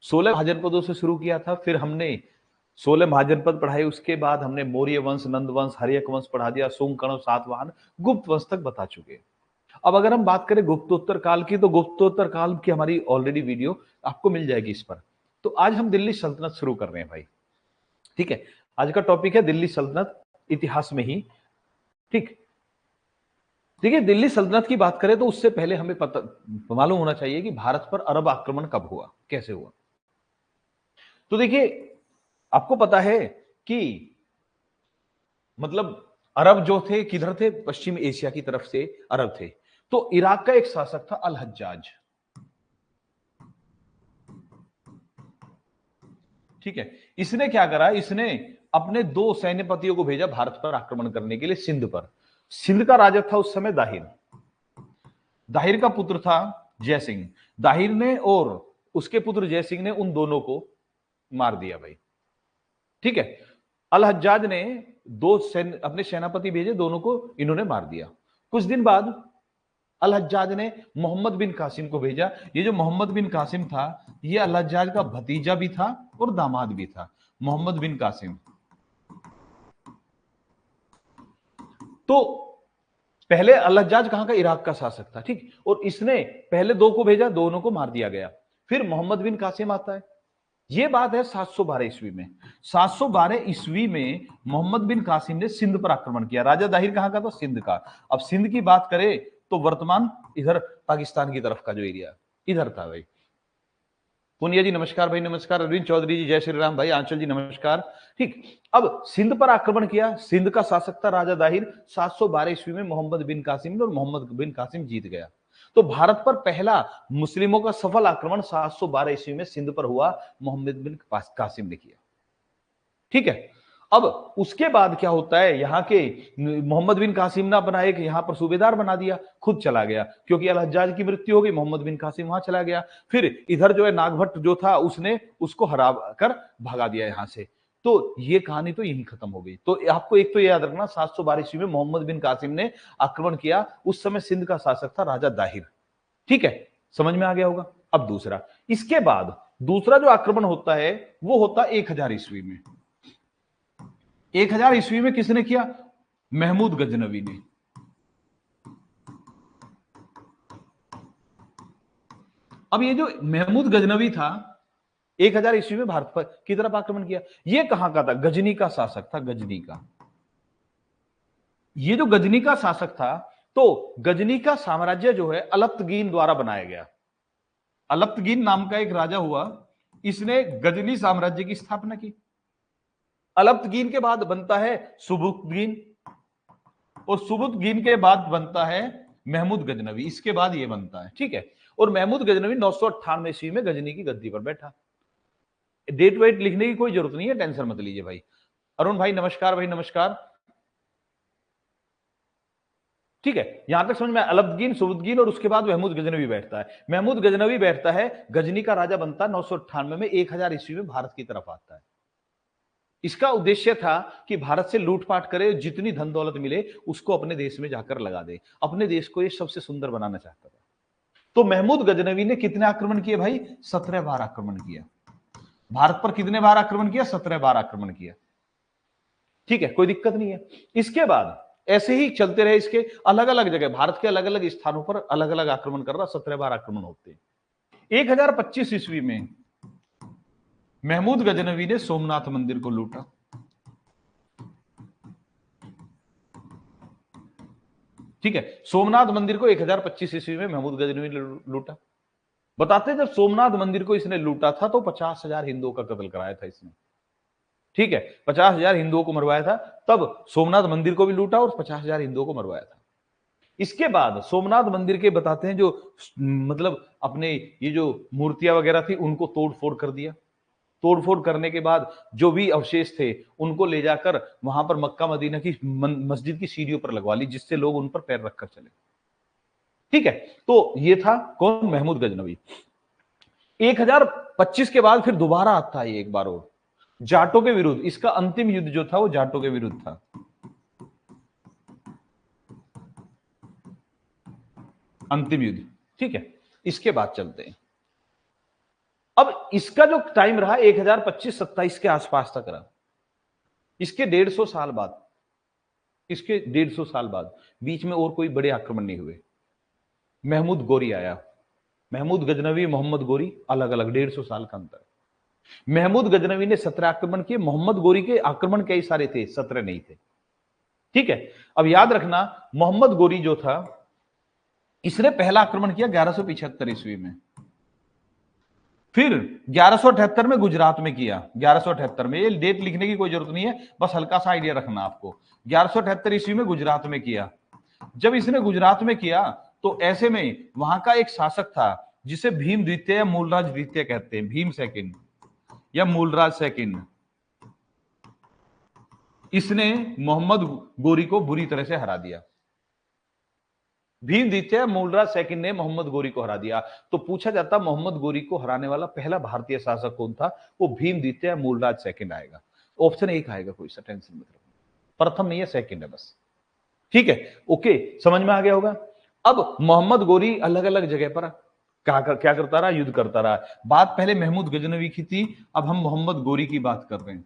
16 महाजनपदों से शुरू किया था, फिर हमने 16 महाजनपद पढ़ाए, उसके बाद हमने मौर्य वंश, नंद वंश, हर्यक वंश पढ़ा दिया, सुंग, कण्व, सातवाहन, गुप्त वंश तक बता चुके। अब अगर हम बात करें गुप्तोत्तर काल की, तो गुप्तोत्तर काल की हमारी ऑलरेडी वीडियो आपको मिल जाएगी इस पर। तो आज हम दिल्ली सल्तनत शुरू कर रहे हैं भाई। ठीक है, आज का टॉपिक है दिल्ली सल्तनत इतिहास में ही। ठीक, देखिए दिल्ली सल्तनत की बात करें तो उससे पहले हमें पता मालूम होना चाहिए कि भारत पर अरब आक्रमण कब हुआ, कैसे हुआ। तो देखिए आपको पता है कि मतलब अरब जो थे किधर थे, पश्चिम एशिया की तरफ से अरब थे। तो इराक का एक शासक था अल हज्जाज। ठीक है, इसने क्या करा, इसने अपने 2 सैन्यपतियों को भेजा भारत पर आक्रमण करने के लिए, सिंध पर। सिंध का राजा था उस समय दाहिर। दाहिर का पुत्र था जय सिंह। दाहिर ने और उसके पुत्र जय सिंह ने उन दोनों को मार दिया भाई। ठीक है, अल हज्जाज ने 2 अपने सेनापति भेजे, दोनों को इन्होंने मार दिया। कुछ दिन बाद अल हज्जाज ने मोहम्मद बिन कासिम को भेजा। ये जो मोहम्मद बिन कासिम था, ये अल हज्जाज का भतीजा भी था और दामाद भी था, मोहम्मद बिन कासिम। तो पहले अल हज्जाज कहां का, इराक का शासक था। ठीक, और इसने पहले 2 को भेजा, दोनों को मार दिया गया। फिर मोहम्मद बिन कासिम आता है। यह बात है 712 ईस्वी में। 712 ईस्वी में मोहम्मद बिन कासिम ने सिंध पर आक्रमण किया। राजा दाहिर कहां का था, सिंध का। अब सिंध की बात करें तो वर्तमान इधर पाकिस्तान की तरफ का जो एरिया इधर था भाई। पुनिया जी नमस्कार भाई, नमस्कार। अरविंद चौधरी जी जय श्री राम भाई, आंचल जी नमस्कार। ठीक, अब सिंध पर आक्रमण किया। सिंध का शासक था राजा दाहिर। 712 ईस्वी में मोहम्मद बिन कासिम ने, और मोहम्मद बिन कासिम जीत गया। तो भारत पर पहला मुस्लिमों का सफल आक्रमण 712 ईस्वी में सिंध पर हुआ, मोहम्मद बिन कासिम ने किया। ठीक है, अब उसके बाद क्या होता है, यहां के मोहम्मद बिन कासिम ने अपना एक यहां पर सूबेदार बना दिया, खुद चला गया, क्योंकि अल हज्जाज की मृत्यु हो गई, मोहम्मद बिन कासिम वहां चला गया। फिर इधर जो है नागभट्ट जो था, उसने उसको हरा कर भगा दिया यहां से। तो ये कहानी तो यही खत्म हो गई। तो आपको एक तो याद रखना, 712 ईस्वी में मोहम्मद बिन कासिम ने आक्रमण किया। उस समय सिंध का शासक था राजा दाहिर। ठीक है, समझ में आ गया होगा। अब दूसरा, इसके बाद दूसरा जो आक्रमण होता है वो होता 1000 ईस्वी में। 1000 ईस्वी में किसने किया, महमूद गजनवी ने। अब ये जो महमूद गजनवी था, 1000 ईस्वी में भारत पर की तरफ आक्रमण किया। ये कहां का था, गजनी का शासक था, गजनी का। ये जो गजनी का शासक था, तो गजनी का साम्राज्य जो है अलप्तगीन द्वारा बनाया गया। अलप्तगीन नाम का एक राजा हुआ, इसने गजनी साम्राज्य की स्थापना की। अलप्तगीन के बाद बनता है सुबुक्तगीन, और सुबुक्तगीन के बाद बनता है महमूद गजनवी। इसके बाद ये बनता है। ठीक है, और महमूद गजनवी 998 ईस्वी में गजनी की गद्दी पर बैठा। डेट वेट लिखने की कोई जरूरत नहीं है, टेंशन मत लीजिए भाई। अरुण भाई नमस्कार, भाई नमस्कार। ठीक है, यहां तक समझ में, अलब्दगीन, सुबुद्दीन और उसके बाद महमूद गजनवी बैठता है। महमूद गजनवी बैठता है, गजनी का राजा बनता है 998 में। 1000 ईस्वी में भारत की तरफ आता है। इसका उद्देश्य था कि भारत से लूटपाट करे, जितनी धन दौलत मिले उसको अपने देश में जाकर लगा दे। अपने देश को ये सबसे सुंदर बनाना चाहता था। तो महमूद गजनवी ने कितने आक्रमण किए भाई, 17 बार आक्रमण किया। भारत पर कितने बार आक्रमण किया, 17 बार आक्रमण किया। ठीक है, कोई दिक्कत नहीं है। इसके बाद ऐसे ही चलते रहे, इसके अलग अलग जगह भारत के अलग अलग स्थानों पर अलग अलग आक्रमण कर रहा, 17 बार आक्रमण होते हैं। 1025 ईस्वी में महमूद गजनवी ने सोमनाथ मंदिर को लूटा। ठीक है, सोमनाथ मंदिर को 1025 ईस्वी में महमूद गजनवी ने लूटा। बताते हैं, जब सोमनाथ मंदिर को इसने लूटा था तो 50,000 हिंदुओं का कत्ल कराया था इसने। ठीक है, 50,000 हिंदुओं को मरवाया था। तब सोमनाथ मंदिर को भी लूटा और 50,000 हिंदुओं को मरवाया था। इसके बाद सोमनाथ मंदिर के बताते हैं, जो मतलब अपने ये जो मूर्तियां वगैरह थी उनको तोड़ फोड़ कर दिया। तोड़फोड़ करने के बाद जो भी अवशेष थे उनको ले जाकर वहां पर मक्का मदीना की मस्जिद की सीढ़ियों पर लगवा ली, जिससे लोग उन पर पैर रखकर चले। ठीक है, तो ये था कौन, महमूद गजनवी। 1025 के बाद फिर दोबारा आता है एक बार और, जाटों के विरुद्ध। इसका अंतिम युद्ध जो था वो जाटों के विरुद्ध था। अंतिम युद्ध। ठीक है, इसके बाद चलते हैं। अब इसका जो टाइम रहा 1025-27 के आसपास तक रहा। इसके 150 साल बाद, इसके 150 साल बाद बीच में और कोई बड़े आक्रमण नहीं हुए। महमूद गोरी आया, महमूद गजनवी, मोहम्मद गोरी, अलग अलग 150 साल का अंतर। महमूद गजनवी ने 17 आक्रमण किए, मोहम्मद गोरी के आक्रमण कई सारे थे, 17 नहीं थे। ठीक है, अब याद रखना मोहम्मद गोरी जो था, इसने पहला आक्रमण किया 1175 ईस्वी में, फिर 1178 में गुजरात में किया। 1178 में, ये डेट लिखने की कोई जरूरत नहीं है, बस हल्का सा आइडिया रखना आपको। 1178 ईस्वी में गुजरात में किया। जब इसने गुजरात में किया तो ऐसे में वहां का एक शासक था जिसे भीम द्वितीय या मूलराज द्वितीय कहते हैं, भीम सेकंड या मूलराज सेकंड। इसने मोहम्मद गोरी को बुरी तरह से हरा दिया। भीम द्वितीय मूलराज सेकंड ने मोहम्मद गोरी को हरा दिया। तो पूछा जाता मोहम्मद गोरी को हराने वाला पहला भारतीय शासक कौन था? वो भीम द्वितीय मूलराज सेकंड आएगा। ऑप्शन एक आएगा, कोई सा टेंशन मत रखो, प्रथम नहीं है, सेकंड है बस। ठीक है, ओके, समझ में आ गया होगा। अब मोहम्मद गोरी अलग अलग जगह पर क्या करता रहा? युद्ध करता रहा। बात पहले महमूद गजनवी की थी, अब हम मोहम्मद गोरी की बात कर रहे हैं।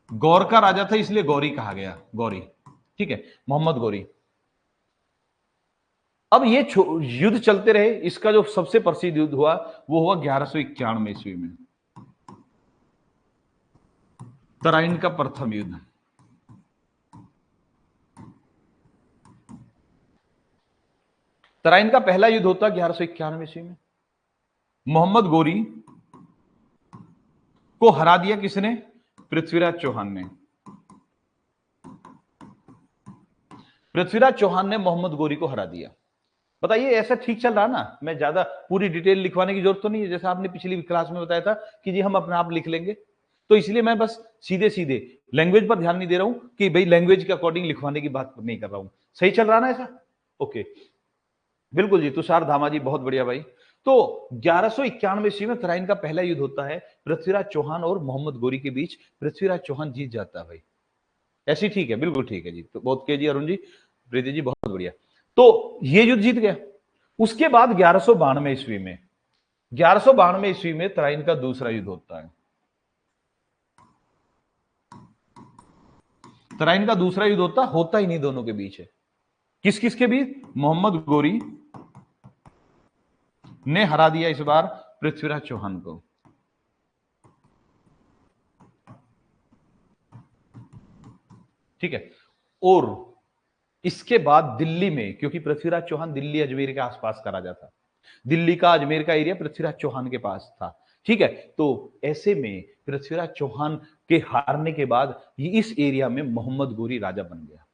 गौर का राजा था इसलिए गौरी कहा गया, गौरी। ठीक है, मोहम्मद गोरी। अब ये युद्ध चलते रहे। इसका जो सबसे प्रसिद्ध युद्ध हुआ वो हुआ 1191 ईस्वी में, तराइन का प्रथम युद्ध। तराइन का पहला युद्ध होता 1191 ईस्वी में। मोहम्मद गोरी को हरा दिया किसने? पृथ्वीराज चौहान ने। पृथ्वीराज चौहान ने मोहम्मद गोरी को हरा दिया। बताइए, ऐसा ठीक चल रहा ना? मैं ज्यादा पूरी डिटेल लिखवाने की जरूरत तो नहीं है, जैसा आपने पिछली क्लास में बताया था कि जी हम अपने आप लिख लेंगे, तो इसलिए मैं बस सीधे सीधे लैंग्वेज पर ध्यान नहीं दे रहा हूं कि भाई लैंग्वेज के अकॉर्डिंग लिखवाने की बात नहीं कर रहा हूं। सही चल रहा ना ऐसा? ओके, बिल्कुल जी, तुषार धामा जी, बहुत बढ़िया भाई। तो 1191 ईस्वी में तराइन का पहला युद्ध होता है पृथ्वीराज चौहान और मोहम्मद गोरी के बीच। पृथ्वीराज चौहान जीत जाता है भाई। ऐसी ठीक है, बिल्कुल ठीक है जी, तो बहुत के जी, अरुण जी, प्रीति जी, बहुत बढ़िया। तो ये युद्ध जीत गया। उसके बाद 1192 ईस्वी में, 1192 ईस्वी में तराइन का दूसरा युद्ध होता है। तराइन का दूसरा युद्ध होता ही नहीं दोनों के बीच है। किस किस के बीच? मोहम्मद गोरी ने हरा दिया इस बार पृथ्वीराज चौहान को। ठीक है, और इसके बाद दिल्ली में, क्योंकि पृथ्वीराज चौहान दिल्ली अजमेर के आसपास का राजा था, दिल्ली का अजमेर का एरिया पृथ्वीराज चौहान के पास था। ठीक है, तो ऐसे में पृथ्वीराज चौहान के हारने के बाद इस एरिया में मोहम्मद गोरी राजा बन गया।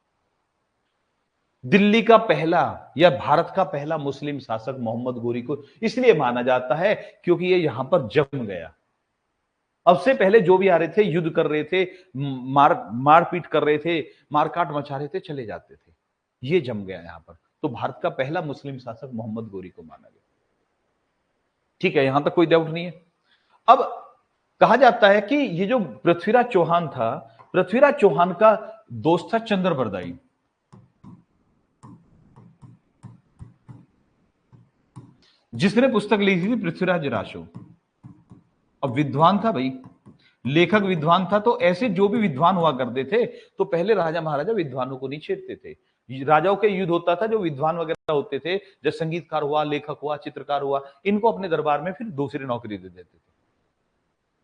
दिल्ली का पहला या भारत का पहला मुस्लिम शासक मोहम्मद गोरी को इसलिए माना जाता है क्योंकि ये यहां पर जम गया। अब से पहले जो भी आ रहे थे, युद्ध कर रहे थे, मारपीट कर रहे थे, मारकाट मचा रहे थे, चले जाते थे। ये जम गया यहां पर, तो भारत का पहला मुस्लिम शासक मोहम्मद गोरी को माना गया। ठीक है, यहां तक कोई डाउट नहीं है। अब कहा जाता है कि ये जो पृथ्वीराज चौहान था, पृथ्वीराज चौहान का दोस्त था चंद्रबरदाई। जिसने पुस्तक लिखी थी पृथ्वीराज रासो। अब विद्वान था भाई, लेखक विद्वान था, तो ऐसे जो भी विद्वान हुआ करते थे तो पहले राजा महाराजा विद्वानों को नहीं छेड़ते थे। राजाओं के युद्ध होता था, जो विद्वान वगैरह होते थे, जैसे संगीतकार हुआ, लेखक हुआ, चित्रकार हुआ, इनको अपने दरबार में फिर दूसरी नौकरी दे देते थे।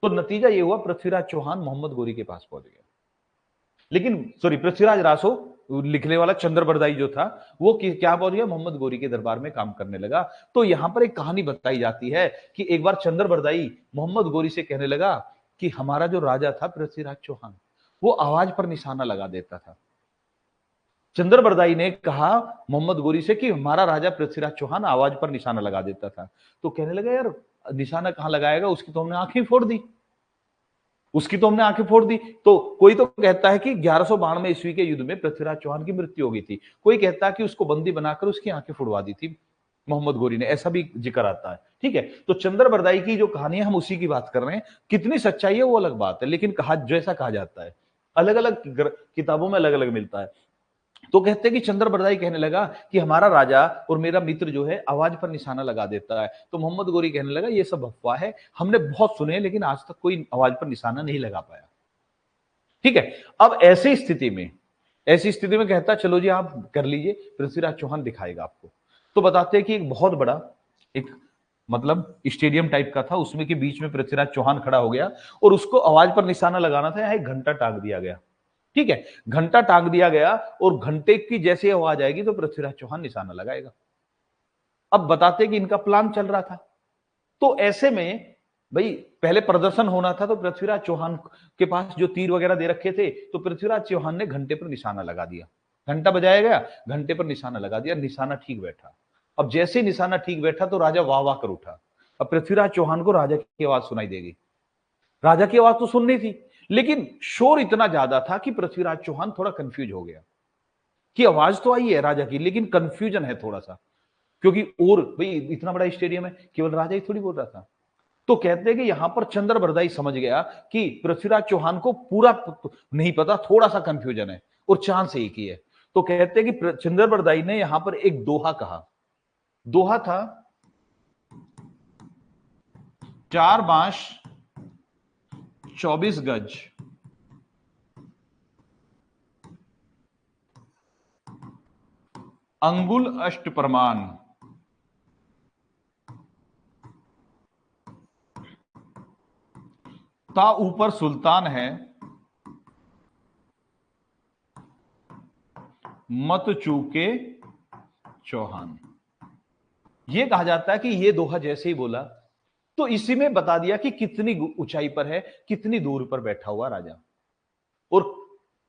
तो नतीजा ये हुआ, पृथ्वीराज चौहान मोहम्मद गोरी के पास पहुंच गया। लेकिन सॉरी, पृथ्वीराज रासो लिखने वाला चंद्रबरदाई जो था, वो क्या पहुंच गया? मोहम्मद गोरी के दरबार में काम करने लगा। तो यहां पर एक कहानी बताई जाती है कि एक बार चंद्रबरदाई मोहम्मद गोरी से कहने लगा कि हमारा जो राजा था पृथ्वीराज चौहान, वो आवाज पर निशाना लगा देता था। चंद्रबरदाई ने कहा मोहम्मद गोरी से कि हमारा राजा पृथ्वीराज चौहान आवाज पर निशाना लगा देता था। तो कहने लगा, यार निशाना कहां लगाएगा, उसकी तो हमने आंखें फोड़ दी, उसकी तो हमने आंखें फोड़ दी। तो कोई तो कहता है कि 1192 ईस्वी के युद्ध में पृथ्वीराज चौहान की मृत्यु हो गई थी, कोई कहता है कि उसको बंदी बनाकर उसकी आंखें फोड़वा दी थी मोहम्मद गोरी ने, ऐसा भी जिक्र आता है। ठीक है, तो चंद्रबरदाई की जो कहानी है हम उसी की बात कर रहे हैं। कितनी सच्चाई है वो अलग बात है, लेकिन कहा जैसा कहा जाता है, अलग अलग किताबों में अलग अलग मिलता है। तो कहते हैं कि चंद्रबरदाई कहने लगा कि हमारा राजा और मेरा मित्र जो है आवाज पर निशाना लगा देता है। तो मोहम्मद गोरी कहने लगा ये सब अफवाह है, हमने बहुत सुने लेकिन आज तक कोई आवाज पर निशाना नहीं लगा पाया। ठीक है, अब ऐसी स्थिति में कहता चलो जी आप कर लीजिए, पृथ्वीराज चौहान दिखाएगा आपको। तो बताते हैं कि एक बहुत बड़ा एक मतलब स्टेडियम टाइप का था, उसमें के बीच में पृथ्वीराज चौहान खड़ा हो गया और उसको आवाज पर निशाना लगाना था। यहाँ एक घंटा टांग दिया गया। ठीक है, घंटा टांग दिया गया और घंटे की जैसे आवाज आएगी तो पृथ्वीराज चौहान निशाना लगाएगा। अब बताते कि इनका प्लान चल रहा था। तो ऐसे में भाई पहले प्रदर्शन होना था, तो पृथ्वीराज चौहान के पास जो तीर वगैरह दे रखे थे, तो पृथ्वीराज चौहान ने घंटे पर निशाना लगा दिया। घंटा बजाया गया, घंटे पर निशाना लगा दिया, निशाना ठीक बैठा। अब जैसे निशाना ठीक बैठा तो राजा वाह वाह कर उठा। अब पृथ्वीराज चौहान को राजा की आवाज सुनाई देगी। राजा की आवाज तो सुननी थी, लेकिन शोर इतना ज्यादा था कि पृथ्वीराज चौहान थोड़ा कंफ्यूज हो गया कि आवाज तो आई है राजा की, लेकिन कंफ्यूजन है थोड़ा सा, क्योंकि और भाई इतना बड़ा स्टेडियम है, केवल राजा ही थोड़ी बोल रहा था। तो कहते हैं कि यहां पर चंद्रबरदाई समझ गया कि पृथ्वीराज चौहान को पूरा नहीं पता, थोड़ा सा कंफ्यूजन है और चांस एक ही है। तो कहते हैं कि चंद्रबरदाई ने यहां पर एक दोहा कहा। दोहा था 4 बांस 24 गज, अंगुल अष्ट प्रमाण, ता ऊपर सुल्तान है, मत चूके चौहान। यह कहा जाता है कि यह दोहा जैसे ही बोला तो इसी में बता दिया कि कितनी ऊंचाई पर है, कितनी दूर पर बैठा हुआ राजा, और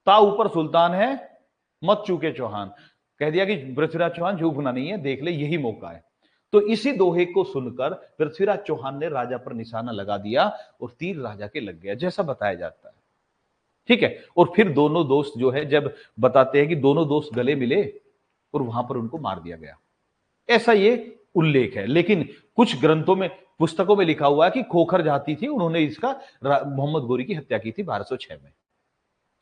ता ऊपर सुल्तान है, मत चूके चौहान। कह दिया कि पृथ्वीराज चौहान झूकना नहीं है, देख ले यही मौका है। तो इसी दोहे को सुनकर पृथ्वीराज चौहान ने राजा पर निशाना लगा दिया और तीर राजा के लग गया, जैसा बताया जाता है। ठीक है, और फिर दोनों दोस्त जो है, जब बताते हैं कि दोनों दोस्त गले मिले और वहां पर उनको मार दिया गया, ऐसा ये उल्लेख है। लेकिन कुछ ग्रंथों में, पुस्तकों में लिखा हुआ है कि खोखर जाति थी, उन्होंने इसका मोहम्मद गोरी की हत्या की थी 1206 में।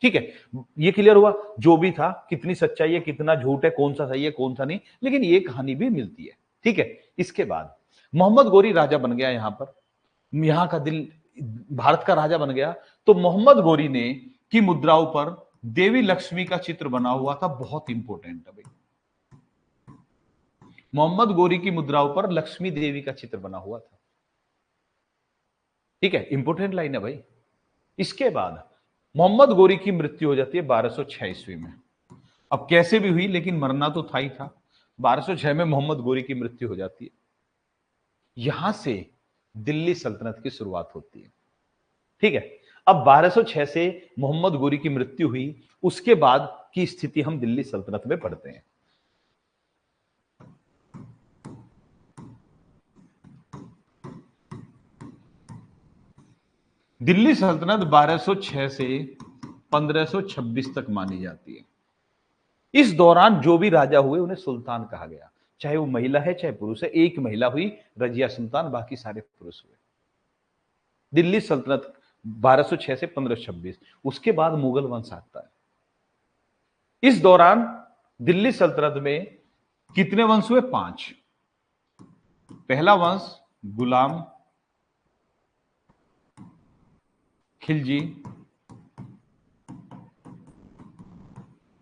ठीक है, ये क्लियर हुआ। जो भी था, कितनी सच्चाई है कितना झूठ है, कौन सा सही है कौन सा नहीं, लेकिन ये कहानी भी मिलती है। ठीक है, इसके बाद मोहम्मद गोरी राजा बन गया, यहां पर यहां का दिल, भारत का राजा बन गया। तो मोहम्मद गोरी ने की मुद्राओं पर देवी लक्ष्मी का चित्र बना हुआ था, बहुत इंपॉर्टेंट है भाई। मोहम्मद गोरी की मुद्राओं पर लक्ष्मी देवी का चित्र बना हुआ था। ठीक है, इंपॉर्टेंट लाइन है भाई। इसके बाद मोहम्मद गोरी की मृत्यु हो जाती है 1206 ईस्वी में। अब कैसे भी हुई, लेकिन मरना तो था ही था। 1206 में मोहम्मद गोरी की मृत्यु हो जाती है। यहां से दिल्ली सल्तनत की शुरुआत होती है। ठीक है, अब 1206 से मोहम्मद गोरी की मृत्यु हुई, उसके बाद की स्थिति हम दिल्ली सल्तनत में पढ़ते हैं। दिल्ली सल्तनत 1206 से 1526 तक मानी जाती है। इस दौरान जो भी राजा हुए उन्हें सुल्तान कहा गया, चाहे वो महिला है चाहे पुरुष है। एक महिला हुई रजिया सुल्तान, बाकी सारे पुरुष हुए। दिल्ली सल्तनत 1206 से 1526, उसके बाद मुगल वंश आता है। इस दौरान दिल्ली सल्तनत में कितने वंश हुए? 5। पहला वंश गुलाम, खिलजी,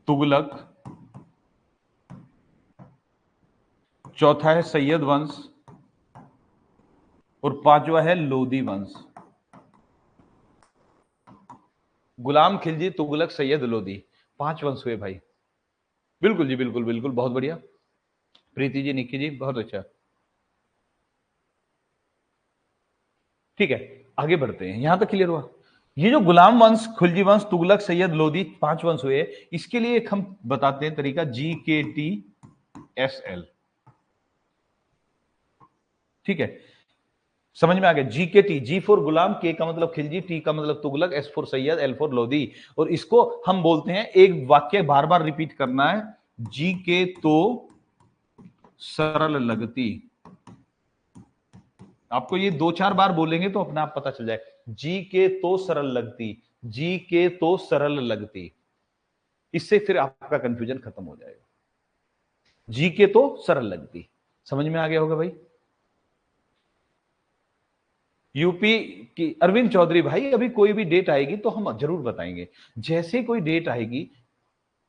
तुगलक, चौथा है सैयद वंश और पांचवा है लोदी वंश। गुलाम, खिलजी, तुगलक, सैयद, लोदी, 5 वंश हुए भाई। बिल्कुल जी, बिल्कुल बिल्कुल, बहुत बढ़िया प्रीति जी, निक्की जी, बहुत अच्छा। ठीक है, आगे बढ़ते हैं। यहां तक क्लियर हुआ। ये जो गुलाम वंश, खिलजी वंश, तुगलक, सैयद, लोदी 5 वंश हुए, इसके लिए एक हम बताते हैं तरीका, GKTSL। ठीक है, समझ में आ गया? GKT, G for Ghulam, K का मतलब खिलजी, T का मतलब Tughlaq, S for Syed, L for Lodi. और इसको हम बोलते हैं, एक वाक्य बार बार रिपीट करना है, जी के तो सरल लगती। आपको ये 2-4 बार बोलेंगे तो अपने आप पता चल जाए। जी के तो सरल लगती, जी के तो सरल लगती। इससे फिर आपका कंफ्यूजन खत्म हो जाएगा। जीके तो सरल लगती, समझ में आ गया होगा भाई। यूपी की अरविंद चौधरी भाई, अभी कोई भी डेट आएगी तो हम जरूर बताएंगे, जैसे कोई डेट आएगी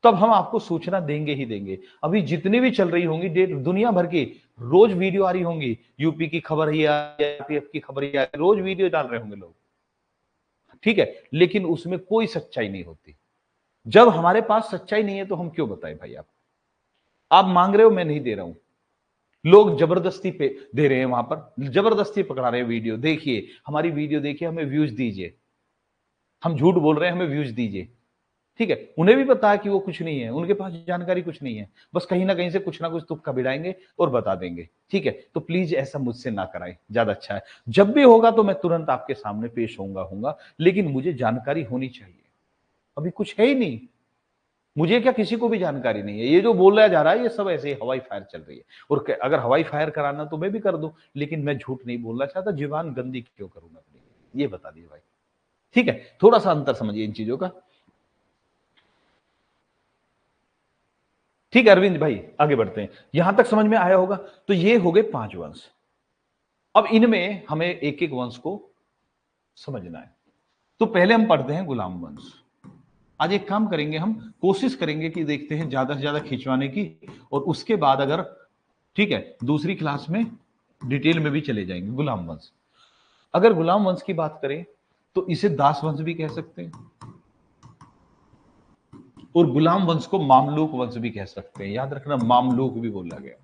तब हम आपको सूचना देंगे ही देंगे। अभी जितनी भी चल रही होंगी डेट, दुनिया भर की रोज वीडियो आ रही होंगी, यूपी की खबर ही आ रही है, एपीएफ की खबर ही आ रही है, रोज वीडियो डाल रहे होंगे लोग, ठीक है, लेकिन उसमें कोई सच्चाई नहीं होती। जब हमारे पास सच्चाई नहीं है तो हम क्यों बताएं भाई? आप मांग रहे हो, मैं नहीं दे रहा हूं, लोग जबरदस्ती पे दे रहे हैं, वहां पर जबरदस्ती पकड़ा रहे हैं वीडियो, देखिए हमारी वीडियो देखिए, हमें व्यूज दीजिए, हम झूठ बोल रहे हैं, हमें व्यूज दीजिए, ठीक है। उन्हें भी पता है कि वो कुछ नहीं है, उनके पास जानकारी कुछ नहीं है, बस कहीं ना कहीं से कुछ ना कुछ तुक्का भिड़ाएंगे और बता देंगे, ठीक है। तो प्लीज ऐसा मुझसे ना कराएं, ज्यादा अच्छा है। जब भी होगा तो मैं तुरंत आपके सामने पेश होऊंगा, लेकिन मुझे जानकारी होनी चाहिए। अभी कुछ है ही नहीं, मुझे क्या किसी को भी जानकारी नहीं है। ये जो बोला जा रहा है ये सब ऐसे ही हवाई फायर चल रही है, और अगर हवाई फायर कराना तो मैं भी कर दूं, लेकिन मैं झूठ नहीं बोलना चाहता, जुबान गंदी क्यों करूंगा अपनी, ये बता दिए भाई, ठीक है। थोड़ा सा अंतर समझिए इन चीजों का, ठीक है। अरविंद भाई आगे बढ़ते हैं, यहां तक समझ में आया होगा। तो ये हो गए 5 वंश। अब इनमें हमें एक एक वंश को समझना है। तो पहले हम पढ़ते हैं गुलाम वंश। आज एक काम करेंगे, हम कोशिश करेंगे कि देखते हैं ज्यादा से ज्यादा खिंचवाने की, और उसके बाद अगर ठीक है दूसरी क्लास में डिटेल में भी चले जाएंगे। गुलाम वंश, अगर गुलाम वंश की बात करें तो इसे दास वंश भी कह सकते हैं, और गुलाम वंश को मामलूक वंश भी कह सकते हैं। याद रखना, मामलूक भी बोला गया।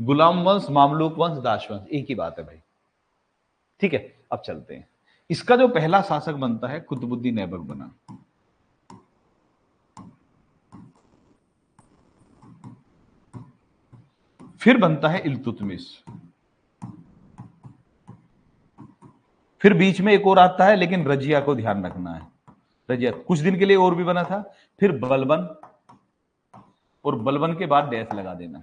गुलाम वंश, मामलूक वंश, दास वंश एक ही बात है भाई, ठीक है। अब चलते हैं, इसका जो पहला शासक बनता है कुतुबुद्दीन ऐबक बना। फिर बनता है इल्तुतमिश, फिर बीच में एक और आता है, लेकिन रजिया को ध्यान रखना है, रजिया कुछ दिन के लिए और भी बना था। फिर बलबन, और बलबन के बाद डैश लगा देना।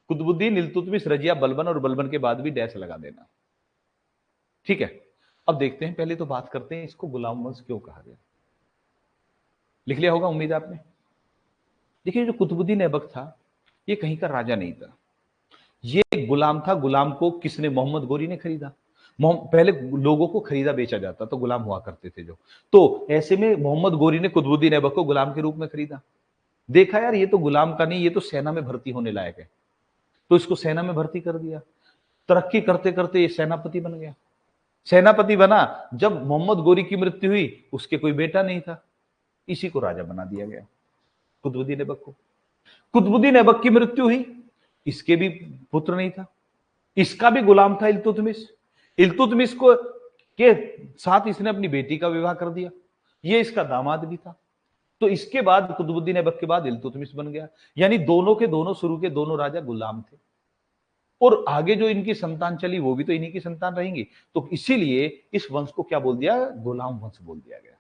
कुतुबुद्दीन, इल्तुतमिश, रजिया, बलबन, और बलबन के बाद भी डैश लगा देना, ठीक है। अब देखते हैं, पहले तो बात करते हैं इसको गुलाम वंश क्यों कहा गया। लिख लिया होगा उम्मीद है आपने। देखिए जो कुतुबुद्दीन ऐबक था ये कहीं का राजा नहीं था, ये गुलाम था। गुलाम को किसने, मोहम्मद गोरी ने खरीदा। पहले लोगों को खरीदा बेचा जाता तो गुलाम हुआ करते थे जो, तो ऐसे में मोहम्मद गोरी ने कुतुबुद्दीन ऐबक को गुलाम के रूप में खरीदा। देखा यार ये तो गुलाम का नहीं, ये तो सेना में भर्ती होने लायक है, तो इसको सेना में भर्ती कर दिया। तरक्की करते करते ये सेनापति बन गया। सेनापति बना, जब मोहम्मद गोरी की मृत्यु हुई उसके कोई बेटा नहीं था, इसी को राजा बना दिया गया, कुतुबुद्दीन ऐबक को। कुतुबुद्दीन ऐबक की मृत्यु हुई, इसके भी पुत्र नहीं था, इसका भी गुलाम था इल्तुतमिश। इल्तुतमिश को के साथ इसने अपनी बेटी का विवाह कर दिया, ये इसका दामाद भी था। तो इसके बाद कुतुबुद्दीन ऐबक के बाद इल्तुतमिश बन गया। यानी दोनों के दोनों शुरू के दोनों राजा गुलाम थे, और आगे जो इनकी संतान चली वो भी तो इन्हीं की संतान रहेंगी। तो इसीलिए इस वंश को क्या बोल दिया, गुलाम वंश बोल दिया गया।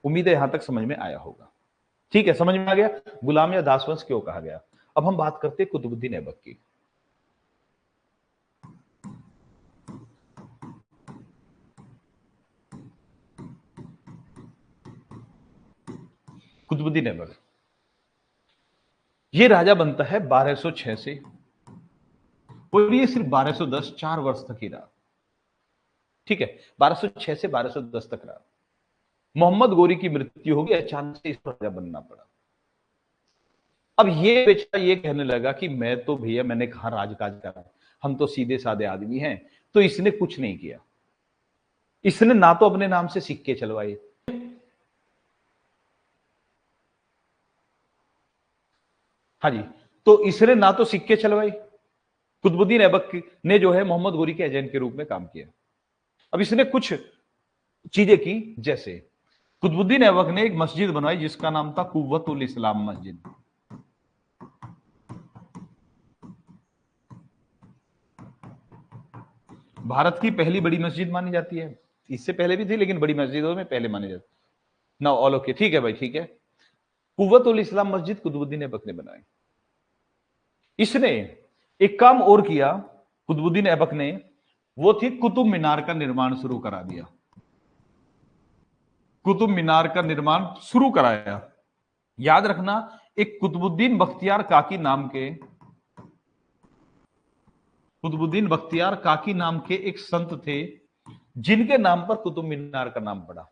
उम्मीद है यहां तक समझ में आया होगा, ठीक है। समझ में आ गया गुलाम या दास वंश क्यों कहा गया। अब हम बात करते हैं कुतुबुद्दीन ऐबक की। कुतुबुद्दीन ऐबक ये राजा बनता है 1206 से, और ये सिर्फ 1210 4 वर्ष तक ही रहा, ठीक है। 1206 से 1210 तक रहा। मोहम्मद गोरी की मृत्यु होगी, अचानक से इसको राजा बनना पड़ा। अब ये बेचारा ये कहने लगा कि मैं तो भैया मैंने कहा राजकाज करा, हम तो सीधे साधे आदमी हैं। तो इसने कुछ नहीं किया, इसने ना तो अपने नाम से सिक्के चलवाए, हाँ जी, तो इसने ना तो सिक्के चलवाए। कुतुबुद्दीन ऐबक ने जो है मोहम्मद गोरी के एजेंट के रूप में काम किया। अब इसने कुछ चीजें की, जैसे कुतुबुद्दीन ऐबक ने एक मस्जिद बनवाई जिसका नाम था कुव्वतुल इस्लाम मस्जिद। भारत की पहली बड़ी मस्जिद मानी जाती है, इससे पहले भी थी लेकिन बड़ी मस्जिदों में पहले मानी जाती ना। ऑल ओके, ठीक है भाई, ठीक है। कुव्वतुल इस्लाम मस्जिद कुतुबुद्दीन ऐबक ने बनाई। इसने एक काम और किया कुतुबुद्दीन ऐबक ने, वो थी कुतुब मीनार का निर्माण शुरू करा दिया। कुतुब मीनार का निर्माण शुरू कराया। याद रखना, एक कुतुबुद्दीन बख्तियार काकी नाम के, कुतुबुद्दीन बख्तियार काकी नाम के एक संत थे, जिनके नाम पर कुतुब मीनार का नाम पड़ा।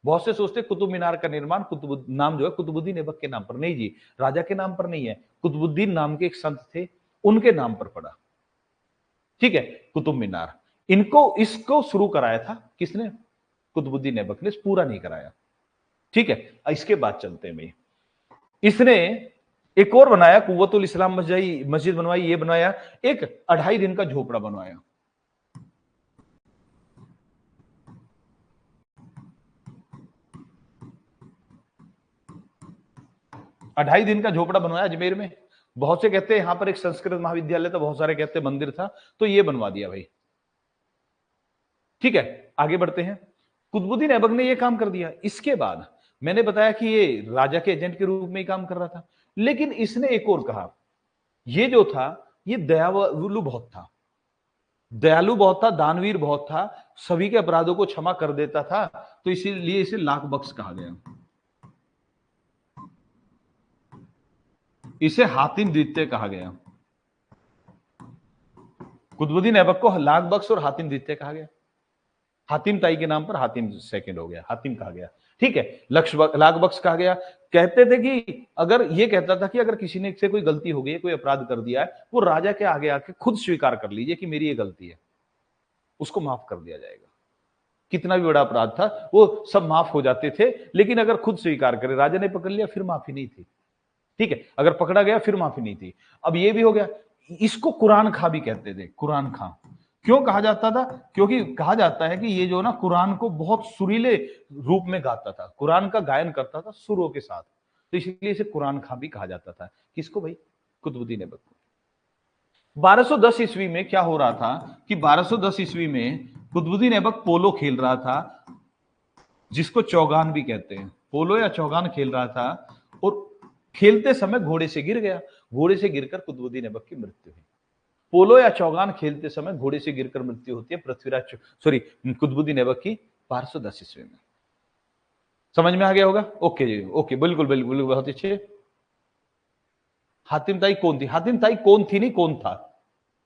बहुत से सोचते कुतुब मीनार का निर्माण नाम जो है कुतुबुद्दीन ऐबक के नाम पर, नहीं जी, राजा के नाम पर नहीं है, कुतुबुद्दीन नाम के एक संत थे, उनके नाम पर पड़ा। ठीक है, कुतुब मीनार, इसको शुरू कराया था किसने? कुतुबुद्दीन ऐबक ने, पूरा नहीं कराया। ठीक है, इसके बाद चलते हैं भाई। इसने एक और बनाया, कुव्वतुल इस्लाम मस्जिद बनवाई, ये बनवाया, एक 2.5 दिन का झोपड़ा बनवाया। अढ़ाई दिन का झोपड़ा बनवाया अजमेर में। बहुत से कहते हैं यहां पर एक संस्कृत महाविद्यालय था, बहुत सारे कहते हैं मंदिर था, तो ये बनवा दिया भाई। ठीक है, आगे बढ़ते हैं। कुतुबुद्दीन ऐबक ने ये काम कर दिया। इसके बाद मैंने बताया कि ये राजा के एजेंट के रूप में ही काम कर रहा था, लेकिन इसने एक और कहा, ये जो था ये दयालु बहुत था, दयालु बहुत था, दानवीर बहुत था, सभी के अपराधों को क्षमा कर देता था, तो इसीलिए इसे लाख बख्श कहा गया। इसे हातिम द्वितीय कहा गया। कुतुबुद्दीन ऐबक को लाख बख्श और हातिम द्वितीय कहा गया। हातिम ताई के नाम पर हातिम सेकंड हो गया, हातिम कहा गया। ठीक है, लाख बख्श कहा गया। कहते थे कि अगर ये कहता था कि अगर किसी ने से कोई गलती हो गई है, कोई अपराध कर दिया है, वो राजा के आगे आके खुद स्वीकार कर लीजिए कि मेरी ये गलती है, उसको माफ कर दिया जाएगा। कितना भी बड़ा अपराध था वो सब माफ हो जाते थे, लेकिन अगर खुद स्वीकार करे, राजा ने पकड़ लिया फिर माफी नहीं थी। ठीक है, अगर पकड़ा गया फिर माफी नहीं थी। अब ये भी हो गया। इसको कुरान खां भी कहते थे, कुरान खां। क्यों कहा जाता था? क्योंकि कहा जाता है कि ये जो ना कुरान को बहुत सुरीले रूप में गाता था, कुरान का गायन करता था सुरों के साथ, तो इसलिए इसे कुरान खां भी कहा जाता था। किसको भाई? कुतुबुद्दीन ऐबक को। 1210 ईस्वी में क्या हो रहा था कि 1210 ईस्वी में कुतुबुद्दीन ऐबक पोलो खेल रहा था, जिसको चौगान भी कहते हैं, पोलो या चौगान खेल रहा था, और खेलते समय घोड़े से गिर गया। घोड़े से गिरकर कुतुबुद्दीन ऐबक की मृत्यु हुई। पोलो या चौगान खेलते समय घोड़े से गिरकर मृत्यु होती है कुतुबुद्दीन ऐबक की 1210 ईस्वी में। समझ में आ गया होगा? ओके जी, ओके, बिल्कुल बिल्कुल, बहुत अच्छे। हातिम ताई कौन थी? हातिम ताई कौन थी नहीं, कौन था।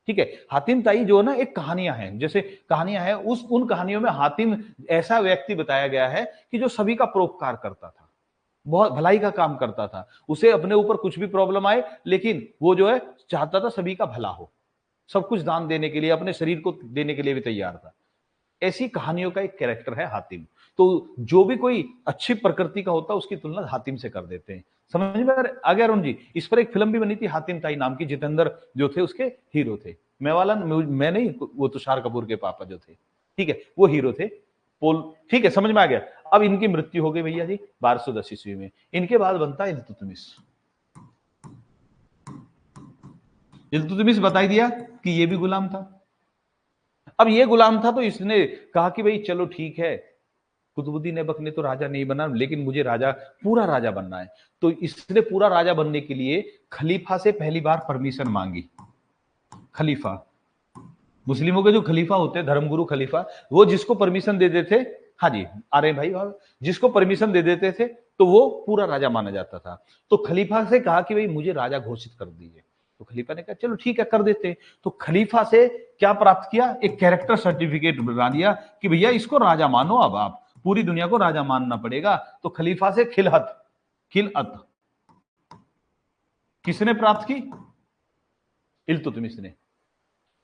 ठीक है, हातिम ताई जो है ना, एक कहानियां हैं, जैसे कहानियां हैं, उन कहानियों में हातिम ऐसा व्यक्ति बताया गया है कि जो सभी का परोपकार करता था, बहुत भलाई का काम करता था। उसे अपने ऊपर कुछ भी प्रॉब्लम आए, लेकिन वो जो है चाहता था सभी का भला हो, सब कुछ दान देने के लिए, अपने शरीर को देने के लिए भी तैयार था। ऐसी कहानियों का एक कैरेक्टर है हातिम। तो जो भी कोई अच्छी प्रकृति का होता है उसकी तुलना हातिम से कर देते हैं। समझ में आ गया अरुण जी? इस पर एक फिल्म भी बनी थी हातिम ताई नाम की, जितेंद्र जो थे उसके हीरो थे। मैं नहीं, वो तुषार कपूर के पापा जो थे, ठीक है, वो हीरो थे। पोल, ठीक है, समझ में आ गया। अब इनकी मृत्यु हो गई भैया जी 1210 ईस्वी में। इनके बाद बनता है इल्तुतमिश। इल्तुतमिश बताई दिया कि ये भी गुलाम था। अब ये गुलाम था तो इसने कहा कि भाई चलो ठीक है, कुतुबुद्दीन ऐबक ने तो राजा नहीं बना, लेकिन मुझे राजा, पूरा राजा बनना है। तो इसने पूरा राजा बनने के लिए खलीफा से पहली बार परमिशन मांगी। खलीफा, मुस्लिमों के जो खलीफा होते हैं, धर्मगुरु खलीफा, वो जिसको परमिशन दे देते, हाँ जी आ रहे भाई, जिसको परमिशन दे देते थे तो वो पूरा राजा माना जाता था। तो खलीफा से कहा कि भाई मुझे राजा घोषित कर दीजिए। तो खलीफा ने कहा चलो ठीक है, कर देते। तो खलीफा से क्या प्राप्त किया? एक कैरेक्टर सर्टिफिकेट बना दिया कि भैया इसको राजा मानो, अब आप पूरी दुनिया को राजा मानना पड़ेगा। तो खलीफा से खिलहत किसने प्राप्त की? इल्तुतमिश ने।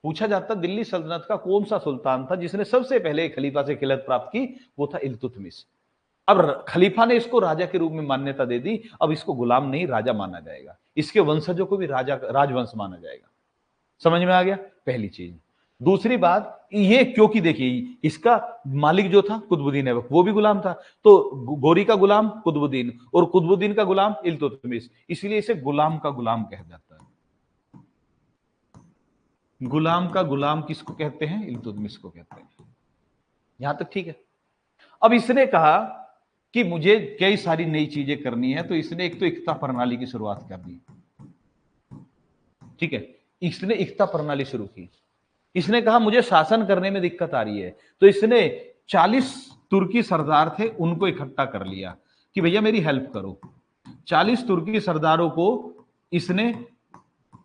पूछा जाता दिल्ली सल्तनत का कौन सा सुल्तान था जिसने सबसे पहले खलीफा से खिलहत प्राप्त की? वो था इल्तुतमिश। अब खलीफा ने इसको राजा के रूप में मान्यता दे दी। अब इसको गुलाम नहीं, राजा माना जाएगा। इसके वंशजों को भी राजा, राजवंश माना जाएगा। समझ में आ गया? पहली चीज। दूसरी बात ये, क्योंकि देखिए इसका मालिक जो था कुतुबुद्दीन ऐबक, वो भी गुलाम था। तो गोरी का गुलाम कुतुबुद्दीन और कुतुबुद्दीन का गुलाम इल्तुतमिश, इसलिए इसे गुलाम का गुलाम कहा जाता है। गुलाम का गुलाम किसको कहते हैं? इल्तुतमिश को कहते हैं। यहां तक ठीक है। अब इसने कहा कि मुझे कई सारी नई चीजें करनी है, तो इसने एक तो इक्ता प्रणाली की शुरुआत कर दी। ठीक है, इसने इक्ता प्रणाली शुरू की। इसने कहा मुझे शासन करने में दिक्कत आ रही है, तो इसने 40 तुर्की सरदार थे, उनको इकट्ठा कर लिया कि भैया मेरी हेल्प करो। 40 तुर्की सरदारों को इसने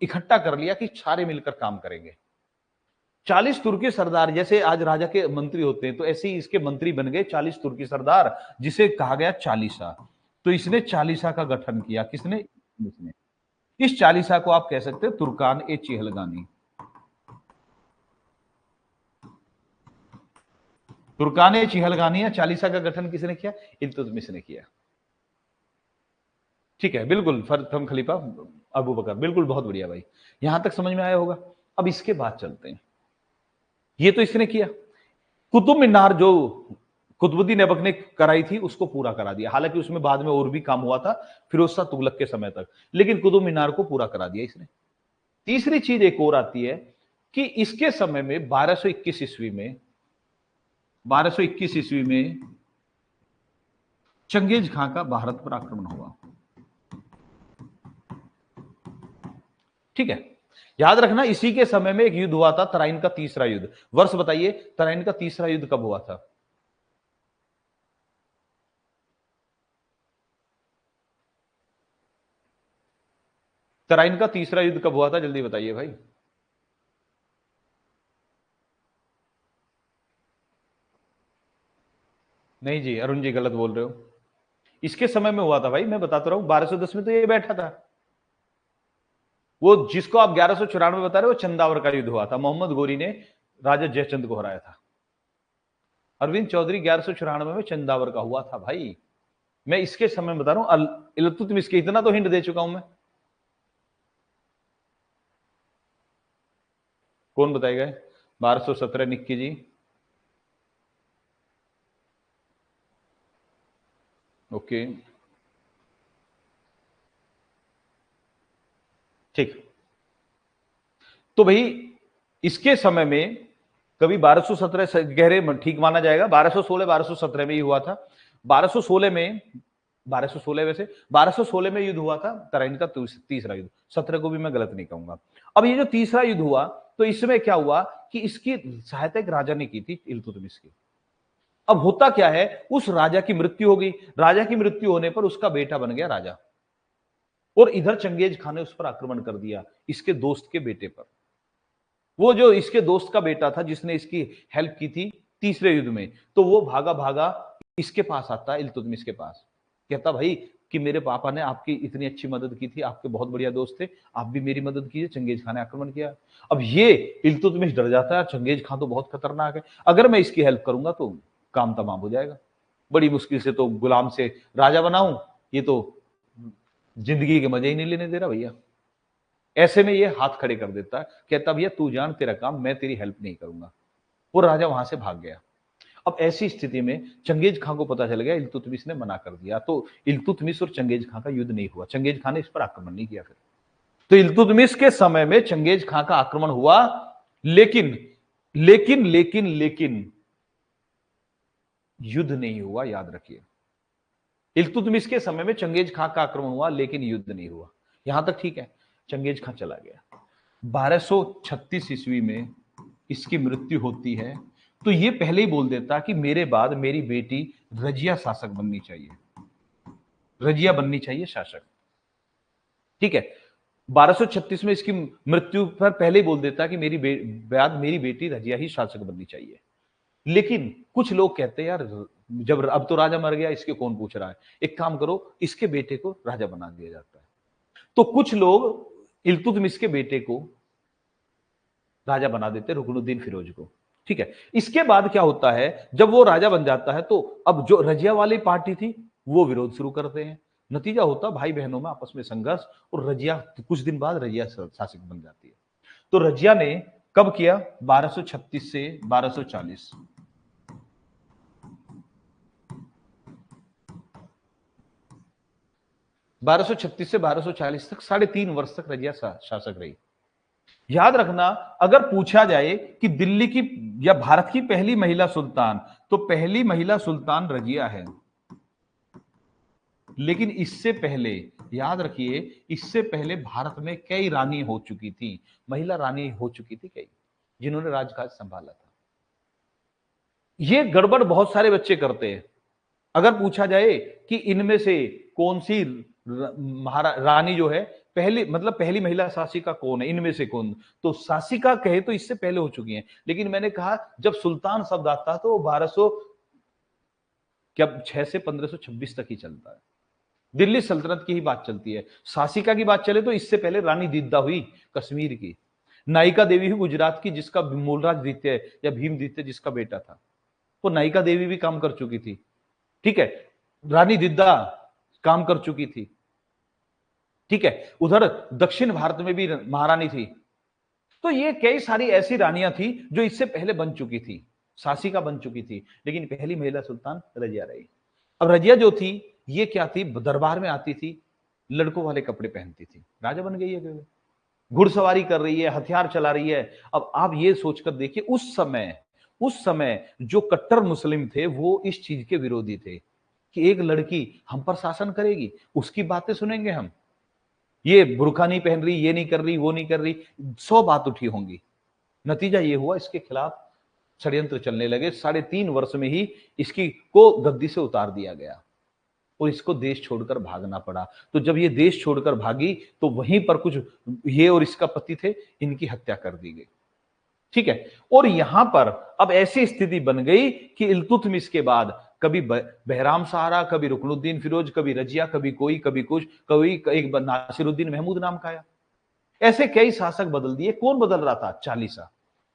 इकट्ठा कर लिया कि सारे मिलकर काम करेंगे। 40 तुर्की सरदार, जैसे आज राजा के मंत्री होते हैं, तो ऐसे ही इसके मंत्री बन गए 40 तुर्की सरदार, जिसे कहा गया चालीसा। तो इसने चालीसा का गठन किया। किसने? इसने। इस चालीसा को आप कह सकते हैं तुर्कान ए चिहलगानी। तुर्कान ए चिहलगानी या चालीसा का गठन किसने किया? इल्तुतमिश ने किया। ठीक है, बिल्कुल। प्रथम खलीफा अबू बकर, बिल्कुल, बहुत बढ़िया भाई, यहां तक समझ में आया होगा। अब इसके बाद चलते हैं। ये तो इसने किया। कुतुब मीनार जो कुतुबुद्दीन ऐबक ने कराई थी, उसको पूरा करा दिया। हालांकि उसमें बाद में और भी काम हुआ था फिरोज शाह तुगलक के समय तक, लेकिन कुतुब मीनार को पूरा करा दिया इसने। तीसरी चीज एक और आती है कि इसके समय में 1221 ईस्वी में 1221 ईस्वी में चंगेज खां का भारत पर आक्रमण हुआ। ठीक है, याद रखना, इसी के समय में एक युद्ध हुआ था, तराइन का तीसरा युद्ध। वर्ष बताइए, तराइन का तीसरा युद्ध कब हुआ था? तराइन का तीसरा युद्ध कब हुआ था? जल्दी बताइए भाई। नहीं जी, अरुण जी गलत बोल रहे हो। इसके समय में हुआ था भाई, मैं बताता रहा हूं। 1210 में तो ये बैठा था। वो जिसको आप 1194 बता रहे हो, चंदावर का युद्ध हुआ था। मोहम्मद गोरी ने राजा जयचंद को हराया था। अरविंद चौधरी 1194 में चंदावर का हुआ था भाई। मैं इसके समय बता रहा हूं। इल्तुतमिश के इतना तो हिंट दे चुका हूं मैं। कौन बताएगा? 1217 निक्की जी। ओके, ठीक। तो भाई इसके समय में कभी 1217 गहरे ठीक माना जाएगा। 1216 1217 में ही हुआ था। 1216 में 1216 वैसे 1216 में युद्ध हुआ था, तराइन का तीसरा युद्ध। 17 को भी मैं गलत नहीं कहूंगा। अब ये जो तीसरा युद्ध हुआ, तो इसमें क्या हुआ कि इसकी सहायता एक राजा ने की थी, इल्तुतमिश की। अब होता क्या है, उस राजा की मृत्यु हो गई। राजा की मृत्यु होने पर उसका बेटा बन गया राजा, और इधर चंगेज खान ने उस पर आक्रमण कर दिया, इसके दोस्त के बेटे पर। वो जो इसके दोस्त का बेटा था, जिसने इसकी हेल्प की थी तीसरे युद्ध में, तो वो भागा भागा इसके पास आता, इल्तुतमिश के पास। कहता भाई कि मेरे पापा ने आपकी इतनी अच्छी मदद की थी, आपके बहुत बढ़िया दोस्त थे, आप भी मेरी मदद कीजिए, चंगेज खान ने आक्रमण किया। अब ये इल्तुतमिश डर जाता है, चंगेज खान तो बहुत खतरनाक है, अगर मैं इसकी हेल्प करूंगा तो काम तमाम हो जाएगा। बड़ी मुश्किल से तो गुलाम से राजा बनाऊं, ये तो जिंदगी के मजे ही नहीं लेने दे रहा भैया। ऐसे में ये हाथ खड़े कर देता है, कहता भैया तू जान, तेरा काम, मैं तेरी हेल्प नहीं करूंगा। वो राजा वहां से भाग गया। अब ऐसी स्थिति में चंगेज खां को पता चल गया इल्तुतमिश ने मना कर दिया, तो इल्तुतमिश और चंगेज खां का युद्ध नहीं हुआ। चंगेज खां ने इस पर आक्रमण नहीं किया फिर। तो इल्तुतमिश के समय में चंगेज खां का आक्रमण हुआ, लेकिन लेकिन लेकिन लेकिन युद्ध नहीं हुआ, याद रखिए। इल्तुतमिश के समय में चंगेज खां का आक्रमण हुआ, लेकिन युद्ध नहीं हुआ। यहां तक ठीक है। चंगेज खां चला गया। 1236 ईस्वी में इसकी मृत्यु होती है, तो ये पहले ही बोल देता कि मेरे बाद मेरी बेटी रजिया शासक बननी चाहिए, रजिया बननी चाहिए शासक। ठीक है, 1236 में इसकी मृत्यु पर पहले ही बोल देता कि मेरी बाद मेरी बेटी रजिया ही शासक बननी चाहिए। लेकिन कुछ लोग कहते हैं यार, जब अब तो राजा मर गया, इसके कौन पूछ रहा है, एक काम करो, इसके बेटे को राजा बना दिया जाता है। तो कुछ लोग इल्तुतमिश के बेटे को राजा बना देते, रुकनुद्दीन फिरोज को। ठीक है, इसके बाद क्या होता है, जब वो राजा बन जाता है, तो अब जो रजिया वाली पार्टी थी वो विरोध शुरू करते हैं। नतीजा होता भाई बहनों में आपस में संघर्ष, और रजिया कुछ दिन बाद रजिया शासक बन जाती है। तो रजिया ने कब किया? 1236 से 1240। 1236 से 1240 तक 3.5 वर्ष तक रजिया शासक रही। याद रखना, अगर पूछा जाए कि दिल्ली की या भारत की पहली महिला सुल्तान, तो पहली महिला सुल्तान रजिया है। लेकिन इससे पहले, याद रखिए, इससे पहले भारत में कई रानी हो चुकी थी, महिला रानी हो चुकी थी कई, जिन्होंने राजकाज संभाला था। ये गड़बड़ बहुत सारे बच्चे करते हैं। अगर पूछा जाए कि इनमें से कौन सी रानी जो है पहली, मतलब पहली महिला शासिका कौन है, इनमें से कौन, तो शासिका कहे तो इससे पहले हो चुकी हैं। लेकिन मैंने कहा जब सुल्तान शब्द आता है तो 1200 क्या 6 से 1526 तक ही चलता है। दिल्ली सल्तनत की ही बात चलती है। शासिका की बात चले तो इससे पहले रानी दीदा हुई कश्मीर की, नायिका देवी हुई गुजरात की, जिसका मूलराज द्वितीय या भीम द्वितीय जिसका बेटा था, वो नायिका देवी भी काम कर चुकी थी। ठीक है, रानी दिद्दा काम कर चुकी थी। ठीक है, उधर दक्षिण भारत में भी महारानी थी। तो ये कई सारी ऐसी रानियां थी जो इससे पहले बन चुकी थी, शासिका बन चुकी थी, लेकिन पहली महिला सुल्तान रजिया रही। अब रजिया जो थी ये क्या थी, दरबार में आती थी, लड़कों वाले कपड़े पहनती थी, राजा बन गई है, घुड़सवारी कर रही है, हथियार चला रही है। अब आप ये सोचकर देखिए उस समय जो कट्टर मुस्लिम थे वो इस चीज के विरोधी थे कि एक लड़की हम पर शासन करेगी, उसकी बातें सुनेंगे हम, ये बुर्का नहीं पहन रही, ये नहीं कर रही, वो नहीं कर रही, 100 बात उठी होंगी। नतीजा ये हुआ इसके खिलाफ षड्यंत्र चलने लगे। 3.5 वर्ष में ही इसकी को गद्दी से उतार दिया गया और इसको देश छोड़कर भागना पड़ा। तो जब ये देश छोड़कर भागी तो वहीं पर कुछ ये और इसका पति थे, इनकी हत्या कर दी गई। ठीक है, और यहां पर अब ऐसी स्थिति बन गई कि इल्तुतमिश के बाद कभी बहराम सहारा, कभी रुकनुद्दीन फिरोज, कभी रजिया, कभी कोई, कभी कुछ, कभी एक नासिरुद्दीन महमूद नाम का आया। ऐसे कई शासक बदल दिए। कौन बदल रहा था? चालीसा।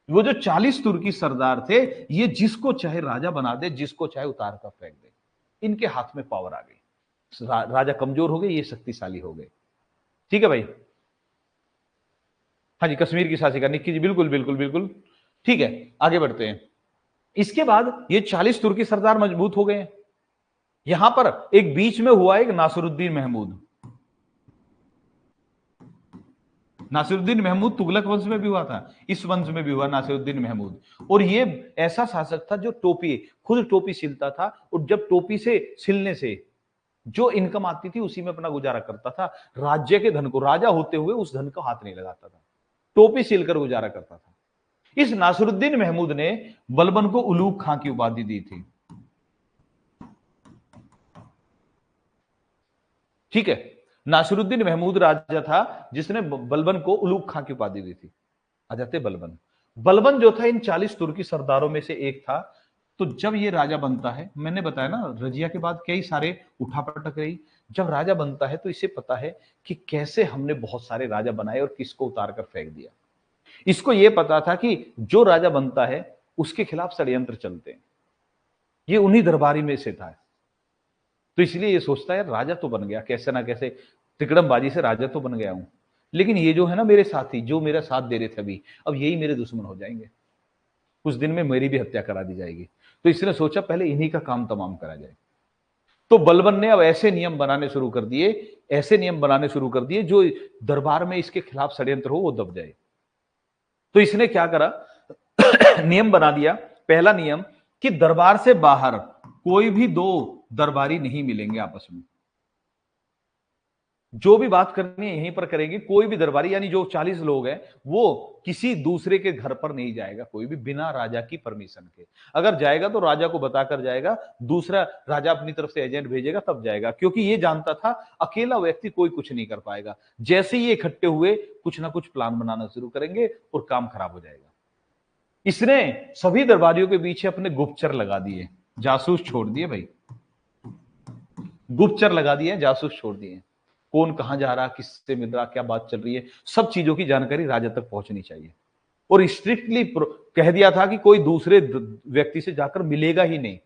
वो जो 40 तुर्की सरदार थे, ये जिसको चाहे राजा बना दे, जिसको चाहे उतार कर फेंक दे। इनके हाथ में पावर आ गई। राजा कमजोर हो गए, ये शक्तिशाली हो गए। ठीक है भाई। हाँ जी, कश्मीर की शासिका निक्की जी, बिल्कुल बिल्कुल बिल्कुल। ठीक है, आगे बढ़ते हैं। इसके बाद ये 40 तुर्की सरदार मजबूत हो गए। यहां पर एक बीच में हुआ एक नासिरुद्दीन महमूद। नासिरुद्दीन महमूद तुगलक वंश में भी हुआ था, इस वंश में भी हुआ नासिरुद्दीन महमूद। और ये ऐसा शासक था जो खुद टोपी सिलता था, और जब टोपी से सिलने से जो इनकम आती थी उसी में अपना गुजारा करता था। राज्य के धन को, राजा होते हुए उस धन को हाथ नहीं लगाता था, टोपी सिलकर गुजारा करता था। इस नासिरुद्दीन महमूद ने बलबन को उलूग खां की उपाधि दी थी। ठीक है, नासिरुद्दीन महमूद राजा था जिसने बलबन को उलूग खां की उपाधि दी थी। आ जाते बलबन। बलबन जो था इन 40 तुर्की सरदारों में से एक था। तो जब ये राजा बनता है, मैंने बताया ना रजिया के बाद कई सारे उठापटक रही, जब राजा बनता है तो इसे पता है कि कैसे हमने बहुत सारे राजा बनाए और किसको उतार कर फेंक दिया। इसको यह पता था कि जो राजा बनता है उसके खिलाफ षड्यंत्र चलते हैं। ये उन्हीं दरबारी में से था। तो इसलिए ये सोचता है राजा तो बन गया, कैसे ना कैसे तिकड़मबाजी से राजा तो बन गया हूं, लेकिन ये जो है ना मेरे साथी, जो मेरा साथ दे रहे थे अभी, अब यही मेरे दुश्मन हो जाएंगे, कुछ दिन में मेरी भी हत्या करा दी जाएगी। तो इसने सोचा पहले इन्हीं का काम तमाम करा जाए। तो बलबन ने अब ऐसे नियम बनाने शुरू कर दिए, ऐसे नियम बनाने शुरू कर दिए जो दरबार में इसके खिलाफ षड्यंत्र हो वो दब जाए। तो इसने क्या करा नियम बना दिया। पहला नियम कि दरबार से बाहर कोई भी दो दरबारी नहीं मिलेंगे आपस में, जो भी बात करनी है यहीं पर करेंगे। कोई भी दरबारी यानी जो 40 लोग हैं वो किसी दूसरे के घर पर नहीं जाएगा, कोई भी बिना राजा की परमिशन के। अगर जाएगा तो राजा को बताकर जाएगा, दूसरा राजा अपनी तरफ से एजेंट भेजेगा तब जाएगा, क्योंकि ये जानता था अकेला व्यक्ति कोई कुछ नहीं कर पाएगा। जैसे ही ये इकट्ठे हुए कुछ ना कुछ प्लान बनाना शुरू करेंगे और काम खराब हो जाएगा। इसने सभी दरबारियों के पीछे अपने गुप्तचर लगा दिए, जासूस छोड़ दिए भाई, गुप्तचर लगा दिए, जासूस छोड़ दिए। कौन कहां जा रहा, किससे मिल रहा, क्या बात चल रही है, सब चीजों की जानकारी राजा तक पहुंचनी चाहिए। और स्ट्रिक्टली कह दिया था कि कोई दूसरे व्यक्ति से जाकर मिलेगा ही नहीं,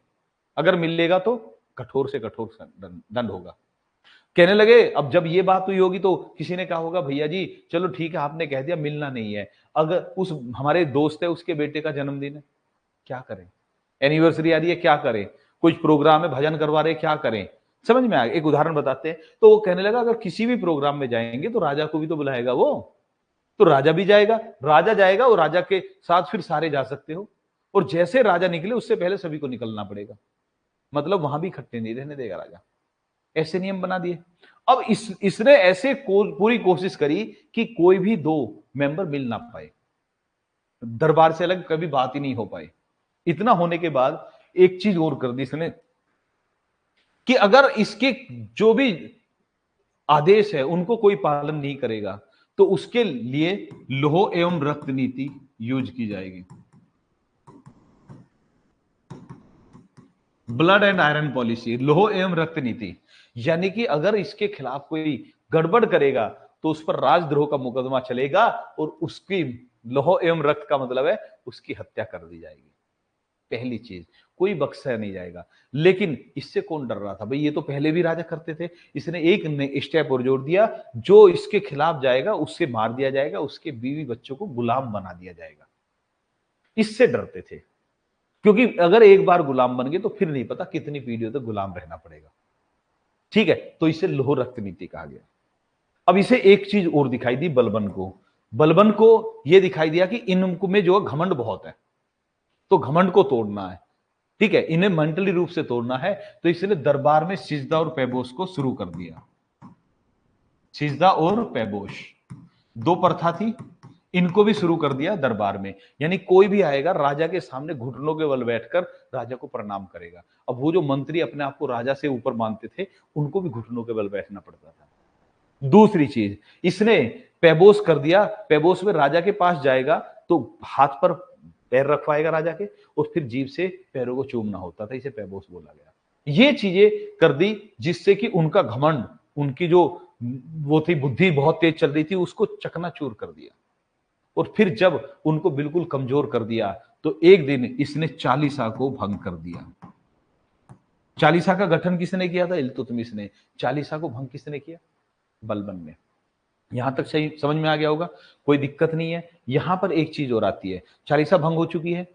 अगर मिलेगा तो कठोर से कठोर दंड होगा। कहने लगे अब जब ये बात हुई होगी तो किसी ने कहा होगा भैया जी चलो ठीक है आपने कह दिया मिलना नहीं है, अगर उस हमारे दोस्त है उसके बेटे का जन्मदिन है क्या करें, एनिवर्सरी आ रही है क्या करें, कुछ प्रोग्राम है भजन करवा रहे क्या करें। समझ में आ गया, एक उदाहरण बताते हैं। तो वो कहने लगा अगर किसी भी प्रोग्राम में जाएंगे तो राजा को भी तो बुलाएगा वो, तो राजा भी जाएगा, राजा जाएगा और राजा के साथ फिर सारे जा सकते हो, और जैसे राजा निकले उससे पहले सभी को निकलना पड़ेगा, मतलब वहां भी इकट्ठे नहीं रहने देगा राजा। ऐसे नियम बना दिए। अब इसने ऐसे पूरी कोशिश करी कि कोई भी दो मेंबर मिल ना पाए, दरबार से अलग कभी बात ही नहीं हो पाए। इतना होने के बाद एक चीज और कर दी इसने कि अगर इसके जो भी आदेश है उनको कोई पालन नहीं करेगा तो उसके लिए लौह एवं रक्त नीति यूज की जाएगी। ब्लड एंड आयरन पॉलिसी, लौह एवं रक्त नीति, यानी कि अगर इसके खिलाफ कोई गड़बड़ करेगा तो उस पर राजद्रोह का मुकदमा चलेगा और उसकी लौह एवं रक्त का मतलब है उसकी हत्या कर दी जाएगी। पहली चीज, कोई बख्शा नहीं जाएगा। लेकिन इससे कौन डर रहा था भाई, ये तो पहले भी राजा करते थे। इसने एक स्टेप और जोड़ दिया, जो इसके खिलाफ जाएगा उससे मार दिया जाएगा, उसके बीवी बच्चों को गुलाम बना दिया जाएगा। इससे डरते थे, क्योंकि अगर एक बार गुलाम बन गए तो फिर नहीं पता कितनी पीढ़ियों तक गुलाम रहना पड़ेगा। ठीक है, तो इसे लौह रक्त नीति कहा गया। अब इसे एक चीज और दिखाई दी बलबन को। बलबन को यह दिखाई दिया कि इनमें जो घमंड बहुत है, तो घमंड को तोड़ना है। ठीक है, इन्हें मेंटली रूप से तोड़ना है, तो इसने दरबार में सिजदा और पैबोस को शुरू कर दिया। सिजदा और पैबोस दो प्रथा थी, इनको भी शुरू कर दिया दरबार में। यानी कोई भी आएगा राजा के सामने घुटनों के बल बैठकर राजा को प्रणाम करेगा। अब वो जो मंत्री अपने आप को राजा से ऊपर मानते थे, उनको भी घुटनों के बल बैठना पड़ता था। दूसरी चीज, इसने पैबोस कर दिया। पैबोस में राजा के पास जाएगा तो हाथ पर पैर रखवाएगा राजा के, और फिर जीभ से पैरों को चूमना होता था, इसे पैबोस बोला गया। ये चीजें कर दी जिससे कि उनका घमंड, उनकी जो वो थी बुद्धि बहुत तेज चल रही थी, उसको चकनाचूर कर दिया। और फिर जब उनको बिल्कुल कमजोर कर दिया तो एक दिन इसने चालीसा को भंग कर दिया। चालीसा का गठन किसने किया था? इल्तुतमिश ने। चालीसा को भंग किसने किया? बलबन ने। यहां तक सही समझ में आ गया होगा, कोई दिक्कत नहीं है। यहां पर एक चीज और आती है, चालीसा भंग हो चुकी है,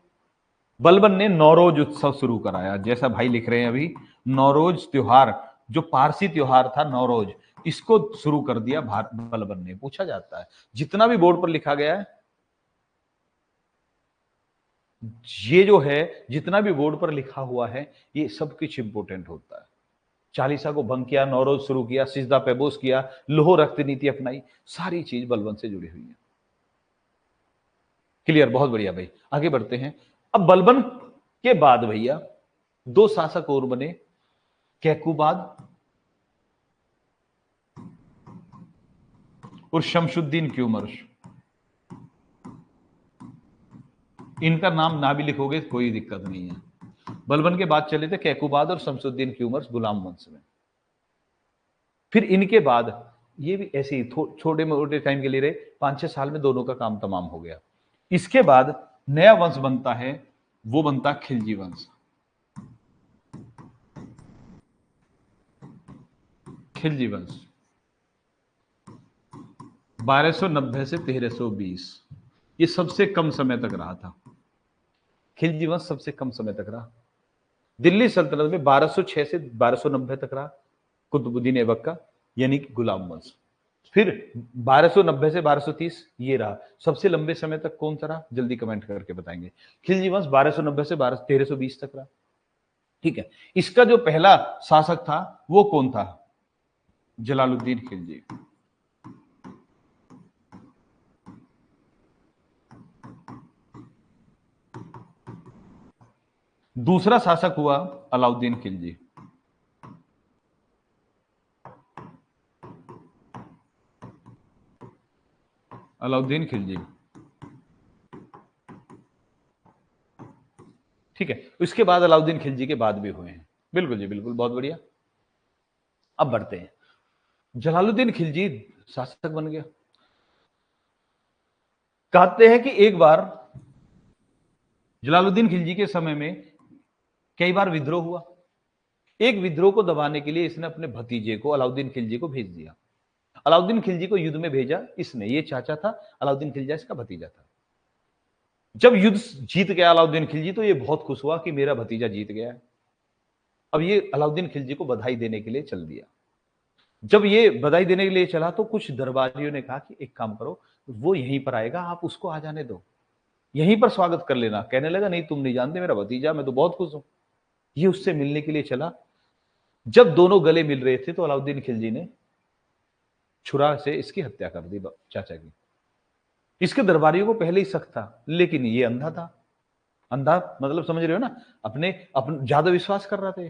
बलबन ने नौरोज उत्सव शुरू कराया। जैसा भाई लिख रहे हैं अभी, नौरोज त्योहार, जो पारसी त्योहार था नौरोज, इसको शुरू कर दिया बलबन ने। पूछा जाता है जितना भी बोर्ड पर लिखा गया है, ये जो है जितना भी बोर्ड पर लिखा हुआ है, ये सब कुछ इंपोर्टेंट होता है। चालीसा को भंग किया, नौरोज शुरू किया, सिजदा पैबोस किया, लौह रक्त नीति अपनाई, सारी चीज बलबन से जुड़ी हुई है। क्लियर? बहुत बढ़िया भाई, आगे बढ़ते हैं। अब बलबन के बाद भैया दो शासक और बने, कैकुबाद और शमशुद्दीन क्यूमर्स। इनका नाम ना भी लिखोगे कोई दिक्कत नहीं है। बलबन के बाद चले थे कैकुबाद और शमशुद्दीन क्यूमर्स गुलाम वंश में। फिर इनके बाद ये भी ऐसे ही छोटे मोटे टाइम के लिए रहे, 5-6 साल में दोनों का काम तमाम हो गया। इसके बाद नया वंश बनता है, वो बनता खिलजी वंश। खिलजी वंश 1290 से 1320, ये सबसे कम समय तक रहा था। खिलजी वंश सबसे कम समय तक रहा। दिल्ली सल्तनत में 1206 से 1290 तक रहा कुतुबुद्दीन ऐबक का, यानी कि गुलाम वंश। फिर 1290 से 1230 ये रहा। सबसे लंबे समय तक कौन सा रहा? जल्दी कमेंट करके बताएंगे। खिलजी वंश 1290 से 1320 तक रहा। ठीक है, इसका जो पहला शासक था वो कौन था? जलालुद्दीन खिलजी। दूसरा शासक हुआ अलाउद्दीन खिलजी। अलाउद्दीन खिलजी, ठीक है। इसके बाद अलाउद्दीन खिलजी के बाद भी हुए हैं। बिल्कुल जी, बिल्कुल, बहुत बढ़िया। अब बढ़ते हैं। जलालुद्दीन खिलजी शासक बन गया। कहते हैं कि एक बार जलालुद्दीन खिलजी के समय में कई बार विद्रोह हुआ। एक विद्रोह को दबाने के लिए इसने अपने भतीजे को अलाउद्दीन खिलजी को भेज दिया। अलाउद्दीन खिलजी को युद्ध में भेजा इसने, ये चाचा था, अलाउद्दीन खिलजी इसका भतीजा था। जब युद्ध जीत गया अलाउद्दीन खिलजी तो ये बहुत खुश हुआ कि मेरा भतीजा जीत गया है। अब ये अलाउद्दीन खिलजी को बधाई देने के लिए चल दिया। जब ये बधाई देने के लिए चला तो कुछ दरबारियों ने कहा कि एक काम करो, वो यहीं पर आएगा, आप उसको आ जाने दो, यहीं पर स्वागत कर लेना। कहने लगा नहीं, तुम नहीं जानते, मेरा भतीजा, मैं तो बहुत खुश हूं। ये उससे मिलने के लिए चला। जब दोनों गले मिल रहे थे तो अलाउद्दीन खिलजी ने छुरा से इसकी हत्या कर दी, चाचा की। इसके दरबारियों को पहले ही शक था, लेकिन ये अंधा था, अंधा मतलब समझ रहे हो ना, अपने ज्यादा विश्वास कर रहा था,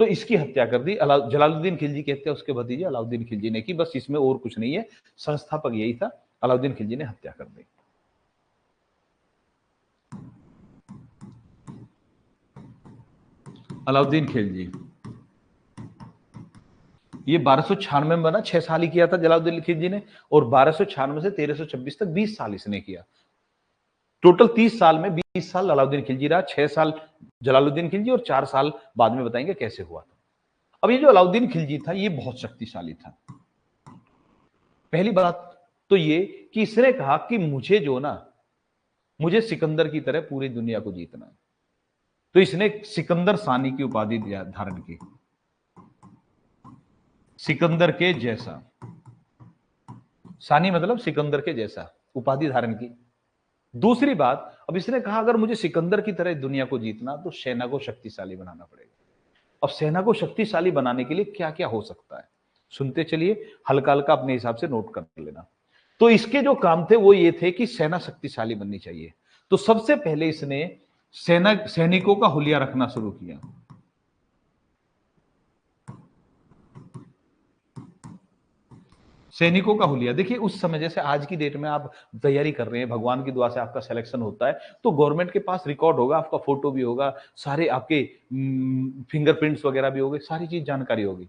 तो इसकी हत्या कर दी। जलालुद्दीन खिलजी की हत्या उसके भतीजे अलाउद्दीन खिलजी ने की, बस इसमें और कुछ नहीं है, संस्थापक यही था, अलाउद्दीन खिलजी ने हत्या कर दी। अलाउद्दीन खिलजी ये 1296 में बना, 6 साल ही किया था जलालुद्दीन खिलजी ने, और 1296 से 1326 तक 20 साल इसने किया। टोटल 30 साल में 20 साल अलाउद्दीन खिलजी रहा, 6 साल जलालुद्दीन खिलजी और 4 साल बाद में बताएंगे कैसे हुआ था। अब ये जो अलाउद्दीन खिलजी था ये बहुत शक्तिशाली था। पहली बात तो ये कि इसने कहा कि मुझे जो ना, मुझे सिकंदर की तरह पूरी दुनिया को जीतना है, तो इसने सिकंदर सानी की उपाधि धारण की, सिकंदर के जैसा, सानी मतलब सिकंदर के जैसा उपाधि धारण की। दूसरी बात, अब इसने कहा अगर मुझे सिकंदर की तरह दुनिया को जीतना तो सेना को शक्तिशाली बनाना पड़ेगा। अब सेना को शक्तिशाली बनाने के लिए क्या क्या हो सकता है, सुनते चलिए, हल्का हल्का अपने हिसाब से नोट कर लेना। तो इसके जो काम थे वो ये थे कि सेना शक्तिशाली बननी चाहिए। तो सबसे पहले इसने सैनिकों का हुलिया रखना शुरू किया। सैनिकों का हुलिया, देखिए उस समय जैसे आज की डेट में आप तैयारी कर रहे हैं, भगवान की दुआ से आपका सिलेक्शन होता है, तो गवर्नमेंट के पास रिकॉर्ड होगा, आपका फोटो भी होगा, सारे आपके फिंगरप्रिंट्स वगैरह भी होंगे, सारी चीज जानकारी होगी।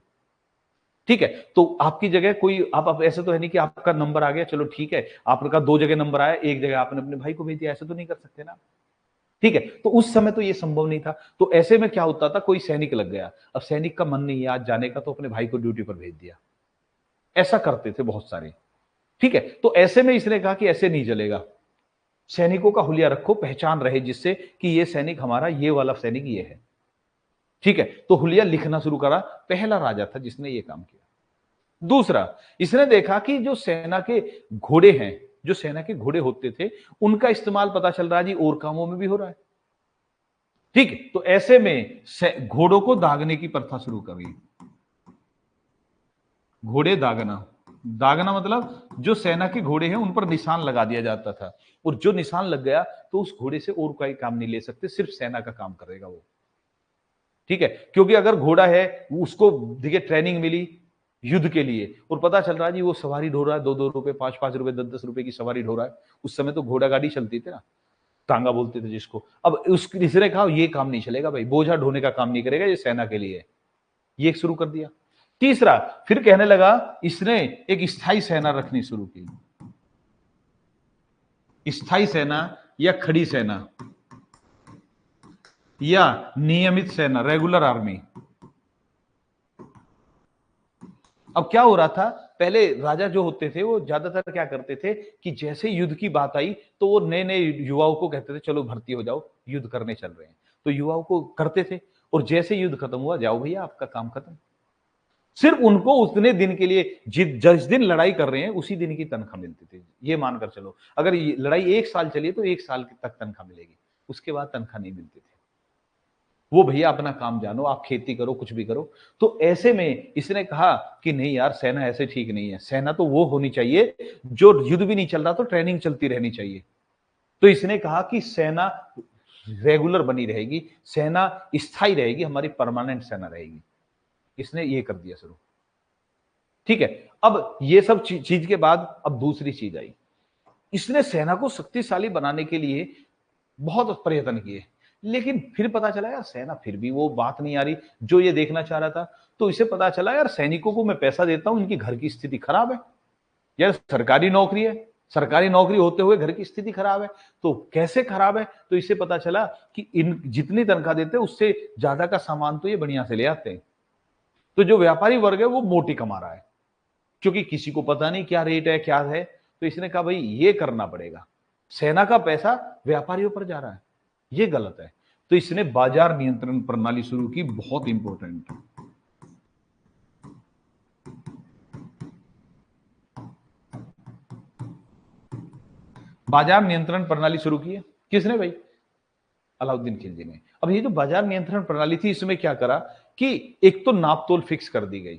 ठीक है, तो आपकी जगह कोई आप ऐसे तो है नहीं कि आपका नंबर आ गया चलो ठीक है, आपका 2 जगह नंबर आया, एक जगह आपने अपने भाई को भेज दिया, ऐसे तो नहीं कर सकते ना। ठीक है, तो उस समय तो ये संभव नहीं था। तो ऐसे में क्या होता था, कोई सैनिक लग गया, अब सैनिक का मन नहीं है आज जाने का, तो अपने भाई को ड्यूटी पर भेज दिया, ऐसा करते थे बहुत सारे। ठीक है, तो ऐसे में इसने कहा कि ऐसे नहीं चलेगा, सैनिकों का हुलिया रखो, पहचान रहे जिससे कि ये सैनिक हमारा, ये वाला सैनिक ये है। ठीक है, तो हुलिया लिखना शुरू करा, पहला राजा था जिसने ये काम किया। दूसरा, इसने देखा कि जो सेना के घोड़े हैं, जो सेना के घोड़े होते थे, उनका इस्तेमाल पता चल रहा है जी और कामों में भी हो रहा है। ठीक है, तो ऐसे में घोड़ों को दागने की प्रथा शुरू कर दी। घोड़े दागना, दागना मतलब जो सेना के घोड़े हैं उन पर निशान लगा दिया जाता था, और जो निशान लग गया तो उस घोड़े से और कोई काम नहीं ले सकते, सिर्फ सेना का काम करेगा वो। ठीक है, क्योंकि अगर घोड़ा है उसको देखिए ट्रेनिंग मिली युद्ध के लिए, और पता चल रहा है जी वो सवारी ढो रहा है, 2-2 रुपए, 5-5 रुपए, 10-10 रुपए की सवारी ढो रहा है। उस समय तो घोड़ा गाड़ी चलती थी ना, टांगा बोलते थे जिसको। अब उस इसने कहा ये काम नहीं चलेगा भाई, बोझा ढोने का काम नहीं करेगा, ये सेना के लिए, ये शुरू कर दिया। तीसरा, फिर कहने लगा इसने एक स्थायी सेना रखनी शुरू की, स्थायी सेना या खड़ी सेना या नियमित सेना, रेगुलर आर्मी। अब क्या हो रहा था, पहले राजा जो होते थे वो ज्यादातर क्या करते थे कि जैसे युद्ध की बात आई तो वो नए नए युवाओं को कहते थे चलो भर्ती हो जाओ, युद्ध करने चल रहे हैं, तो युवाओं को करते थे, और जैसे युद्ध खत्म हुआ जाओ भैया आपका काम खत्म। सिर्फ उनको उतने दिन के लिए, जिस दिन लड़ाई कर रहे हैं उसी दिन की तनख्वाह मिलती थी। ये मानकर चलो, अगर लड़ाई 1 साल चली तो 1 साल तक तनख्वाह मिलेगी, उसके बाद तनख्वाह नहीं मिलती थी। वो भैया अपना काम जानो, आप खेती करो, कुछ भी करो। तो ऐसे में इसने कहा कि नहीं यार, सेना ऐसे ठीक नहीं है, सेना तो वो होनी चाहिए जो युद्ध भी नहीं चल रहा तो ट्रेनिंग चलती रहनी चाहिए। तो इसने कहा कि सेना रेगुलर बनी रहेगी, सेना स्थायी रहेगी, हमारी परमानेंट सेना रहेगी। इसने ये कर दिया शुरू। ठीक है, अब ये सब चीज के बाद अब दूसरी चीज आई, इसने सेना को शक्तिशाली बनाने के लिए बहुत प्रयत्न किए, लेकिन फिर पता चला यार सेना फिर भी वो बात नहीं आ रही जो ये देखना चाह रहा था। तो इसे पता चला यार सैनिकों को मैं पैसा देता हूं, इनकी घर की स्थिति खराब है, यार सरकारी नौकरी है, सरकारी नौकरी होते हुए घर की स्थिति खराब है, तो कैसे खराब है, तो इसे पता चला कि इन जितनी तनख्वाह देते हैं उससे ज्यादा का सामान तो ये बढ़िया से ले आते हैं, तो जो व्यापारी वर्ग है वो मोटी कमा रहा है, क्योंकि किसी को पता नहीं क्या रेट है क्या है। तो इसने कहा भाई ये करना पड़ेगा, सेना का पैसा व्यापारियों पर जा रहा है, ये गलत है। तो इसने बाजार नियंत्रण प्रणाली शुरू की, बहुत इंपॉर्टेंट। बाजार नियंत्रण प्रणाली शुरू की है किसने भाई, अलाउद्दीन खिलजी ने। अब ये जो बाजार नियंत्रण प्रणाली थी इसमें क्या करा कि एक तो नाप तोल फिक्स कर दी गई।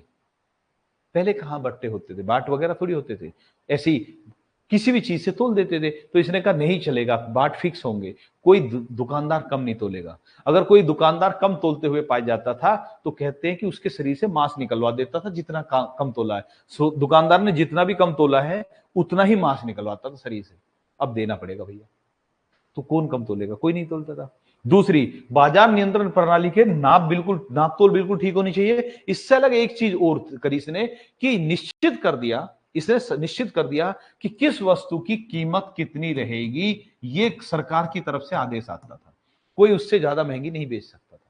पहले कहां बट्टे होते थे, बाट वगैरह थोड़ी होते थे, ऐसी किसी भी चीज से तोल देते थे। तो इसने कहा नहीं चलेगा, बाट फिक्स होंगे, कोई दुकानदार कम नहीं तोलेगा। अगर कोई दुकानदार कम तोलते हुए पाया जाता था तो कहते हैं कि उसके शरीर से मांस निकलवा देता था, जितना कम तोला है। सो दुकानदार ने जितना भी कम तोला है उतना ही मांस निकलवाता था शरीर से। अब देना पड़ेगा भैया, तो कौन कम तोलेगा? कोई नहीं तोलता था। दूसरी, बाजार नियंत्रण प्रणाली के नाप तोल बिल्कुल ठीक होनी चाहिए। इससे अलग एक चीज और करी इसने कि इसने निश्चित कर दिया कि किस वस्तु की कीमत कितनी रहेगी, ये सरकार की तरफ से आदेश आता था। कोई उससे ज्यादा महंगी नहीं बेच सकता था।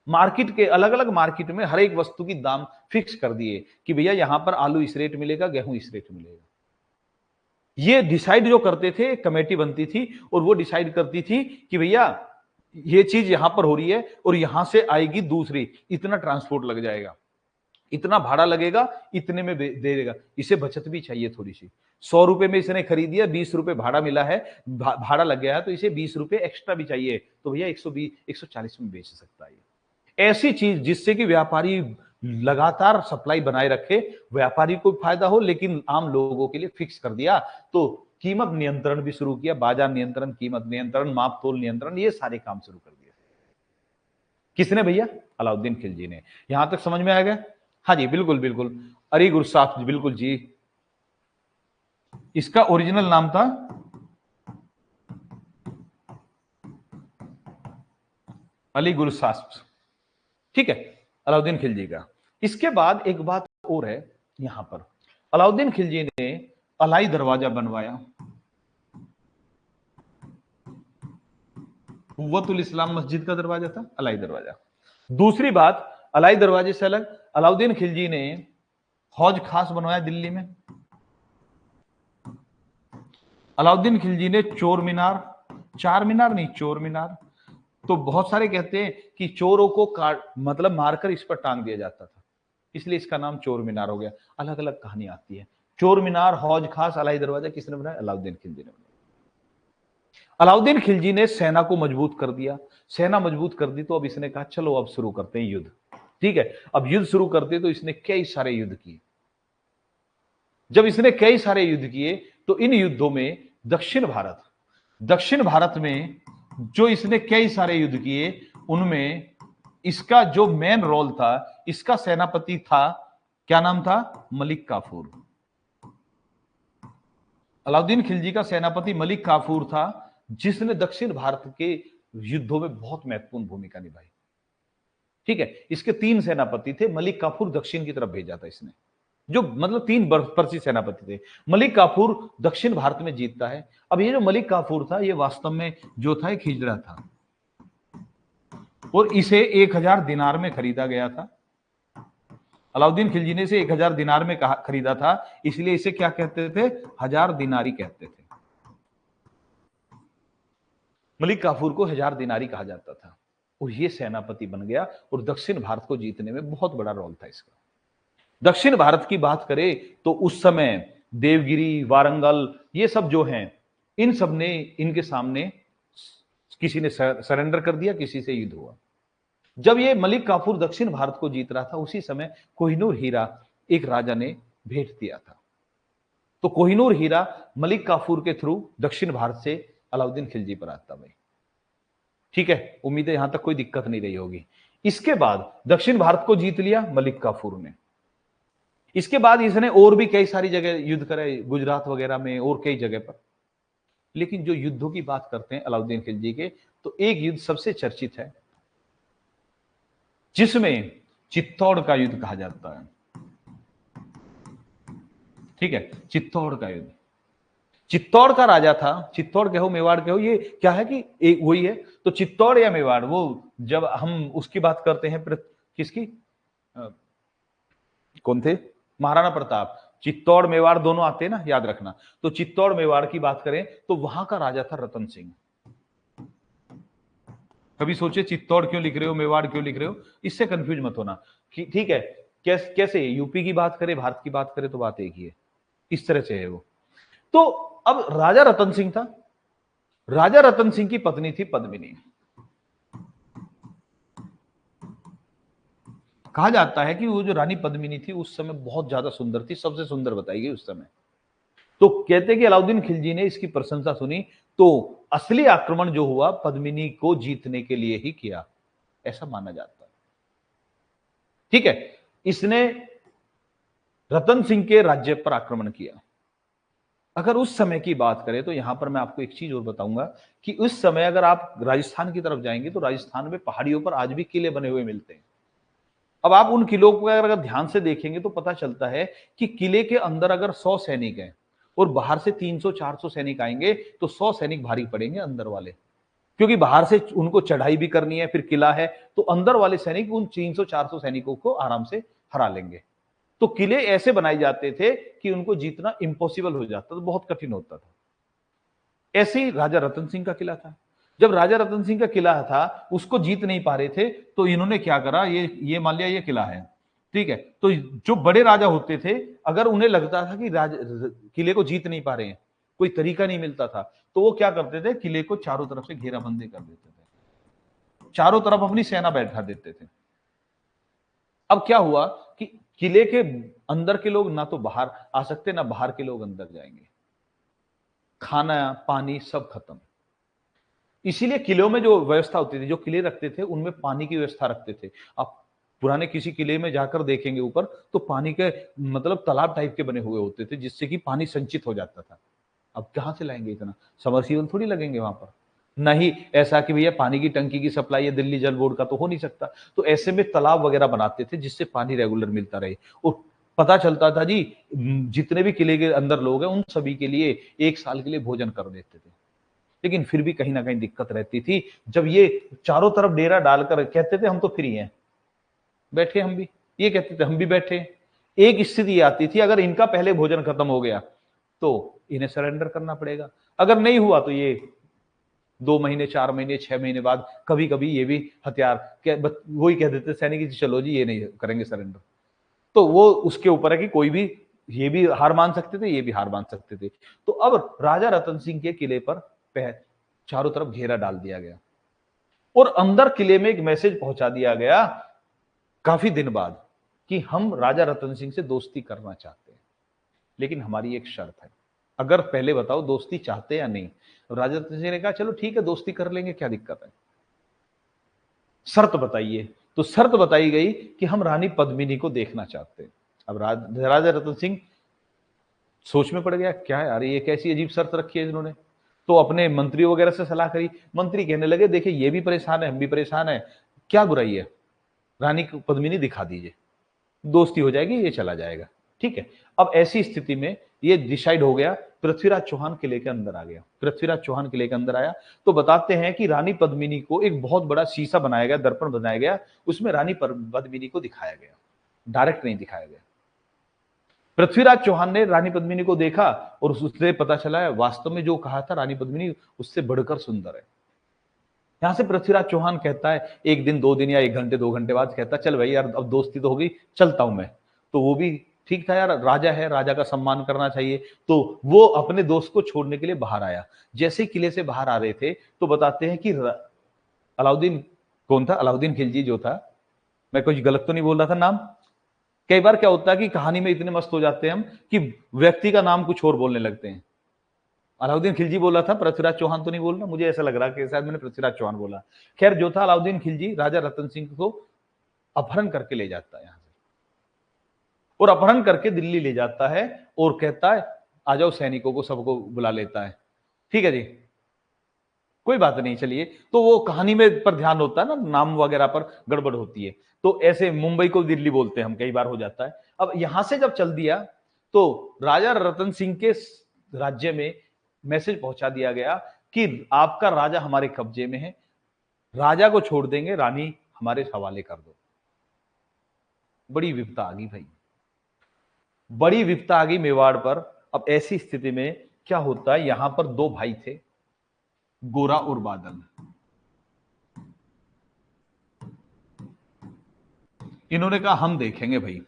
मार्केट के अलग अलग मार्केट में हर एक वस्तु की दाम फिक्स कर दिए कि भैया यहां पर आलू इस रेट मिलेगा, गेहूं इस रेट मिलेगा। ये डिसाइड जो करते थे, कमेटी बनती थी और वो डिसाइड करती थी कि भैया ये चीज यहां पर हो रही है और यहां से आएगी दूसरी, इतना ट्रांसपोर्ट लग जाएगा, इतना भाड़ा लगेगा, इतने में दे देगा। इसे बचत भी चाहिए थोड़ी सी। 100 रुपए में इसने खरीदिया, 20 रुपए भाड़ा मिला है, भाड़ा लग गया है, तो इसे 20 रुपए एक्स्ट्रा भी चाहिए, तो भैया 120 140 में बेच सकता है। ऐसी चीज जिससे कि व्यापारी लगातार सप्लाई बनाए रखे, व्यापारी को फायदा हो, लेकिन आम लोगों के लिए फिक्स कर दिया। तो कीमत नियंत्रण भी शुरू किया, बाजार नियंत्रण, कीमत नियंत्रण, माप तोल नियंत्रण, ये सारे काम शुरू कर दिए। किसने भैया? अलाउद्दीन खिलजी ने। यहां तक समझ में आ गया? हाँ जी, बिल्कुल बिल्कुल, अली गुरसाफ जी, बिल्कुल जी। इसका ओरिजिनल नाम था अली गुरसाफ, ठीक है, अलाउद्दीन खिलजी का। इसके बाद एक बात और है यहां पर, अलाउद्दीन खिलजी ने अलाई दरवाजा बनवाया। कुव्वतुल इस्लाम मस्जिद का दरवाजा था अलाई दरवाजा। दूसरी बात, अलाई दरवाजे से अलग अलाउद्दीन खिलजी ने हौज खास बनवाया दिल्ली में। अलाउद्दीन खिलजी ने चोर मीनार, चार मीनार नहीं, चोर मीनार। तो बहुत सारे कहते हैं कि चोरों को मतलब मारकर इस पर टांग दिया जाता था, इसलिए इसका नाम चोर मीनार हो गया। अलग अलग कहानी आती है। चोर मीनार, हौज खास, अलाई दरवाजा किसने बनाया? अलाउद्दीन खिलजी ने बनाया। अलाउद्दीन खिलजी ने सेना को मजबूत कर दिया। सेना मजबूत कर दी तो अब इसने कहा चलो अब शुरू करते हैं युद्ध। ठीक है, अब युद्ध शुरू करते तो इसने कई सारे युद्ध किए। जब इसने कई सारे युद्ध किए तो इन युद्धों में दक्षिण भारत में जो इसने कई सारे युद्ध किए, उनमें इसका जो मेन रोल था, इसका सेनापति था, क्या नाम था? मलिक काफूर। अलाउद्दीन खिलजी का सेनापति मलिक काफूर था, जिसने दक्षिण भारत के युद्धों में बहुत महत्वपूर्ण भूमिका निभाई। ठीक है, इसके 3 सेनापति थे। मलिक काफूर दक्षिण की तरफ भेजा था इसने, जो मतलब 3 बर्फी सेनापति थे। मलिक काफूर दक्षिण भारत में जीतता है। अब ये जो मलिक काफूर था, ये वास्तव में जो था एक हिजड़ा था और इसे 1000 दिनार में खरीदा गया था। अलाउद्दीन खिलजी ने इसे 1000 दिनार में खरीदा था, इसलिए इसे क्या कहते थे? 1000 दिनारी कहते थे। मलिक काफूर को 1000 दिनारी कहा जाता था और ये सेनापति बन गया और दक्षिण भारत को जीतने में बहुत बड़ा रोल था इसका। दक्षिण भारत की बात करें तो उस समय देवगिरी, वारंगल, ये सब जो हैं, इन सब ने इनके सामने किसी ने सरेंडर कर दिया, किसी से युद्ध हुआ। जब ये मलिक काफूर दक्षिण भारत को जीत रहा था, उसी समय कोहिनूर हीरा एक राजा ने भेंट दिया था। तो कोहिनूर हीरा मलिक काफूर के थ्रू दक्षिण भारत से अलाउद्दीन खिलजी पर आता भाई। ठीक है, उम्मीद है यहां तक कोई दिक्कत नहीं रही होगी। इसके बाद दक्षिण भारत को जीत लिया मलिक काफूर ने। इसके बाद इसने और भी कई सारी जगह युद्ध करे, गुजरात वगैरह में और कई जगह पर। लेकिन जो युद्धों की बात करते हैं अलाउद्दीन खिलजी के, तो एक युद्ध सबसे चर्चित है, जिसमें चित्तौड़ का युद्ध कहा जाता है। ठीक है, चित्तौड़ का युद्ध। चित्तौड़ का राजा था, चित्तौड़ कहो मेवाड़ कहो, ये क्या है कि एक वही है। तो चित्तौड़ या मेवाड़, वो जब हम उसकी बात करते हैं, किसकी, कौन थे? महाराणा प्रताप। चित्तौड़ मेवाड़ दोनों आते हैं ना, याद रखना। तो चित्तौड़ मेवाड़ की बात करें तो वहां का राजा था रतन सिंह। कभी सोचे चित्तौड़ क्यों लिख रहे हो, मेवाड़ क्यों लिख रहे हो, इससे कंफ्यूज मत होना। ठीक है, कैसे यूपी की बात करें, भारत की बात करें तो बात एक ही है, इस तरह से है वो। तो अब राजा रतन सिंह था। राजा रतन सिंह की पत्नी थी पद्मिनी। कहा जाता है कि वो जो रानी पद्मिनी थी उस समय बहुत ज्यादा सुंदर थी, सबसे सुंदर बताई गई उस समय। तो कहते कि अलाउद्दीन खिलजी ने इसकी प्रशंसा सुनी, तो असली आक्रमण जो हुआ पद्मिनी को जीतने के लिए ही किया, ऐसा माना जाता है। ठीक है, इसने रतन सिंह के राज्य पर आक्रमण किया। अगर उस समय की बात करें तो यहां पर मैं आपको एक चीज और बताऊंगा कि उस समय अगर आप राजस्थान की तरफ जाएंगे तो राजस्थान में पहाड़ियों पर आज भी किले बने हुए मिलते हैं। अब आप उन किलों को अगर ध्यान से देखेंगे तो पता चलता है कि किले के अंदर अगर 100 सैनिक हैं और बाहर से 300-400 सैनिक आएंगे तो 100 सैनिक भारी पड़ेंगे अंदर वाले, क्योंकि बाहर से उनको चढ़ाई भी करनी है, फिर किला है, तो अंदर वाले सैनिक उन 300-400 सैनिकों को आराम से हरा लेंगे। तो किले ऐसे बनाए जाते थे कि उनको जीतना इम्पॉसिबल हो जाता था, बहुत कठिन होता था। ऐसे ही राजा रतन सिंह का किला था। जब राजा रतन सिंह का किला था उसको जीत नहीं पा रहे थे, तो इन्होंने क्या करा, ये मान लिया ये किला है, ठीक है, तो जो बड़े राजा होते थे अगर उन्हें लगता था कि किले को जीत नहीं पा रहे हैं, कोई तरीका नहीं मिलता था, तो वो क्या करते थे, किले को चारों तरफ से घेराबंदी कर देते थे, चारों तरफ अपनी सेना बैठा देते थे। अब क्या हुआ कि किले के अंदर के लोग ना तो बाहर आ सकते, ना बाहर के लोग अंदर जाएंगे, खाना पानी सब खत्म। इसीलिए किलों में जो व्यवस्था होती थी, जो किले रखते थे उनमें पानी की व्यवस्था रखते थे। आप पुराने किसी किले में जाकर देखेंगे ऊपर तो पानी के मतलब तालाब टाइप के बने हुए होते थे जिससे कि पानी संचित हो जाता था। अब कहां से लाएंगे इतना, समरसीबल थोड़ी लगेंगे वहां पर, नहीं ऐसा कि भैया पानी की टंकी की सप्लाई है दिल्ली जल बोर्ड का, तो हो नहीं सकता। तो ऐसे में तालाब वगैरह बनाते थे जिससे पानी रेगुलर मिलता रहे। और पता चलता था जी जितने भी किले के अंदर लोग हैं उन सभी के लिए 1 साल के लिए भोजन कर देते थे। लेकिन फिर भी कहीं ना कहीं दिक्कत रहती थी, जब ये चारों तरफ डेरा डालकर कहते थे हम तो फ्री हैं, बैठे हम भी, ये कहते थे हम भी बैठे। एक स्थिति आती थी अगर इनका पहले भोजन खत्म हो गया तो इन्हें सरेंडर करना पड़ेगा, अगर नहीं हुआ तो ये 2 महीने 4 महीने 6 महीने बाद कभी कभी ये भी हथियार वही कह देते सैनिक, चलो जी ये नहीं करेंगे सरेंडर। तो वो उसके ऊपर है कि कोई भी, ये भी हार मान सकते थे, ये भी हार मान सकते थे। तो अब राजा रतन सिंह के किले पर चारों तरफ घेरा डाल दिया गया और अंदर किले में एक मैसेज पहुंचा दिया गया काफी दिन बाद कि हम राजा रतन सिंह से दोस्ती करना चाहते हैं, लेकिन हमारी एक शर्त है, अगर पहले बताओ दोस्ती चाहते या नहीं। राजा रतन सिंह ने कहा चलो ठीक है दोस्ती कर लेंगे, क्या दिक्कत है, शर्त बताइए। तो शर्त बताई गई कि हम रानी पद्मिनी को देखना चाहते हैं। अब राजा रतन सिंह सोच में पड़ गया, क्या है यार ये कैसी अजीब शर्त रखी है इन्होंने। तो अपने मंत्रियों वगैरह से सलाह करी, मंत्री कहने लगे देखिए ये भी परेशान है हम भी परेशान है, क्या बुराई है, रानी पद्मिनी दिखा दीजिए, दोस्ती हो जाएगी, ये चला जाएगा। ठीक है, अब ऐसी स्थिति में ये डिसाइड हो गया, पृथ्वीराज चौहान किले के अंदर आ गया। पृथ्वीराज चौहान किले के अंदर आया तो बताते हैं कि रानी पद्मिनी को एक बहुत बड़ा शीशा बनाया गया, दर्पण बनाया गया, उसमें रानी पद्मिनी को दिखाया गया, डायरेक्ट नहीं दिखाया गया। पृथ्वीराज चौहान ने रानी पद्मिनी को देखा और उससे पता चला है वास्तव में जो कहा था रानी पद्मिनी उससे बढ़कर सुंदर है। यहां से पृथ्वीराज चौहान कहता है एक दिन 2 दिन या 1 घंटे 2 घंटे बाद कहता है चल भाई यार अब दोस्ती तो हो गई, चलता हूं मैं। तो वो भी ठीक था यार, राजा है, राजा का सम्मान करना चाहिए। तो वो अपने दोस्त को छोड़ने के लिए बाहर आया। जैसे किले से बाहर आ रहे थे तो बताते हैं कि अलाउद्दीन, कौन था, अलाउद्दीन खिलजी जो था, मैं कुछ गलत तो नहीं बोल रहा था नाम। कई बार क्या होता है कि कहानी में इतने मस्त हो जाते हैं हम कि व्यक्ति का नाम कुछ और बोलने लगते हैं। अलाउद्दीन खिलजी बोला था, पृथ्वीराज चौहान तो नहीं बोल रहा, मुझे ऐसा लग रहा कि शायद मैंने पृथ्वीराज चौहान बोला। खैर जो था, अलाउद्दीन खिलजी राजा रतन सिंह को अपहरण करके ले जाता है यहां से, और अपहरण करके दिल्ली ले जाता है और कहता है आ जाओ सैनिकों को सबको बुला लेता है। ठीक है जी, कोई बात नहीं, चलिए। तो वो कहानी में पर ध्यान होता है ना, नाम वगैरह पर गड़बड़ होती है, तो ऐसे मुंबई को दिल्ली बोलते हैं हम, कई बार हो जाता है। अब यहां से जब चल दिया तो राजा रतन सिंह के राज्य में मैसेज पहुंचा दिया गया कि आपका राजा हमारे कब्जे में है, राजा को छोड़ देंगे, रानी हमारे हवाले कर दो। बड़ी विपदा आ गई भाई, बड़ी विपदा आ गई मेवाड़ पर। अब ऐसी स्थिति में क्या होता है, यहां पर 2 भाई थे, गोरा और बादल। इन्होंने कहा हम देखेंगे भाई,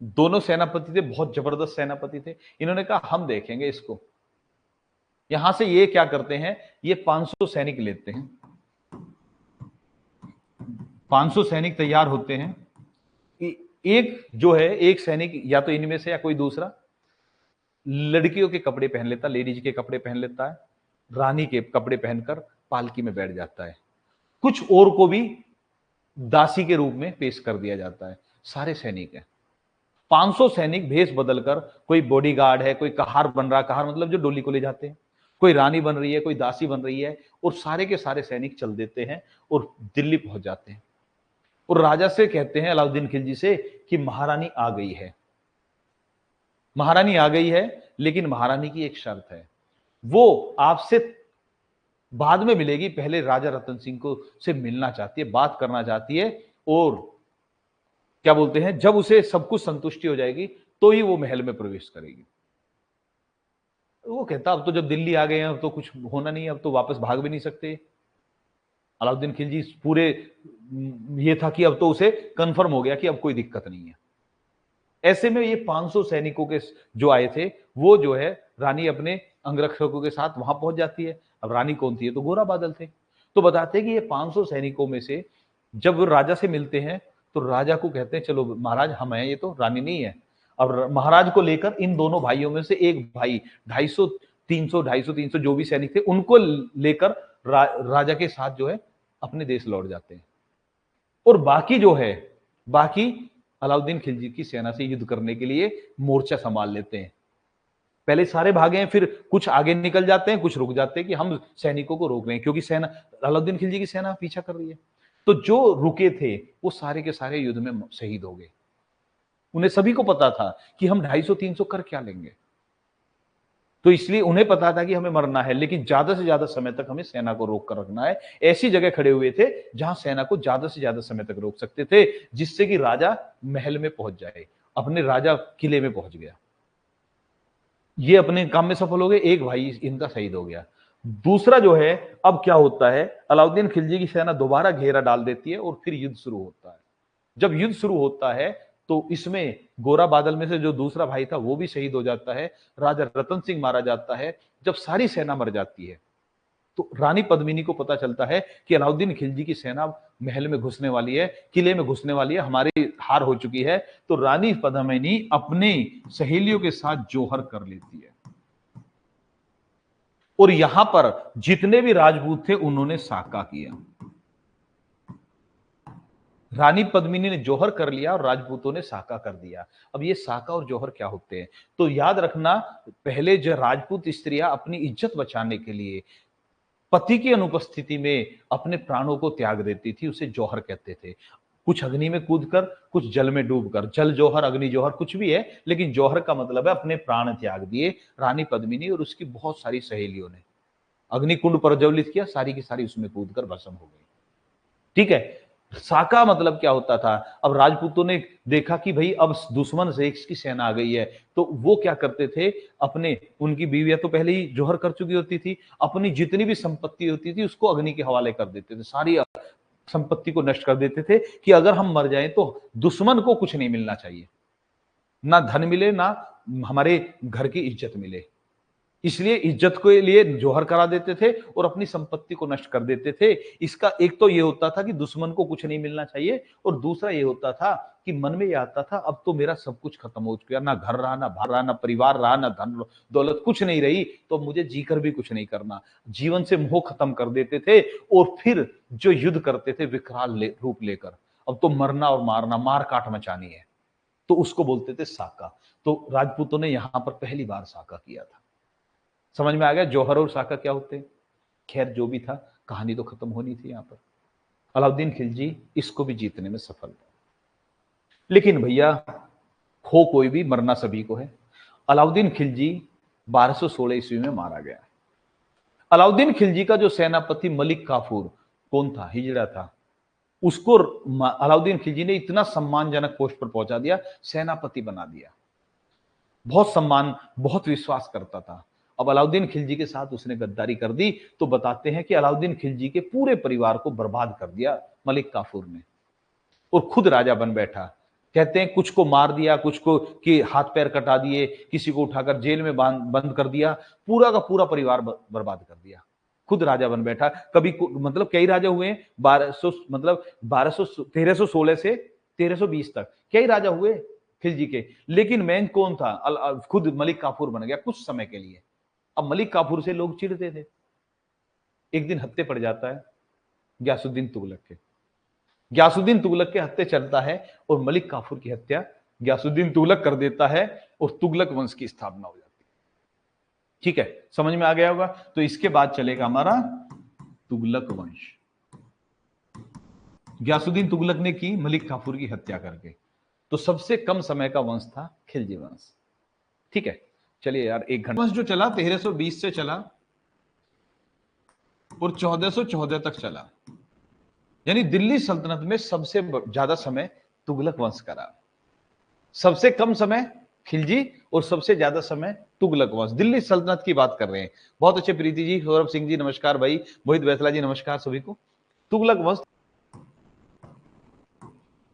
दोनों सेनापति थे, बहुत जबरदस्त सेनापति थे। इन्होंने कहा हम देखेंगे इसको। यहां से ये क्या करते हैं, ये 500 सैनिक लेते हैं, 500 सैनिक तैयार होते हैं। एक जो है, एक सैनिक या तो इनमें से या कोई दूसरा, लड़कियों के कपड़े पहन लेता, लेडीज के कपड़े पहन लेता है, रानी के कपड़े पहनकर पालकी में बैठ जाता है। कुछ और को भी दासी के रूप में पेश कर दिया जाता है। सारे सैनिक हैं, 500 सैनिक भेष बदलकर, कोई बॉडीगार्ड है, कोई कहार बन रहा, कहार मतलब जो डोली को ले जाते हैं, कोई रानी बन रही है, कोई दासी बन रही है, और सारे के सारे सैनिक चल देते हैं और दिल्ली पहुंच जाते हैं। और राजा से कहते हैं, अलाउद्दीन खिलजी से, कि महारानी आ गई है, महारानी आ गई है, लेकिन महारानी की एक शर्त है, वो आपसे बाद में मिलेगी, पहले राजा रतन सिंह को से मिलना चाहती है, बात करना चाहती है, और क्या बोलते हैं, जब उसे सब कुछ संतुष्टि हो जाएगी तो ही वो महल में प्रवेश करेगी। वो कहता, अब तो जब दिल्ली आ गए हैं, अब तो कुछ होना नहीं है, अब तो वापस भाग भी नहीं सकते। अलाउद्दीन खिलजी पूरे ये था कि अब तो उसे कंफर्म हो गया कि अब कोई दिक्कत नहीं है। ऐसे में ये 500 सैनिकों के जो आए थे, वो जो है रानी अपने अंगरक्षकों के साथ वहां पहुंच जाती है। अब रानी कौन थी, ये तो गोरा बादल थे। तो बताते हैं कि ये 500 सैनिकों में से जब वो राजा से मिलते हैं तो राजा को कहते हैं, चलो महाराज हम हैं, ये तो रानी नहीं है। और महाराज को लेकर इन दोनों भाइयों में से एक भाई 250, 300 जो भी सैनिक थे उनको लेकर राजा के साथ जो है अपने देश लौट जाते हैं। और बाकी जो है, बाकी अलाउद्दीन खिलजी की सेना से युद्ध करने के लिए मोर्चा संभाल लेते हैं। पहले सारे भागे हैं, फिर कुछ आगे निकल जाते हैं, कुछ रुक जाते हैं कि हम सैनिकों को रोक रहे हैं, क्योंकि सेना, अलाउद्दीन खिलजी की सेना पीछा कर रही है। तो जो रुके थे वो सारे के सारे युद्ध में शहीद हो गए। उन्हें सभी को पता था कि हम 250-300 कर क्या लेंगे, तो इसलिए उन्हें पता था कि हमें मरना है, लेकिन ज्यादा से ज्यादा समय तक हमें सेना को रोक कर रखना है। ऐसी जगह खड़े हुए थे जहां सेना को ज्यादा से ज्यादा समय तक रोक सकते थे, जिससे कि राजा महल में पहुंच जाए, अपने राजा किले में पहुंच गया। ये अपने काम में सफल हो गए, एक भाई इनका शहीद हो गया। दूसरा जो है, अब क्या होता है, अलाउद्दीन खिलजी की सेना दोबारा घेरा डाल देती है और फिर युद्ध शुरू होता है। जब युद्ध शुरू होता है तो इसमें गोरा बादल में से जो दूसरा भाई था वो भी शहीद हो जाता है, राजा रतन सिंह मारा जाता है। जब सारी सेना मर जाती है तो रानी पद्मिनी को पता चलता है कि अलाउद्दीन खिलजी की सेना महल में घुसने वाली है, किले में घुसने वाली है, हमारी हार हो चुकी है। तो रानी पद्मिनी अपने सहेलियों के साथ जोहर कर लेती है, और यहां पर जितने भी राजपूत थे उन्होंने साका किया। रानी पद्मिनी ने जोहर कर लिया और राजपूतों ने साका कर दिया। अब ये साका और जोहर क्या होते हैं, तो याद रखना, पहले जो राजपूत स्त्रियां अपनी इज्जत बचाने के लिए पति की अनुपस्थिति में अपने प्राणों को त्याग देती थी, उसे जोहर कहते थे। कुछ अग्नि में कूदकर, कुछ जल में डूबकर, जल जोहर, अग्नि जोहर कुछ भी है, लेकिन जोहर का मतलब है अपने प्राण त्याग दिए। रानी पद्मिनी और उसकी बहुत सारी सहेलियों ने अग्निकुंड प्रज्वलित किया, सारी की सारी उसमें कूदकर भस्म हो गई। ठीक है, साका मतलब क्या होता था, अब राजपूतों ने देखा कि भाई अब दुश्मन से की सेना आ गई है, तो वो क्या करते थे, अपने, उनकी बीवियां तो पहले ही जोहर कर चुकी होती थी, अपनी जितनी भी संपत्ति होती थी उसको अग्नि के हवाले कर देते थे, सारी संपत्ति को नष्ट कर देते थे कि अगर हम मर जाएं तो दुश्मन को कुछ नहीं मिलना चाहिए, ना धन मिले, ना हमारे घर की इज्जत मिले। इसलिए इज्जत के लिए जोहर करा देते थे और अपनी संपत्ति को नष्ट कर देते थे। इसका एक तो ये होता था कि दुश्मन को कुछ नहीं मिलना चाहिए, और दूसरा ये होता था कि मन में ये आता था, अब तो मेरा सब कुछ खत्म हो चुका, ना घर रहा, ना बाहर रहा, ना परिवार रहा, ना धन दौलत कुछ नहीं रही, तो मुझे जीकर भी कुछ नहीं करना। जीवन से मोह खत्म कर देते थे और फिर जो युद्ध करते थे विकराल रूप लेकर, अब तो मरना और मारना, मार काट मचानी है, तो उसको बोलते थे साका। तो राजपूतों ने यहां पर पहली बार साका किया था। समझ में आ गया जोहर और साका क्या होते हैं। खैर जो भी था, कहानी तो खत्म होनी थी। यहां पर अलाउद्दीन खिलजी इसको भी जीतने में सफल हुआ, लेकिन भैया हो कोई भी, मरना सभी को है। अलाउद्दीन खिलजी 1216 ईस्वी में मारा गया। अलाउद्दीन खिलजी का जो सेनापति मलिक काफूर कौन था, हिजड़ा था, उसको अलाउद्दीन खिलजी ने इतना सम्मानजनक पोस्ट पर पहुंचा दिया, सेनापति बना दिया। बहुत सम्मान, बहुत विश्वास करता था। अब अलाउद्दीन खिलजी के साथ उसने गद्दारी कर दी, तो बताते हैं कि अलाउद्दीन खिलजी के पूरे परिवार को बर्बाद कर दिया मलिक काफूर ने, और खुद राजा बन बैठा। कहते हैं कुछ को मार दिया, कुछ को कि हाथ पैर कटा दिए, किसी को उठाकर जेल में बंद कर दिया, पूरा का पूरा परिवार बर्बाद कर दिया। खुद राजा बन बैठा। कभी मतलब कई राजा हुए, 1316 से 1320 तक कई राजा हुए, खिलजी के, लेकिन मेन कौन था? खुद मलिक काफूर बन गया कुछ समय के लिए। अब मलिक काफूर से लोग चिढ़ते थे। एक दिन हत्थे पड़ जाता है गयासुद्दीन तुगलक के। गयासुद्दीन तुगलक के हत्थे चलता है और मलिक काफूर की हत्या गयासुद्दीन तुगलक कर देता है और तुगलक वंश की स्थापना हो जाती है। ठीक है, समझ में आ गया होगा? तो इसके बाद चलेगा हमारा तुगलक वंश। गयासुद्दीन तुगलक ने की मलिक काफूर की हत्या करके, तो सबसे कम समय का वंश था खिलजी वंश। ठीक है, चलिए यार, एक घंटा वंश जो चला 1320 से चला और 1414 तक चला, यानी दिल्ली सल्तनत में सबसे ज्यादा समय तुगलक वंश का रहा। सबसे कम समय खिलजी और सबसे ज्यादा समय तुगलक वंश। दिल्ली सल्तनत की बात कर रहे हैं। बहुत अच्छे प्रीति जी, सौरभ सिंह जी नमस्कार भाई, मोहित बैसला जी नमस्कार सभी को। तुगलक वंश,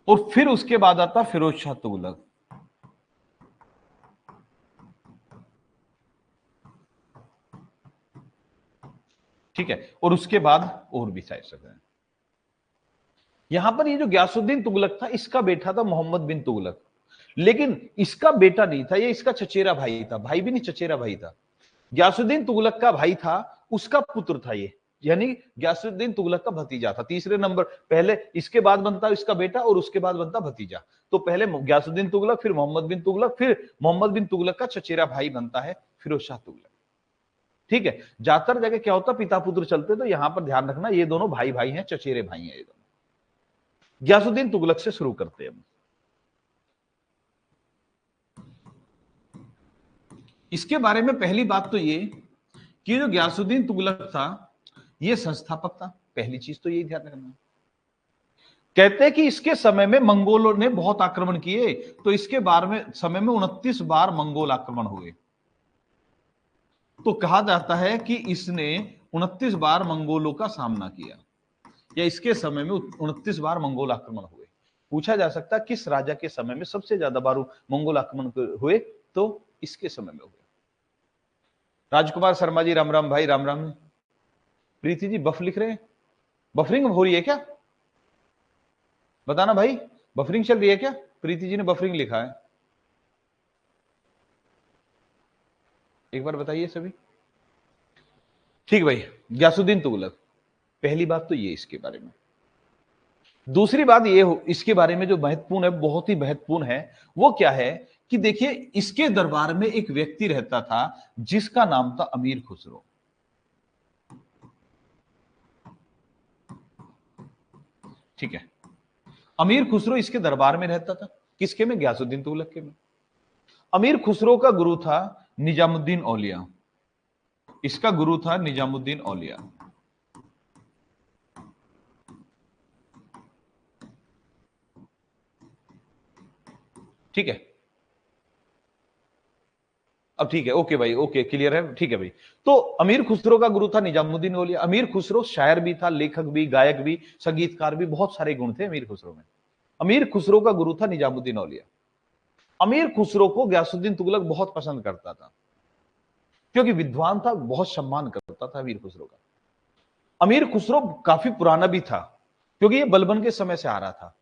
और फिर उसके बाद आता फिरोज शाह तुगलक। ठीक है, और उसके बाद और भी शासक हैं। यहां पर ये जो गयासुद्दीन तुगलक था, इसका बेटा था मोहम्मद बिन तुगलक, लेकिन इसका बेटा नहीं था, ये इसका चचेरा भाई था। भाई भी नहीं, चचेरा भाई था। गयासुद्दीन तुगलक का भाई था, उसका पुत्र था ये, यानी गयासुद्दीन तुगलक का भतीजा था। तीसरे नंबर, पहले इसके बाद बनता इसका बेटा और उसके बाद बनता भतीजा। तो पहले गयासुद्दीन तुगलक, फिर मोहम्मद बिन तुगलक, फिर मोहम्मद बिन तुगलक का चचेरा भाई बनता है फिरोज शाह तुगलक। ठीक है, ज्यादातर जगह क्या होता, पिता पुत्र चलते, तो यहां पर ध्यान रखना ये दोनों भाई भाई हैं, चचेरे भाई हैं ये दोनों। गयासुद्दीन तुगलक से शुरू करते हैं। इसके बारे में पहली बात तो ये कि जो गयासुद्दीन तुगलक था ये संस्थापक था। पहली चीज तो यही ध्यान रखना। कहते हैं कि इसके समय में मंगोलों ने बहुत आक्रमण किए, तो इसके बारे में समय में 29 बार मंगोल आक्रमण हुए। तो कहा जाता है कि इसने 29 बार मंगोलों का सामना किया, या इसके समय में 29 बार मंगोल आक्रमण हुए। पूछा जा सकता है किस राजा के समय में सबसे ज्यादा बार मंगोल आक्रमण हुए, तो इसके समय में हुए। राजकुमार शर्मा जी राम राम भाई, राम राम। प्रीति जी बफ लिख रहे हैं, बफरिंग हो रही है क्या? बताना भाई, बफरिंग चल रही है क्या? प्रीति जी ने बफरिंग लिखा है, एक बार बताइए सभी। ठीक भाई, गयासुद्दीन तुगलक, पहली बात तो ये इसके बारे में। दूसरी बात ये इसके बारे में जो महत्वपूर्ण है, बहुत ही महत्वपूर्ण है, वो क्या है कि देखिए इसके दरबार में एक व्यक्ति रहता था जिसका नाम था अमीर खुसरो। ठीक है, अमीर खुसरो इसके दरबार में रहता था। किसके में? गयासुद्दीन तुगलक के में। अमीर खुसरो का गुरु था निजामुद्दीन औलिया। इसका गुरु था निजामुद्दीन औलिया। ठीक है, अब ठीक है, ओके भाई, ओके क्लियर है, ठीक है भाई। तो अमीर खुसरो का गुरु था निजामुद्दीन औलिया। अमीर खुसरो शायर भी था, लेखक भी, गायक भी, संगीतकार भी, बहुत सारे गुण थे अमीर खुसरो में। अमीर खुसरो का गुरु था निजामुद्दीन औलिया। अमीर खुसरो को गयासुद्दीन तुगलक बहुत पसंद करता था, क्योंकि विद्वान था, बहुत सम्मान करता था अमीर खुसरो का। अमीर खुसरो काफी पुराना भी था, क्योंकि ये बलबन के समय से आ रहा था।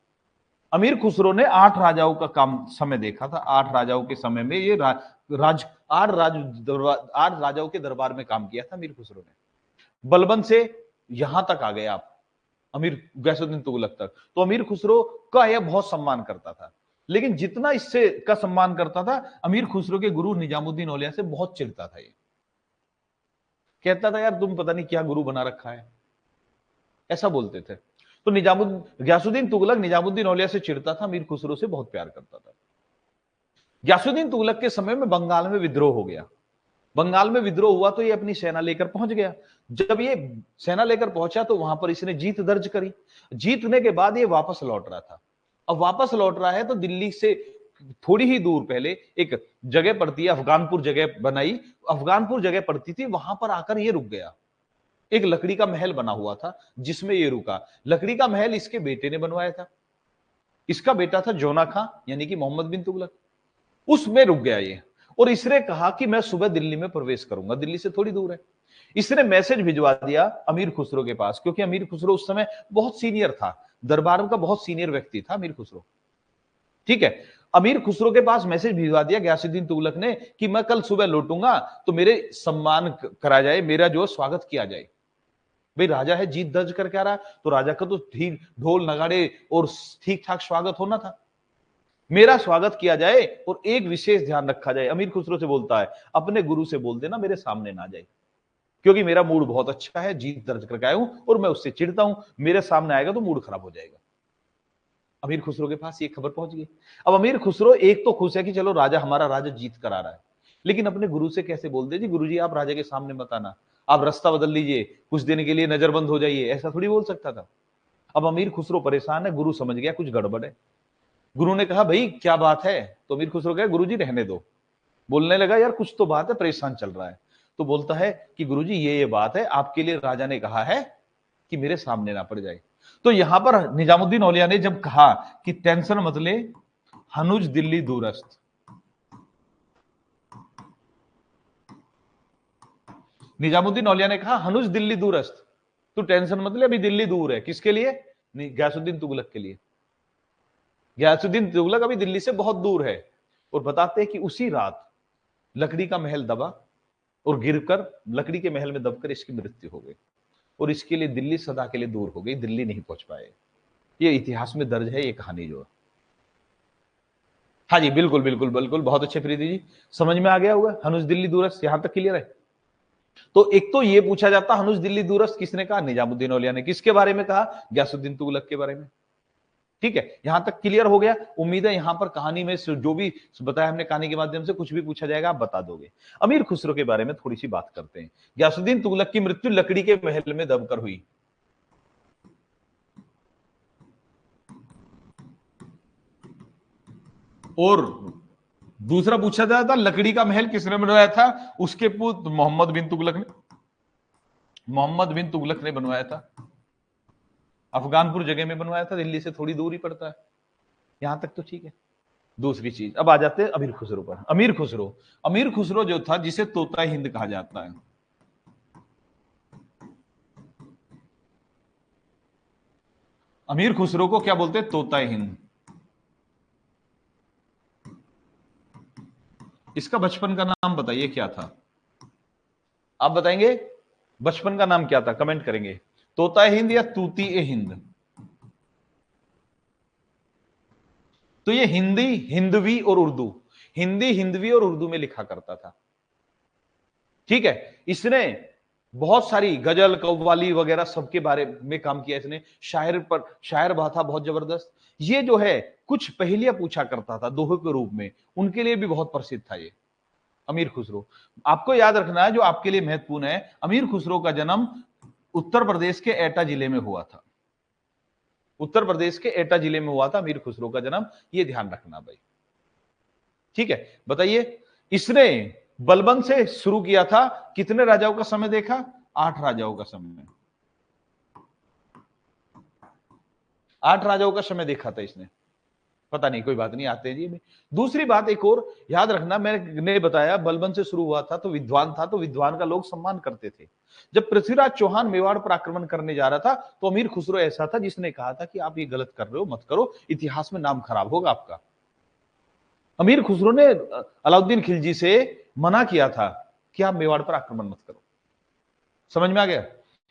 अमीर खुसरो ने 8 राजाओं का काम समय देखा था। 8 राजाओं के समय में ये राज 8 राजाओं के दरबार में काम किया था अमीर खुसरो ने। बलबन से यहां तक आ गए आप, अमीर गयासुद्दीन तुगलक तक। तो अमीर खुसरो का यह बहुत सम्मान करता था, लेकिन जितना इससे का सम्मान करता था, अमीर खुसरो के गुरु निजामुद्दीन औलिया से बहुत चिढ़ता था। ये कहता था यार तुम पता नहीं क्या गुरु बना रखा है, ऐसा बोलते थे। तो गयासुद्दीन तुगलक निजामुद्दीन औलिया से चिढ़ता था, अमीर खुसरो से बहुत प्यार करता था। गयासुद्दीन तुगलक के समय में बंगाल में विद्रोह हो गया। बंगाल में विद्रोह हुआ तो ये अपनी सेना लेकर पहुंच गया। जब ये सेना लेकर पहुंचा तो वहां पर इसने जीत दर्ज करी। जीतने के बाद ये वापस लौट रहा था। अब वापस लौट रहा है तो दिल्ली से थोड़ी ही दूर पहले एक जगह पड़ती है, अफगानपुर जगह बनाई, अफगानपुर जगह पड़ती थी, वहां पर आकर ये रुक गया। एक लकड़ी का महल बना हुआ था जिसमें ये रुका। लकड़ी का महल इसके बेटे ने बनवाया था। इसका बेटा था जोना खां, यानी कि मोहम्मद बिन तुगलक। उसमें रुक गया ये, और इसने कहा कि मैं सुबह दिल्ली में प्रवेश करूंगा। दिल्ली से थोड़ी दूर है। इसने मैसेज भिजवा दिया अमीर खुसरो के पास, क्योंकि अमीर खुसरो उस समय बहुत सीनियर था, दरबार का बहुत सीनियर व्यक्ति था अमीर खुसरो। ठीक है, अमीर खुसरो के पास मैसेज भिजवा दिया गयासुद्दीन तुगलक ने कि मैं कल सुबह लौटूंगा तो मेरे सम्मान करा जाए, मेरा जो स्वागत किया जाए। भाई राजा है, जीत दर्ज करके आ रहा है, तो राजा का तो ठीक ढोल नगाड़े और ठीक ठाक स्वागत होना था। मेरा स्वागत किया जाए और एक विशेष ध्यान रखा जाए। अमीर खुसरो से बोलता है, अपने गुरु से बोल देना मेरे सामने ना जाए, क्योंकि मेरा मूड बहुत अच्छा है, जीत दर्ज करके आया हूं और मैं उससे चिढ़ता हूं, मेरे सामने आएगा तो मूड खराब हो जाएगा। अमीर खुसरो के पास ये खबर पहुंच गई। अब अमीर खुसरो एक तो खुश है कि चलो राजा, हमारा राजा जीत कर आ रहा है, लेकिन अपने गुरु से कैसे बोल दे, जी गुरु जी आप राजा के सामने मत आना, आप रास्ता बदल लीजिए, कुछ दिन के लिए नजरबंद हो जाइए, ऐसा थोड़ी बोल सकता था। अब अमीर खुसरो परेशान है, गुरु समझ गया कुछ गड़बड़ है। गुरु ने कहा भाई क्या बात है, तो अमीर खुसरो कहा गुरु जी रहने दो। बोलने लगा यार कुछ तो बात है, परेशान चल रहा है। तो बोलता है कि गुरु जी ये बात है, आपके लिए राजा ने कहा है कि मेरे सामने ना पड़ जाए। तो यहां पर निजामुद्दीन औलिया ने जब कहा कि टेंशन मत ले, हनुज दिल्ली दूरस्थ, निजामुद्दीन औलिया ने कहा हनुज दिल्ली दूरस्थ, तू टेंशन मत ले, अभी दिल्ली दूर है। किसके लिए? गयासुद्दीन तुगलक के लिए। गयासुद्दीन तुगलक अभी दिल्ली से बहुत दूर है। और बताते हैं कि उसी रात लकड़ी का महल दबा और गिरकर लकड़ी के महल में दबकर इसकी मृत्यु हो गई, और इसके लिए दिल्ली सदा के लिए दूर हो गई, दिल्ली नहीं पहुंच पाए। ये इतिहास में दर्ज है ये कहानी जो। हाँ जी बिल्कुल बिल्कुल बिल्कुल, बहुत अच्छे प्रीति जी, समझ में आ गया होगा। हनुज दिल्ली दूरस्थ यहां तक क्लियर है। तो एक तो ये पूछा जाता हनुज दिल्ली दूरस्थ किसने कहा? निजामुद्दीन औलिया ने। किसके बारे में कहा? गयासुद्दीन तुगलक के बारे में। ठीक है, यहां तक क्लियर हो गया। उम्मीद है यहां पर कहानी में जो भी बताया हमने कहानी के माध्यम से, कुछ भी पूछा जाएगा आप बता दोगे। अमीर खुसरो के बारे में थोड़ी सी बात करते हैं। गयासुद्दीन तुगलक की मृत्यु लकड़ी के महल में दबकर हुई। और दूसरा पूछा जाता लकड़ी का महल किसने बनवाया था? उसके पुत्र मोहम्मद बिन तुगलक ने, मोहम्मद बिन तुगलक ने बनवाया था। अफगानपुर जगह में बनवाया था, दिल्ली से थोड़ी दूर ही पड़ता है। यहां तक तो ठीक है। दूसरी चीज, अब आ जाते हैं अमीर खुसरो पर। अमीर खुसरो, अमीर खुसरो जो था जिसे तोता हिंद कहा जाता है, अमीर खुसरो को क्या बोलते हैं? तोता हिंद। इसका बचपन का नाम बताइए क्या था? आप बताएंगे बचपन का नाम क्या था? कमेंट करेंगे। तोता हिंद या तूती ए हिंद? तो ये हिंदी, हिंदवी और उर्दू, हिंदी हिंदवी और उर्दू में लिखा करता था। ठीक है, इसने बहुत सारी गजल कव्वाली वगैरह सबके बारे में काम किया इसने। शायर पर शायर था बहुत जबरदस्त। ये जो है कुछ पहेलियां पूछा करता था दोहे के रूप में, उनके लिए भी बहुत प्रसिद्ध था ये अमीर खुसरो। आपको याद रखना है जो आपके लिए महत्वपूर्ण है, अमीर खुसरो का जन्म उत्तर प्रदेश के एटा जिले में हुआ था। उत्तर प्रदेश के एटा जिले में हुआ था अमीर खुसरो का जन्म, ये ध्यान रखना भाई। ठीक है, बताइए इसने बलबन से शुरू किया था, कितने राजाओं का समय देखा? 8 राजाओं का समय, 8 राजाओं का समय देखा था इसने। पता नहीं, कोई बात नहीं, आते हैं जी। दूसरी बात एक और याद रखना, मैंने बताया बलबन से शुरू हुआ था तो विद्वान था, तो विद्वान का लोग सम्मान करते थे। जब पृथ्वीराज चौहान मेवाड़ पर आक्रमण करने जा रहा था तो अमीर खुसरो ऐसा था जिसने कहा था कि आप ये गलत कर रहे हो, मत करो, इतिहास में नाम खराब होगा आपका। अमीर खुसरो ने अलाउद्दीन खिलजी से मना किया था कि आप मेवाड़ पर आक्रमण मत करो। समझ में आ गया?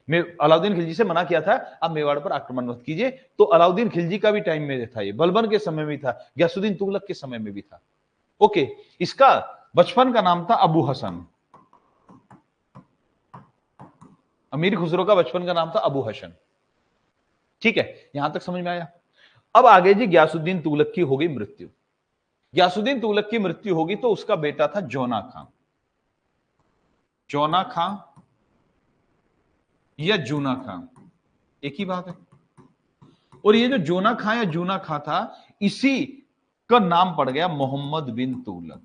अलाउद्दीन खिलजी से मना किया था आप मेवाड़ पर आक्रमण मत कीजिए। तो अलाउद्दीन खिलजी का भी टाइम में था, ये बलबन के समय में था, गयासुद्दीन तुगलक के समय में भी था। ओके, इसका बचपन का नाम था अबू हसन। अमीर खुसरो का बचपन का नाम था अबू हसन। ठीक है, यहां तक समझ में आया। अब आगे जी, गयासुद्दीन तुगलक की हो गई मृत्यु। गयासुद्दीन तुगलक की मृत्यु होगी तो उसका बेटा था जौना खां। जौना खां या जूना खां, एक ही बात है। और ये जो जोना खां या जूना खां था, इसी का नाम पड़ गया मोहम्मद बिन तुगलक।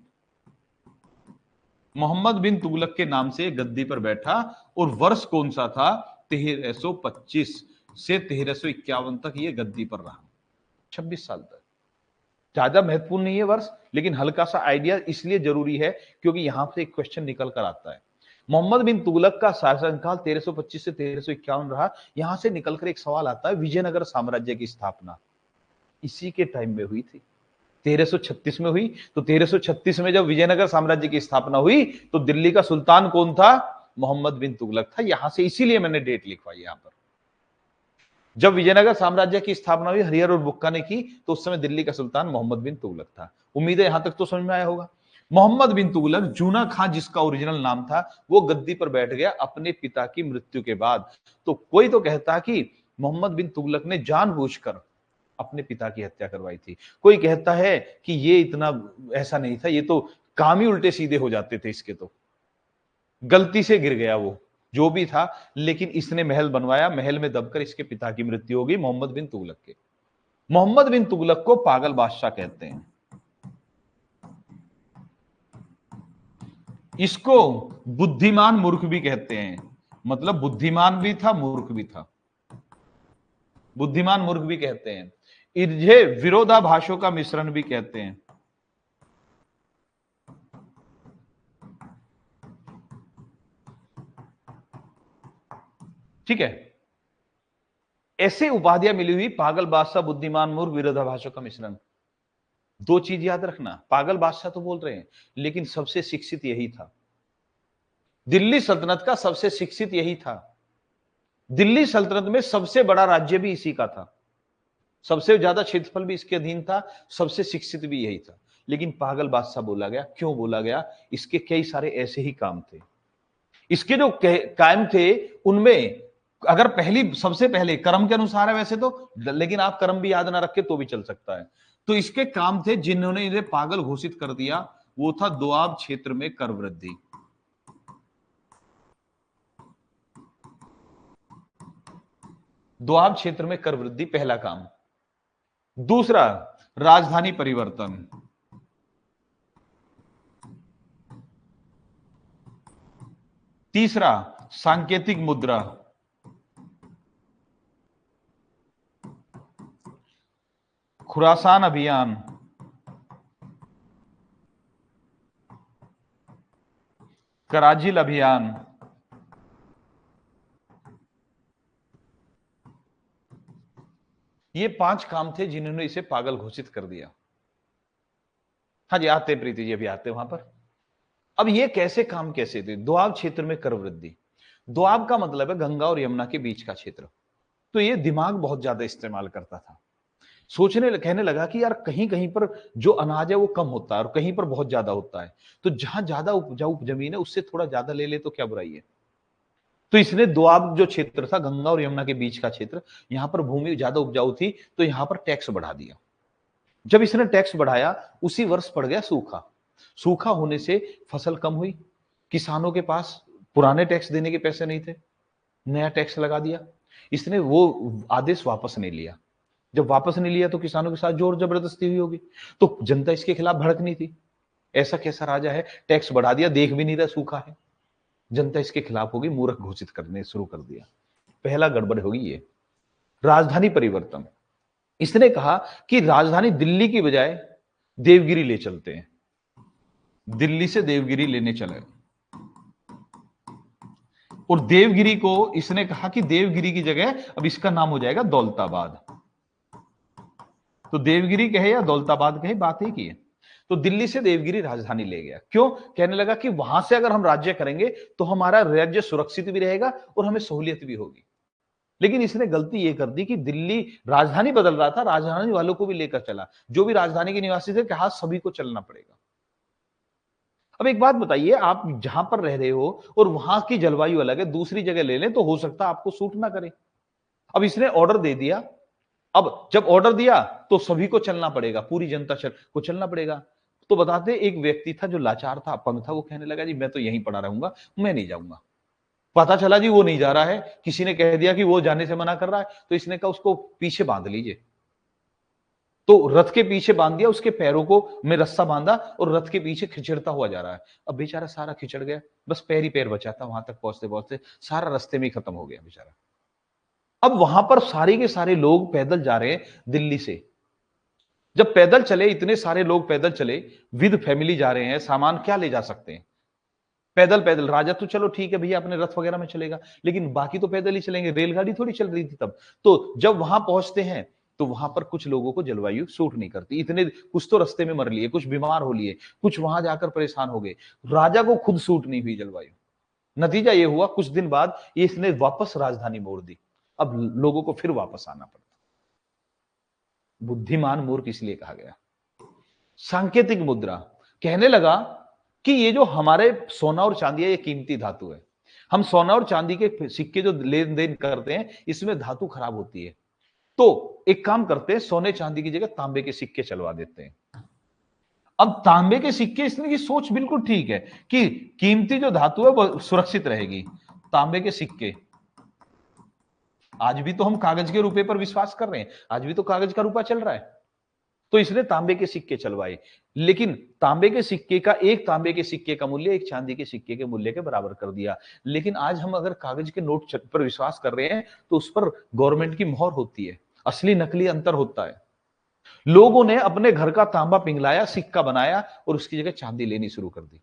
मोहम्मद बिन तुगलक के नाम से गद्दी पर बैठा। और वर्ष कौन सा था? 1325 से 1351 तक ये गद्दी पर रहा, 26 साल तक। ज्यादा महत्वपूर्ण नहीं है वर्ष, लेकिन हल्का सा आइडिया इसलिए जरूरी है क्योंकि यहां से एक क्वेश्चन निकल कर आता है। मोहम्मद बिन तुगलक का शासनकाल 1325 से 1351 रहा। यहां से निकलकर एक सवाल आता है, विजयनगर साम्राज्य की स्थापना इसी के टाइम में हुई थी। 1336 में हुई। तो 1336 में जब विजयनगर साम्राज्य की स्थापना हुई तो दिल्ली का सुल्तान कौन था? मोहम्मद बिन तुगलक था। यहां से इसीलिए मैंने डेट लिखवाई यहां पर। जब विजयनगर साम्राज्य की स्थापना हुई हरिहर और बुक्का ने की तो उस समय दिल्ली का सुल्तान मोहम्मद बिन तुगलक था। उम्मीद है यहां तक तो समझ में आया होगा। मोहम्मद बिन तुगलक, जूना खां जिसका ओरिजिनल नाम था, वो गद्दी पर बैठ गया अपने पिता की मृत्यु के बाद। तो कोई तो कहता कि मोहम्मद बिन तुगलक ने जानबूझकर अपने पिता की हत्या करवाई थी। कोई कहता है कि ये इतना ऐसा नहीं था, ये तो काम ही उल्टे सीधे हो जाते थे इसके, तो गलती से गिर गया वो, जो भी था। लेकिन इसने महल बनवाया, महल में दबकर इसके पिता की मृत्यु हो गई, मोहम्मद बिन तुगलक के। मोहम्मद बिन तुगलक को पागल बादशाह कहते हैं। इसको बुद्धिमान मूर्ख भी कहते हैं। मतलब बुद्धिमान भी था, मूर्ख भी था। बुद्धिमान मूर्ख भी कहते हैं। इन्हें विरोधाभासों का मिश्रण भी कहते हैं। ठीक है, ऐसे उपाधियां मिली हुई, पागल बादशाह, बुद्धिमान मूर्ख, विरोधाभासों का मिश्रण। दो चीज याद रखना, पागल बादशाह तो बोल रहे हैं लेकिन सबसे शिक्षित यही था। दिल्ली सल्तनत का सबसे शिक्षित यही था। दिल्ली सल्तनत में सबसे बड़ा राज्य भी इसी का था, सबसे ज्यादा क्षेत्रफल भी इसके अधीन था, सबसे शिक्षित भी यही था। लेकिन पागल बादशाह बोला गया। क्यों बोला गया? इसके कई सारे ऐसे ही काम थे। इसके जो कायम थे उनमें, अगर सबसे पहले कर्म के अनुसार है वैसे तो, लेकिन आप कर्म भी याद ना रखे तो भी चल सकता है। तो इसके काम थे जिन्होंने इन्हें पागल घोषित कर दिया, वो था दोआब क्षेत्र में कर वृद्धि। दोआब क्षेत्र में कर वृद्धि पहला काम। दूसरा, राजधानी परिवर्तन। तीसरा, सांकेतिक मुद्रा। खुरासान अभियान। कराजिल अभियान। ये 5 काम थे जिन्होंने इसे पागल घोषित कर दिया। हाँ जी, आते प्रीति जी, अभी आते वहां पर। अब ये कैसे काम कैसे थे? दोआब क्षेत्र में कर वृद्धि। दोआब का मतलब है गंगा और यमुना के बीच का क्षेत्र। तो ये दिमाग बहुत ज्यादा इस्तेमाल करता था। कहने लगा कि यार कहीं कहीं पर जो अनाज है वो कम होता है और कहीं पर बहुत ज्यादा होता है, तो जहां ज्यादा उपजाऊ जमीन है उससे थोड़ा ज्यादा ले ले तो क्या बुराई है। तो इसने दोआब जो क्षेत्र था, गंगा और यमुना के बीच का क्षेत्र, यहां पर भूमि ज्यादा उपजाऊ थी तो यहां पर टैक्स बढ़ा दिया। जब इसने टैक्स बढ़ाया उसी वर्ष पड़ गया सूखा। सूखा होने से फसल कम हुई, किसानों के पास पुराने टैक्स देने के पैसे नहीं थे, नया टैक्स लगा दिया। इसने वो आदेश वापस नहीं लिया। जब वापस नहीं लिया तो किसानों के साथ जोर जबरदस्ती हुई होगी, तो जनता इसके खिलाफ भड़कनी थी। ऐसा कैसा राजा है, टैक्स बढ़ा दिया, देख भी नहीं रहा सूखा है। जनता इसके खिलाफ होगी, मूर्ख घोषित करने शुरू कर दिया। पहला गड़बड़ होगी ये। राजधानी परिवर्तन। इसने कहा कि राजधानी दिल्ली की बजाय देवगिरी ले चलते हैं, दिल्ली से देवगिरी लेने चले। और देवगिरी को इसने कहा कि देवगिरी की जगह अब इसका नाम हो जाएगा दौलताबाद। तो देवगिरी कहे या दौलताबाद कहे, बात ही की है। तो दिल्ली से देवगिरी राजधानी ले गया। क्यों? कहने लगा कि वहां से अगर हम राज्य करेंगे तो हमारा राज्य सुरक्षित भी रहेगा और हमें सहूलियत भी होगी। लेकिन इसने गलती ये कर दी कि दिल्ली राजधानी बदल रहा था, राजधानी वालों को भी लेकर चला। जो भी राजधानी के निवासी थे कहा सभी को चलना पड़ेगा। अब एक बात बताइए, आप जहां पर रह रहे हो और वहां की जलवायु अलग है, दूसरी जगह ले लें तो हो सकता है आपको सूट ना करे। अब इसने ऑर्डर दे दिया। अब जब ऑर्डर दिया तो सभी को चलना पड़ेगा, पूरी जनता को चलना पड़ेगा। तो बताते एक व्यक्ति था जो लाचार था, अपंग था, वो कहने लगा जी मैं तो यहीं पड़ा रहूंगा, मैं नहीं जाऊंगा। पता चला जी वो नहीं जा रहा है, किसी ने कह दिया कि वो जाने से मना कर रहा है, तो इसने कहा उसको पीछे बांध लीजिए। तो रथ के पीछे बांध दिया, उसके पैरों को में रस्सा बांधा और रथ के पीछे खिंचड़ता हुआ जा रहा है। अब बेचारा सारा खिंचड़ गया, बस पैर ही पैर बचा था, वहां तक पहुंचते पहुंचते सारा रास्ते में ही खत्म हो गया बेचारा। अब वहां पर सारे के सारे लोग पैदल जा रहे हैं दिल्ली से। जब पैदल चले, इतने सारे लोग पैदल चले, विद फैमिली जा रहे हैं, सामान क्या ले जा सकते हैं? पैदल पैदल। राजा तो चलो ठीक है भैया अपने रथ वगैरह में चलेगा, लेकिन बाकी तो पैदल ही चलेंगे, रेलगाड़ी थोड़ी चल रही थी तब। तो जब वहां पहुंचते हैं तो वहां पर कुछ लोगों को जलवायु सूट नहीं करती, इतने कुछ तो रास्ते में मर लिए, कुछ बीमार हो लिए, कुछ वहां जाकर परेशान हो गए, राजा को खुद सूट नहीं हुई जलवायु। नतीजा ये हुआ कुछ दिन बाद इसने वापस राजधानी मोड़ दी, अब लोगों को फिर वापस आना पड़ता। बुद्धिमान मूर्ख इसलिए कहा गया। सांकेतिक मुद्रा, कहने लगा कि ये जो हमारे सोना और चांदी है ये कीमती धातु है, हम सोना और चांदी के सिक्के जो लेन देन करते हैं इसमें धातु खराब होती है, तो एक काम करते हैं सोने चांदी की जगह तांबे के सिक्के चलवा देते हैं। अब तांबे के सिक्के, इसने की सोच बिल्कुल ठीक है कि कीमती जो धातु है वो सुरक्षित रहेगी। तांबे के सिक्के, आज भी तो हम कागज के रुपए पर विश्वास कर रहे हैं, आज भी तो कागज का रुपया चल रहा है, तो इसने तांबे के सिक्के चलवाए। लेकिन तांबे के सिक्के का, एक तांबे के सिक्के का मूल्य एक चांदी के सिक्के के मूल्य के बराबर कर दिया। लेकिन आज हम अगर कागज के नोट पर विश्वास कर रहे हैं तो उस पर गवर्नमेंट की मोहर होती है, असली नकली अंतर होता है। लोगों ने अपने घर का तांबा पिघलाया, सिक्का बनाया और उसकी जगह चांदी लेनी शुरू कर दी।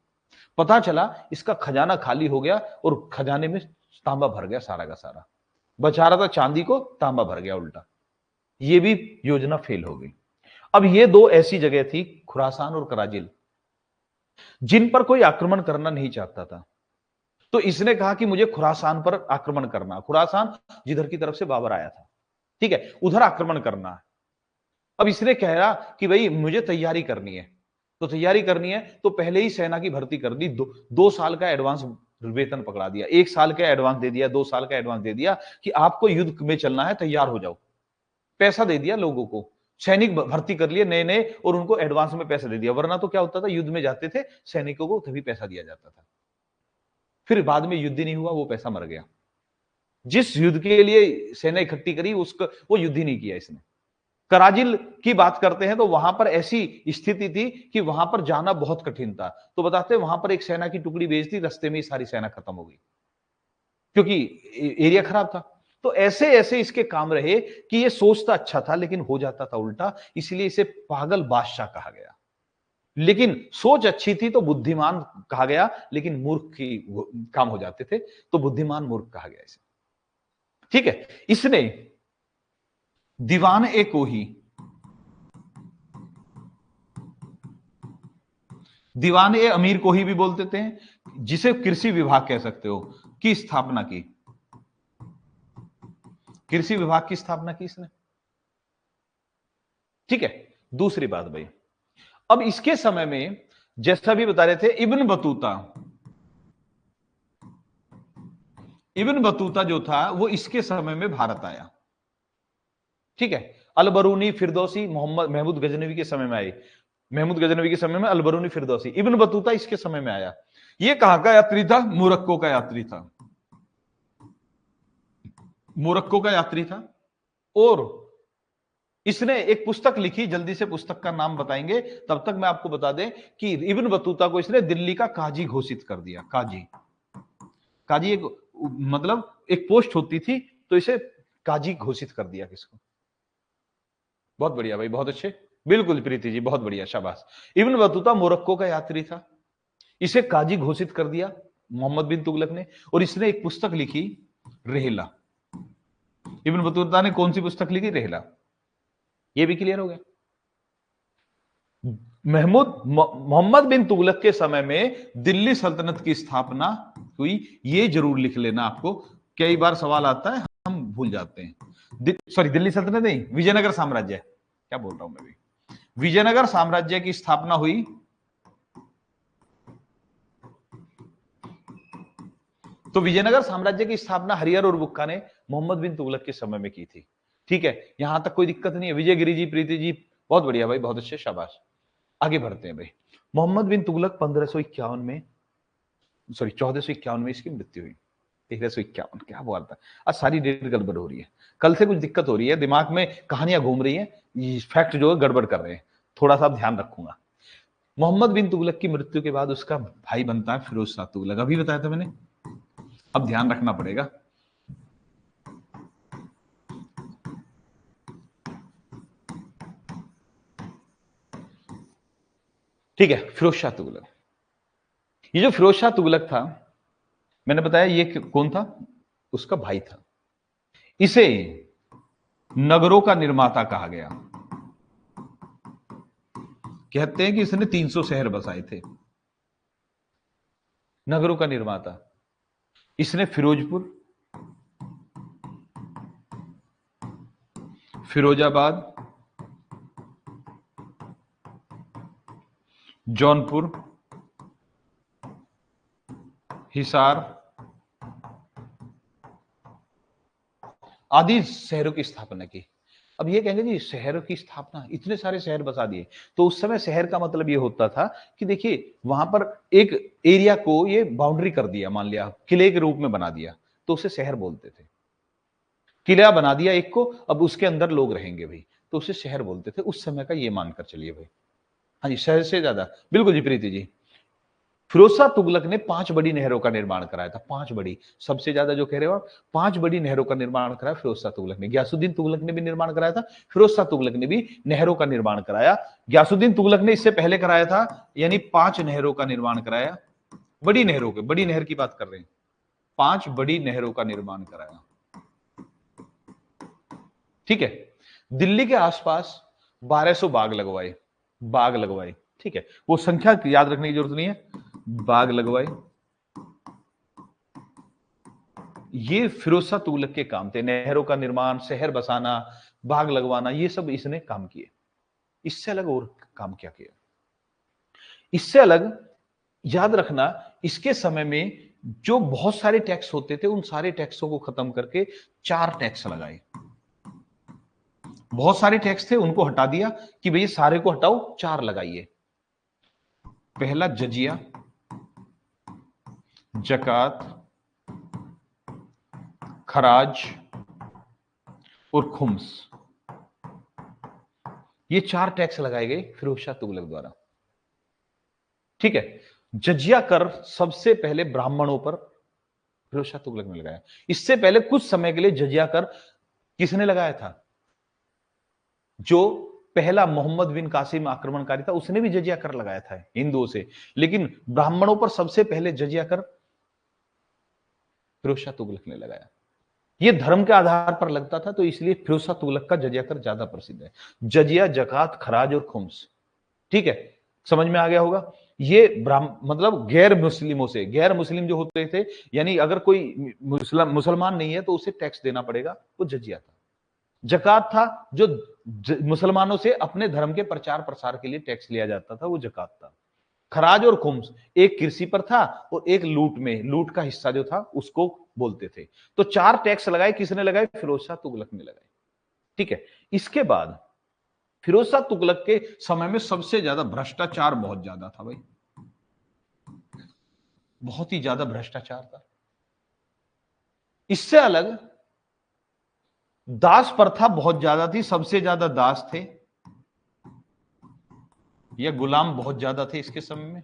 पता चला इसका खजाना खाली हो गया और खजाने में तांबा भर गया, सारा का सारा बचा रहा था चांदी को, तांबा भर गया उल्टा। ये भी योजना फेल हो गई। अब ये दो ऐसी जगह थी, खुरासान और कराजिल, जिन पर कोई आक्रमण करना नहीं चाहता था। तो इसने कहा कि मुझे खुरासान पर आक्रमण करना, खुरासान जिधर की तरफ से बाबर आया था, ठीक है, उधर आक्रमण करना है। अब इसने कहा कि भाई मुझे तैयारी करनी है, तो तैयारी करनी है तो पहले ही सेना की भर्ती कर दी, 2 साल का एडवांस वेतन पकड़ा दिया, 1 साल का एडवांस दे दिया, 2 साल का एडवांस दे दिया कि आपको युद्ध में चलना है, तैयार हो जाओ। पैसा दे दिया लोगों को, सैनिक भर्ती कर लिए नए नए और उनको एडवांस में पैसा दे दिया। वरना तो क्या होता था, युद्ध में जाते थे सैनिकों को तभी पैसा दिया जाता था, फिर बाद में युद्ध ही नहीं हुआ, वो पैसा मर गया। जिस युद्ध के लिए सेना इकट्ठी करी उसका वो युद्ध ही नहीं किया इसने। कराजिल की बात करते हैं तो वहां पर ऐसी स्थिति थी कि वहां पर जाना बहुत कठिन था, तो बताते हैं वहां पर एक सेना की टुकड़ी भेज दी, रास्ते में ही सारी सेना खत्म हो गई क्योंकि एरिया खराब था। तो ऐसे ऐसे इसके काम रहे कि ये सोचता अच्छा था लेकिन हो जाता था उल्टा, इसलिए इसे पागल बादशाह कहा गया। लेकिन सोच अच्छी थी तो बुद्धिमान कहा गया, लेकिन मूर्ख की काम हो जाते थे तो बुद्धिमान मूर्ख कहा गया इसे, ठीक है। इसने दीवान ए कोही, दीवान ए अमीर कोही भी बोलते थे, जिसे कृषि विभाग कह सकते हो, की स्थापना की। कृषि विभाग की स्थापना की इसने, ठीक है। दूसरी बात भाई, अब इसके समय में जैसा भी बता रहे थे, इब्न बतूता, इब्न बतूता जो था वो इसके समय में भारत आया, ठीक है। अलबरूनी, फिरदौसी, मोहम्मद महमूद गजनवी के समय में आए, महमूद गजनवी के समय में अलबरूनी, फिरदौसी, इब्न बतूता इसके समय में आया। ये कहां का यात्री था? मोरक्को का यात्री था, मोरक्को का यात्री था। और इसने एक पुस्तक लिखी, जल्दी से पुस्तक का नाम बताएंगे, तब तक मैं आपको बता दें कि इब्न बतूता को इसने दिल्ली का काजी घोषित कर दिया। काजी, काजी एक मतलब एक पोस्ट होती थी, तो इसे काजी घोषित कर दिया। किसको? बहुत बढ़िया भाई, बहुत अच्छे, बिल्कुल प्रीति जी, बहुत बढ़िया, शाबाश। इब्न बतूता मोरक्को का यात्री था, इसे काजी घोषित कर दिया मोहम्मद बिन तुगलक ने, और इसने एक पुस्तक लिखी, रेहला। इब्न बतूता ने कौन सी पुस्तक लिखी? रेहला। ये भी क्लियर हो गया। मोहम्मद बिन तुगलक के समय में दिल्ली सल्तनत की स्थापना हुई, ये जरूर लिख लेना, आपको कई बार सवाल आता है, हम भूल जाते हैं। सॉरी, दिल्ली सल्तनत नहीं, विजयनगर साम्राज्य, क्या बोल रहा हूं मैं भी, विजयनगर साम्राज्य की स्थापना हुई तो विजयनगर साम्राज्य की स्थापना हरिहर और बुक्का ने मोहम्मद बिन तुगलक के समय में की थी, ठीक है। यहां तक कोई दिक्कत नहीं है। विजयगिरी जी, प्रीति जी, बहुत बढ़िया भाई, बहुत अच्छे, शाबाश। आगे बढ़ते हैं भाई। मोहम्मद बिन तुगलक 1551 में, सॉरी 1451 में इसकी मृत्यु हुई। 1351, क्या बोल था, आज सारी डेट गड़बड़ हो रही है, कल से कुछ दिक्कत हो रही है, दिमाग में कहानियां घूम रही हैं, फैक्ट जो है गड़बड़ कर रहे हैं, थोड़ा सा ध्यान रखूंगा। मोहम्मद बिन तुगलक की मृत्यु के बाद उसका भाई बनता है फिरोज शाह तुगलक, अभी बताया था मैंने, अब ध्यान रखना पड़ेगा। ठीक है, फिरोज शाह तुगलक। ये जो फिरोज शाह तुगलक था, मैंने बताया ये कौन था? उसका भाई था। इसे नगरों का निर्माता कहा गया। कहते हैं कि इसने 300 शहर बसाए थे। नगरों का निर्माता इसने फिरोजपुर, फिरोजाबाद, जौनपुर, हिसार आदि शहरों की स्थापना की। अब ये कहेंगे जी शहरों की स्थापना, इतने सारे शहर बसा दिए। तो उस समय शहर का मतलब ये होता था कि देखिए वहां पर एक एरिया को ये बाउंड्री कर दिया, मान लिया किले के रूप में बना दिया, तो उसे शहर बोलते थे। किला बना दिया एक को, अब उसके अंदर लोग रहेंगे भाई, तो उसे शहर बोलते थे उस समय का, ये मानकर चलिए भाई। हाँ जी, शहर से ज्यादा, बिल्कुल जी प्रीति जी। फिरोज शाह तुगलक ने 5 बड़ी नहरों का निर्माण कराया था। 5 बड़ी, सबसे ज्यादा जो कह रहे हो आप, 5 बड़ी नहरों का निर्माण कराया फिरोज शाह तुगलक ने। ग्यासुद्दीन तुगलक ने भी निर्माण कराया था, फिरोज शाह तुगलक ने भी नहरों का निर्माण कराया। ग्यासुद्दीन तुगलक ने इससे पहले कराया था, यानी 5 नहरों का निर्माण कराया। बड़ी नहरों के, बड़ी नहर की बात कर रहे हैं, 5 बड़ी नहरों का निर्माण कराया। ठीक है, दिल्ली के आसपास 1200 बाग लगवाए, बाग लगवाए। ठीक है, वो संख्या याद रखने की जरूरत नहीं है, बाग लगवाए। ये फिरोज शाह तुगलक के काम थे, नहरों का निर्माण, शहर बसाना, बाग लगवाना, ये सब इसने काम किए। इससे अलग और काम क्या किया? इससे अलग याद रखना, इसके समय में जो बहुत सारे टैक्स होते थे, उन सारे टैक्सों को खत्म करके 4 टैक्स लगाए। बहुत सारे टैक्स थे, उनको हटा दिया कि भैया सारे को हटाओ, 4 लगाइए। पहला जजिया, जकात, खराज और खुम्स, ये 4 टैक्स लगाए गए फिरोज शाह तुगलक द्वारा। ठीक है, जजिया कर सबसे पहले ब्राह्मणों पर फिरोज शाह तुगलक ने लगाया। इससे पहले कुछ समय के लिए जजिया कर किसने लगाया था? जो पहला मोहम्मद बिन कासिम आक्रमणकारी था, उसने भी जजिया कर लगाया था हिंदुओं से, लेकिन ब्राह्मणों पर सबसे पहले जजिया कर फिरोज शाह तुगलक ने लगाया। यह धर्म के आधार पर लगता था, तो इसलिए फिरोज शाह तुगलक का जजिया कर ज्यादा प्रसिद्ध है। जजिया, जकात, खराज और खुम्स। ठीक है, समझ में आ गया होगा। ये मतलब गैर मुस्लिमों से, गैर मुस्लिम जो होते थे, यानी अगर कोई मुसलमान नहीं है तो उसे टैक्स देना पड़ेगा, वो जजिया था। जकात था, जो मुसलमानों से अपने धर्म के प्रचार प्रसार के लिए टैक्स लिया जाता था, वो जकात था। खराज और खुम्स, एक कृषि पर था और एक लूट में, लूट का हिस्सा जो था उसको बोलते थे। तो 4 टैक्स लगाए, किसने लगाए? फिरोज शाह तुगलक ने लगाए। ठीक है, इसके बाद फिरोज शाह तुगलक के समय में सबसे ज्यादा भ्रष्टाचार बहुत ज्यादा था भाई, बहुत ही ज्यादा भ्रष्टाचार था। इससे अलग दास प्रथा बहुत ज्यादा थी, सबसे ज्यादा दास थे, या गुलाम बहुत ज्यादा थे इसके समय में।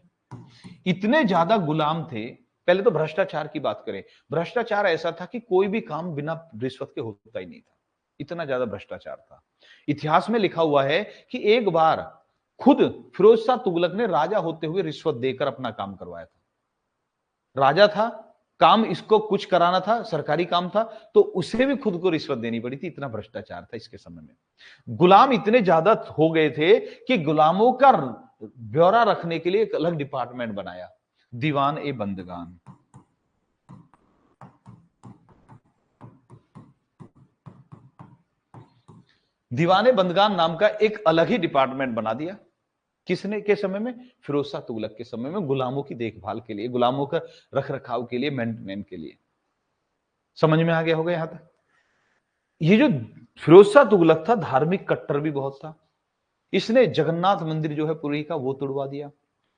इतने ज्यादा गुलाम थे। पहले तो भ्रष्टाचार की बात करें, भ्रष्टाचार ऐसा था कि कोई भी काम बिना रिश्वत के होता ही नहीं था, इतना ज्यादा भ्रष्टाचार था। इतिहास में लिखा हुआ है कि एक बार खुद फिरोज शाह तुगलक ने राजा होते हुए रिश्वत देकर अपना काम करवाया था। राजा था, काम इसको कुछ कराना था, सरकारी काम था, तो उसे भी खुद को रिश्वत देनी पड़ी थी, इतना भ्रष्टाचार था इसके समय में। गुलाम इतने ज्यादा हो गए थे कि गुलामों का ब्यौरा रखने के लिए एक अलग डिपार्टमेंट बनाया, दीवान ए बंदगान। दीवान ए बंदगान नाम का एक अलग ही डिपार्टमेंट बना दिया। किसने के समय में? फिरोज शाह तुगलक के समय में, गुलामों की देखभाल के लिए, गुलामों का रख रखाव के लिए, मेंटेनेंस के लिए। समझ में आ गया होगा यहां तक? ये जो फिरोज शाह तुगलक था, धार्मिक कट्टर भी बहुत था। इसने जगन्नाथ मंदिर जो है पुरी का, वो तुड़वा दिया।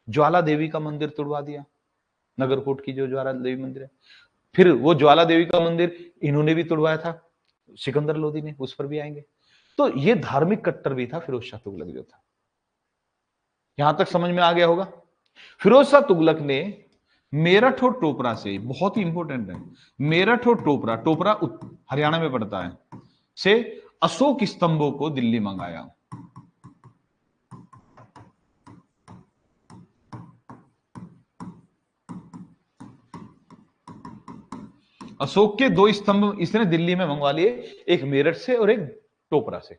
ज्वाला देवी का मंदिर तुड़वा दिया, नगरकोट की जो ज्वाला देवी मंदिर है। फिर वो ज्वाला देवी का मंदिर इन्होंने भी तुड़वाया था, सिकंदर लोधी ने, उस पर भी आएंगे। तो ये धार्मिक कट्टर भी था फिरोज शाह तुगलक जो था। यहां तक समझ में आ गया होगा। फिरोज शाह तुगलक ने मेरठ और टोपरा से, बहुत ही इंपॉर्टेंट है, मेरठ और टोपरा, टोपरा हरियाणा में पड़ता है, से अशोक स्तंभों को दिल्ली मंगाया। अशोक के 2 स्तंभ इसने दिल्ली में मंगवा लिए, एक मेरठ से और एक टोपरा से।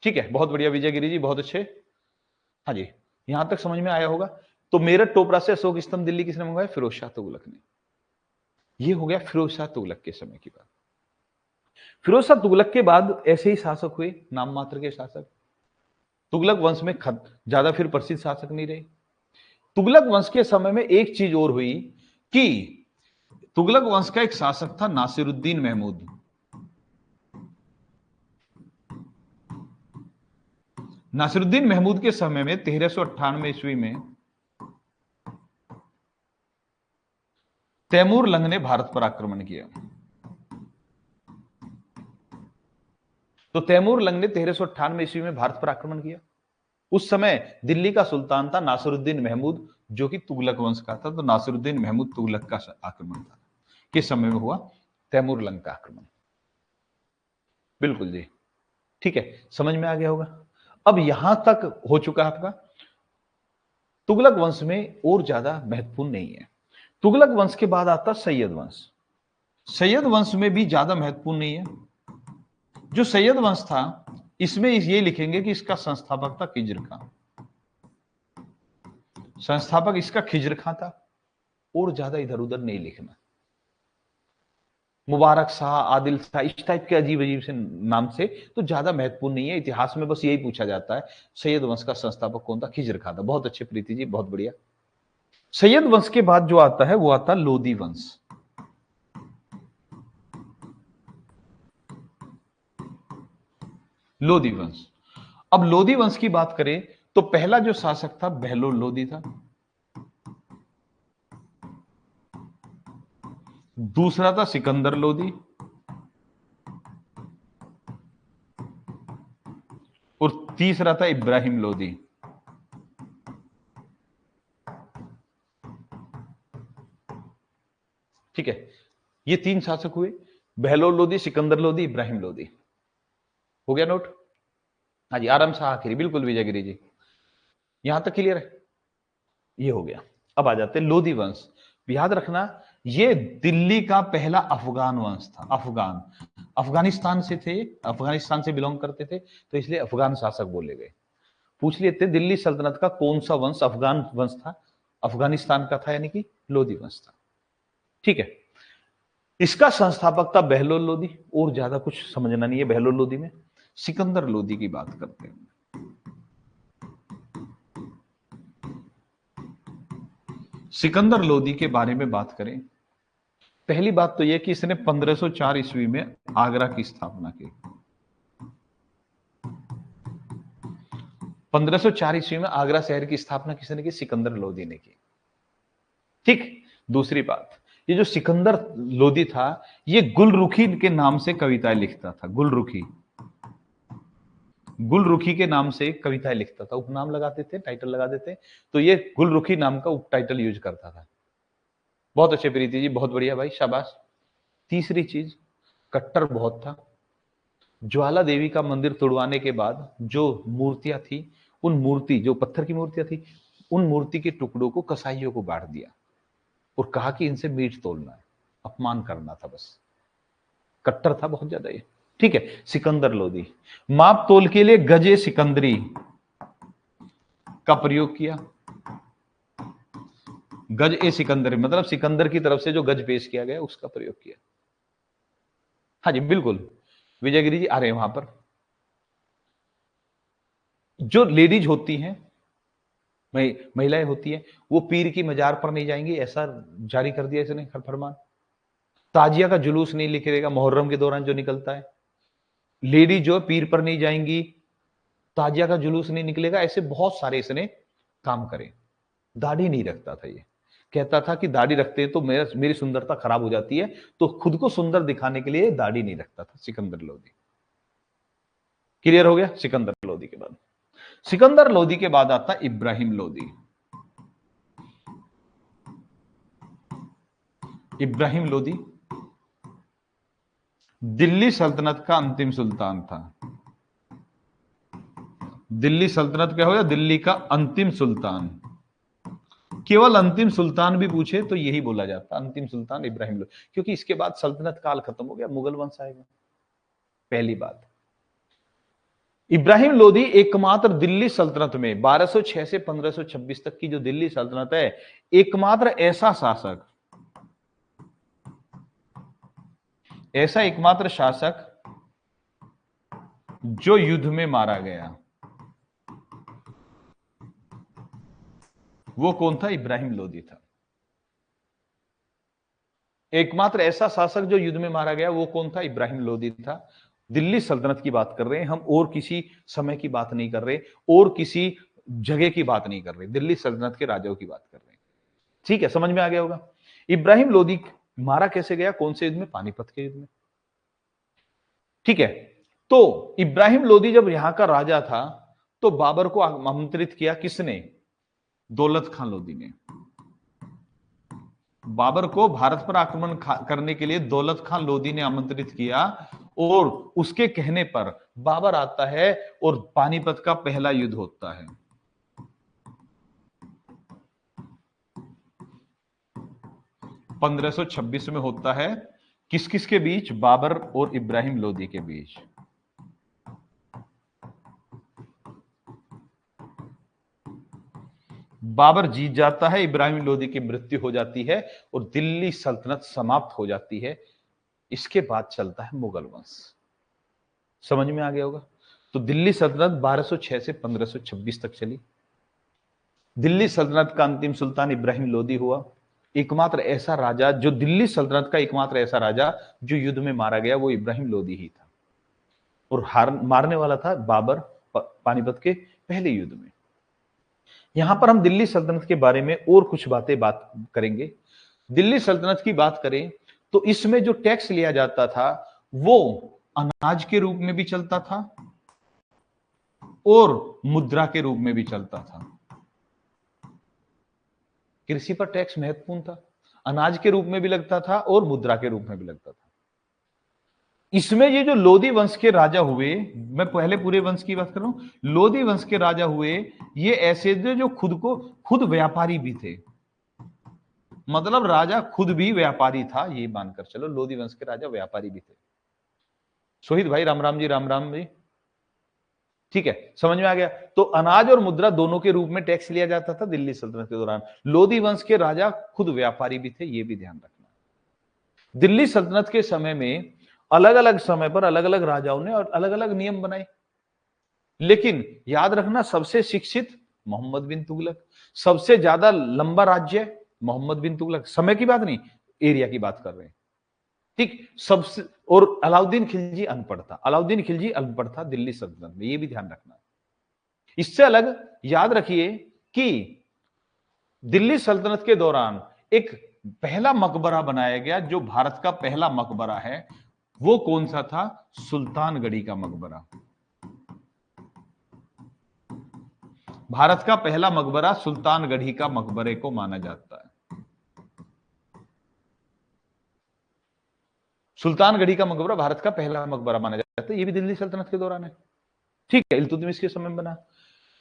ठीक है, बहुत बढ़िया विजयगिरी जी, बहुत अच्छे। हाँ जी, यहां तक समझ में आया होगा। तो मेरठ टोपरा से अशोक स्तंभ दिल्ली किसने मंगवाया? फिरोज शाह तुगलक ने। ये हो गया फिरोज शाह तुगलक के समय की बात। फिरोज शाह तुगलक के बाद ऐसे ही शासक हुए, नाम मात्र के शासक। तुगलक वंश में ज्यादा फिर प्रसिद्ध शासक नहीं रहे। तुगलक वंश के समय में एक चीज और हुई कि तुगलक वंश का एक शासक था नासिरुद्दीन महमूद। नासिरुद्दीन महमूद के समय में 1398 ईस्वी में तैमूर लंग ने भारत पर आक्रमण किया। तो तैमूर लंग ने 1398 ईस्वी में भारत पर आक्रमण किया। उस समय दिल्ली का सुल्तान था नासिरुद्दीन महमूद, जो कि तुगलक वंश का था। तो नासिरुद्दीन महमूद तुगलक का आक्रमण था। किस समय में हुआ? तैमूर लंग का आक्रमण। बिल्कुल जी, ठीक है, समझ में आ गया होगा। अब यहां तक हो चुका आपका। तुगलक वंश में और ज्यादा महत्वपूर्ण नहीं है। तुगलक वंश के बाद आता सैयद वंश। सैयद वंश में भी ज्यादा महत्वपूर्ण नहीं है। जो सैयद वंश था, इसमें ये लिखेंगे कि इसका संस्थापक था खिज्र खां। संस्थापक इसका खिज्र खां था, और ज्यादा इधर उधर नहीं लिखना। मुबारक शाह, आदिल शाह, इस टाइप के अजीब अजीब से नाम से तो ज्यादा महत्वपूर्ण नहीं है। इतिहास में बस यही पूछा जाता है, सैयद वंश का संस्थापक कौन था? खिज्र खां था। बहुत अच्छे प्रीति जी, बहुत बढ़िया। सैयद वंश के बाद जो आता है वो आता लोदी वंश। लोदी वंश। अब लोदी वंश की बात करें तो पहला जो शासक था बहलोल लोदी था। दूसरा था सिकंदर लोदी, और तीसरा था इब्राहिम लोदी। ठीक है, ये तीन शासक हुए, बहलोल लोदी, सिकंदर लोदी, इब्राहिम लोदी। हो गया नोट? हाँ जी, आराम से आखिरी, बिल्कुल विजयगिरी जी, यहां तक क्लियर है? ये हो गया। अब आ जाते हैं लोदी वंश। याद रखना, ये दिल्ली का पहला अफगान वंश था। अफगान, अफगानिस्तान से थे, अफगानिस्तान से बिलोंग करते थे, तो इसलिए अफगान शासक बोले गए। पूछ लेते दिल्ली सल्तनत का कौन सा वंश अफगान वंश था? अफगानिस्तान का था, यानी कि लोदी वंश था। ठीक है, इसका संस्थापक था बहलोल लोदी, और ज्यादा कुछ समझना नहीं है बहलोल लोदी में। सिकंदर लोदी की बात करते हैं। सिकंदर लोदी के बारे में बात करें, पहली बात तो यह कि इसने 1504 ईस्वी में आगरा की स्थापना की। 1504 ईस्वी में आगरा शहर की स्थापना किसने की? सिकंदर लोदी ने की। ठीक, दूसरी बात, ये जो सिकंदर लोदी था, ये गुलरुखी के नाम से कविताएं लिखता था। गुलरुखी, गुलरुखी के नाम से कविताएं लिखता था। उपनाम लगाते थे, टाइटल लगा देते, तो ये गुलरुखी नाम का उप टाइटल यूज करता था। बहुत अच्छे प्रीति जी, बहुत बढ़िया भाई, शाबाश। तीसरी चीज, कट्टर बहुत था। ज्वाला देवी का मंदिर तुड़वाने के बाद जो मूर्तियां थी, उन मूर्ति, जो पत्थर की मूर्तियां थी, उन मूर्ति के टुकड़ों को कसाईयों को बांट दिया और कहा कि इनसे मीट तोलना है, अपमान करना था बस। कट्टर था बहुत ज्यादा ये। ठीक है, सिकंदर लोदी, माप तोल के लिए गजे सिकंदरी का प्रयोग किया। गज ए सिकंदरी मतलब सिकंदर की तरफ से जो गज पेश किया गया उसका प्रयोग किया। हाँ जी बिल्कुल, विजयगिरी जी आ रहे हैं। वहां पर जो लेडीज होती हैं, महिलाएं होती हैं, वो पीर की मजार पर नहीं जाएंगी, ऐसा जारी कर दिया इसने फरमान। ताजिया का जुलूस नहीं निकलेगा मुहर्रम के दौरान जो निकलता है। लेडी जो पीर पर नहीं जाएंगी, ताजिया का जुलूस नहीं निकलेगा, ऐसे बहुत सारे इसने काम करे। दाढ़ी नहीं रखता था ये, कहता था कि दाढ़ी रखते हैं तो मेरी सुंदरता खराब हो जाती है, तो खुद को सुंदर दिखाने के लिए दाढ़ी नहीं रखता था सिकंदर लोदी। क्लियर हो गया? सिकंदर लोदी के बाद, सिकंदर लोदी के बाद आता इब्राहिम लोदी। इब्राहिम लोदी दिल्ली सल्तनत का अंतिम सुल्तान था। दिल्ली सल्तनत क्या हो गया? दिल्ली का अंतिम सुल्तान। केवल अंतिम सुल्तान भी पूछे तो यही बोला जाता, अंतिम सुल्तान इब्राहिम लोदी, क्योंकि इसके बाद सल्तनत काल खत्म हो गया, मुगल वंश आएगा। पहली बात, इब्राहिम लोदी एकमात्र दिल्ली सल्तनत में 1206 से 1526 तक की जो दिल्ली सल्तनत है, एकमात्र ऐसा एकमात्र शासक जो युद्ध में मारा गया, वो कौन था? इब्राहिम लोदी था। एकमात्र ऐसा शासक जो युद्ध में मारा गया वो कौन था? इब्राहिम लोदी था। दिल्ली सल्तनत की बात कर रहे हैं हम, और किसी समय की बात नहीं कर रहे, और किसी जगह की बात नहीं कर रहे, दिल्ली सल्तनत के राजाओं की बात कर रहे हैं। ठीक है, समझ में आ गया होगा। इब्राहिम लोदी मारा कैसे गया? कौन से युद्ध में? पानीपत के युद्ध में। ठीक है, तो इब्राहिम लोदी जब यहां का राजा था तो बाबर को आमंत्रित किया किसने? दौलत खान लोदी ने। बाबर को भारत पर आक्रमण करने के लिए दौलत खान लोदी ने आमंत्रित किया, और उसके कहने पर बाबर आता है और पानीपत का पहला युद्ध होता है। (1526) में होता है। किस किस के बीच? बाबर और इब्राहिम लोदी के बीच। बाबर जीत जाता है, इब्राहिम लोदी की मृत्यु हो जाती है और दिल्ली सल्तनत समाप्त हो जाती है। इसके बाद चलता है मुगल वंश। समझ में आ गया होगा। तो दिल्ली सल्तनत 1206 से 1526 तक चली। दिल्ली सल्तनत का अंतिम सुल्तान इब्राहिम लोदी हुआ। एकमात्र ऐसा राजा जो दिल्ली सल्तनत का एकमात्र ऐसा राजा जो युद्ध में मारा गया, वो इब्राहिम लोदी ही था, और मारने वाला था बाबर पानीपत के पहले युद्ध में। यहां पर हम दिल्ली सल्तनत के बारे में और कुछ बात करेंगे। दिल्ली सल्तनत की बात करें तो इसमें जो टैक्स लिया जाता था वो अनाज के रूप में भी चलता था और मुद्रा के रूप में भी चलता था। कृषि पर टैक्स महत्वपूर्ण था, अनाज के रूप में भी लगता था और मुद्रा के रूप में भी लगता था। इसमें ये जो लोदी वंश के राजा हुए, मैं पहले पूरे वंश की बात कर रहा हूं, लोदी वंश के राजा हुए ये ऐसे थे जो खुद व्यापारी भी थे। मतलब राजा खुद भी व्यापारी था, ये मानकर चलो, लोदी वंश के राजा व्यापारी भी थे। सोहित भाई राम राम जी, राम राम जी। ठीक है, समझ में आ गया। तो अनाज और मुद्रा दोनों के रूप में टैक्स लिया जाता था दिल्ली सल्तनत के दौरान। लोदी वंश के राजा खुद व्यापारी भी थे, ये भी ध्यान रखना। दिल्ली सल्तनत के समय में अलग अलग समय पर अलग अलग राजाओं ने और अलग अलग नियम बनाए, लेकिन याद रखना सबसे शिक्षित मोहम्मद बिन तुगलक, सबसे ज्यादा लंबा राज्य मोहम्मद बिन तुगलक। समय की बात नहीं, एरिया की बात कर रहे हैं। ठीक, सबसे, और अलाउद्दीन खिलजी अनपढ़ था। अलाउद्दीन खिलजी अनपढ़ था दिल्ली सल्तनत में, ये भी ध्यान रखना। इससे अलग याद रखिए कि दिल्ली सल्तनत के दौरान एक पहला मकबरा बनाया गया, जो भारत का पहला मकबरा है, वो कौन सा था? सुल्तानगढ़ी का मकबरा। भारत का पहला मकबरा सुल्तानगढ़ी का मकबरे को माना जाता है। सुल्तानगढ़ी का मकबरा भारत का पहला मकबरा माना जाता है, ये भी दिल्ली सल्तनत के दौरान है। ठीक है, इल्तुतमिश के समय में बना।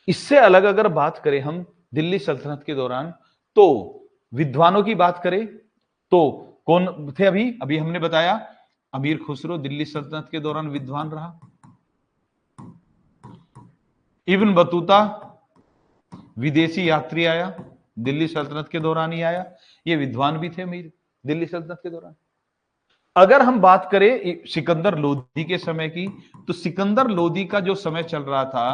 इससे अलग अगर बात करें हम दिल्ली सल्तनत के दौरान, तो विद्वानों की बात करें तो कौन थे? अभी हमने बताया अमीर खुसरो दिल्ली सल्तनत के दौरान विद्वान रहा। इब्न बतूता विदेशी यात्री आया, दिल्ली सल्तनत के दौरान ही आया, ये विद्वान भी थे अमीर दिल्ली सल्तनत के दौरान। अगर हम बात करें सिकंदर लोदी के समय की, तो सिकंदर लोदी का जो समय चल रहा था,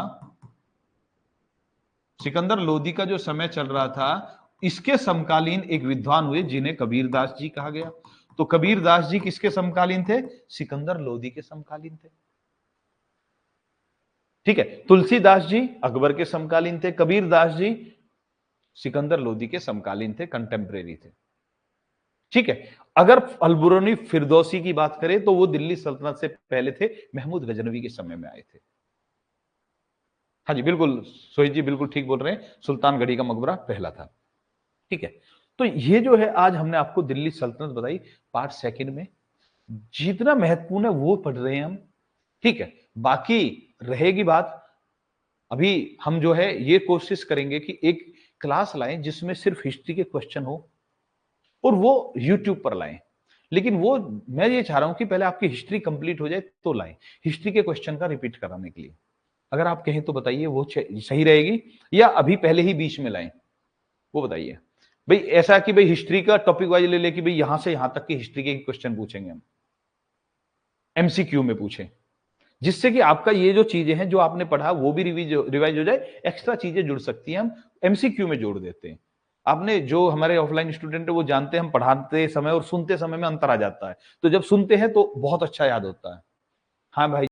सिकंदर लोदी का जो समय चल रहा था, इसके समकालीन एक विद्वान हुए जिन्हें कबीरदास जी कहा गया। तो कबीरदास जी किसके समकालीन थे? सिकंदर लोदी के समकालीन थे। ठीक है, तुलसीदास जी अकबर के समकालीन थे, कबीरदास जी सिकंदर लोदी के समकालीन थे, कंटेम्परेरी थे। ठीक है, अगर अलबुरनी फिरदौसी की बात करें तो वो दिल्ली सल्तनत से पहले थे, महमूद गजनवी के समय में आए थे। हाँ जी बिल्कुल, सोहित जी बिल्कुल ठीक बोल रहे हैं, सुल्तानगढ़ी का मकबरा पहला था। ठीक है, तो ये जो है आज हमने आपको दिल्ली सल्तनत बताई पार्ट सेकंड में। जितना महत्वपूर्ण है वो पढ़ रहे हैं हम। ठीक है, बाकी रहेगी बात, अभी हम जो है ये कोशिश करेंगे कि एक क्लास लाएं जिसमें सिर्फ हिस्ट्री के क्वेश्चन हो, और वो यूट्यूब पर लाएं। लेकिन वो मैं ये चाह रहा हूं कि पहले आपकी हिस्ट्री कंप्लीट हो जाए तो लाएं, हिस्ट्री के क्वेश्चन का रिपीट कराने के लिए। अगर आप कहें तो बताइए वो सही रहेगी, या अभी पहले ही बीच में लाएं, वो बताइए। भाई ऐसा कि भाई हिस्ट्री का टॉपिक वाइज ले कि भाई यहां से यहां तक की हिस्ट्री के क्वेश्चन पूछेंगे हम, एमसीक्यू में पूछें, जिससे कि आपका ये जो चीजें हैं जो आपने पढ़ा वो भी रिवाइज हो जाए, एक्स्ट्रा चीजें जुड़ सकती हैं, हम एमसीक्यू में जोड़ देते हैं। आपने जो हमारे ऑफलाइन स्टूडेंट है वो जानते हैं हम पढ़ाते समय और सुनते समय में अंतर आ जाता है, तो जब सुनते हैं तो बहुत अच्छा याद होता है। हाँ भाई।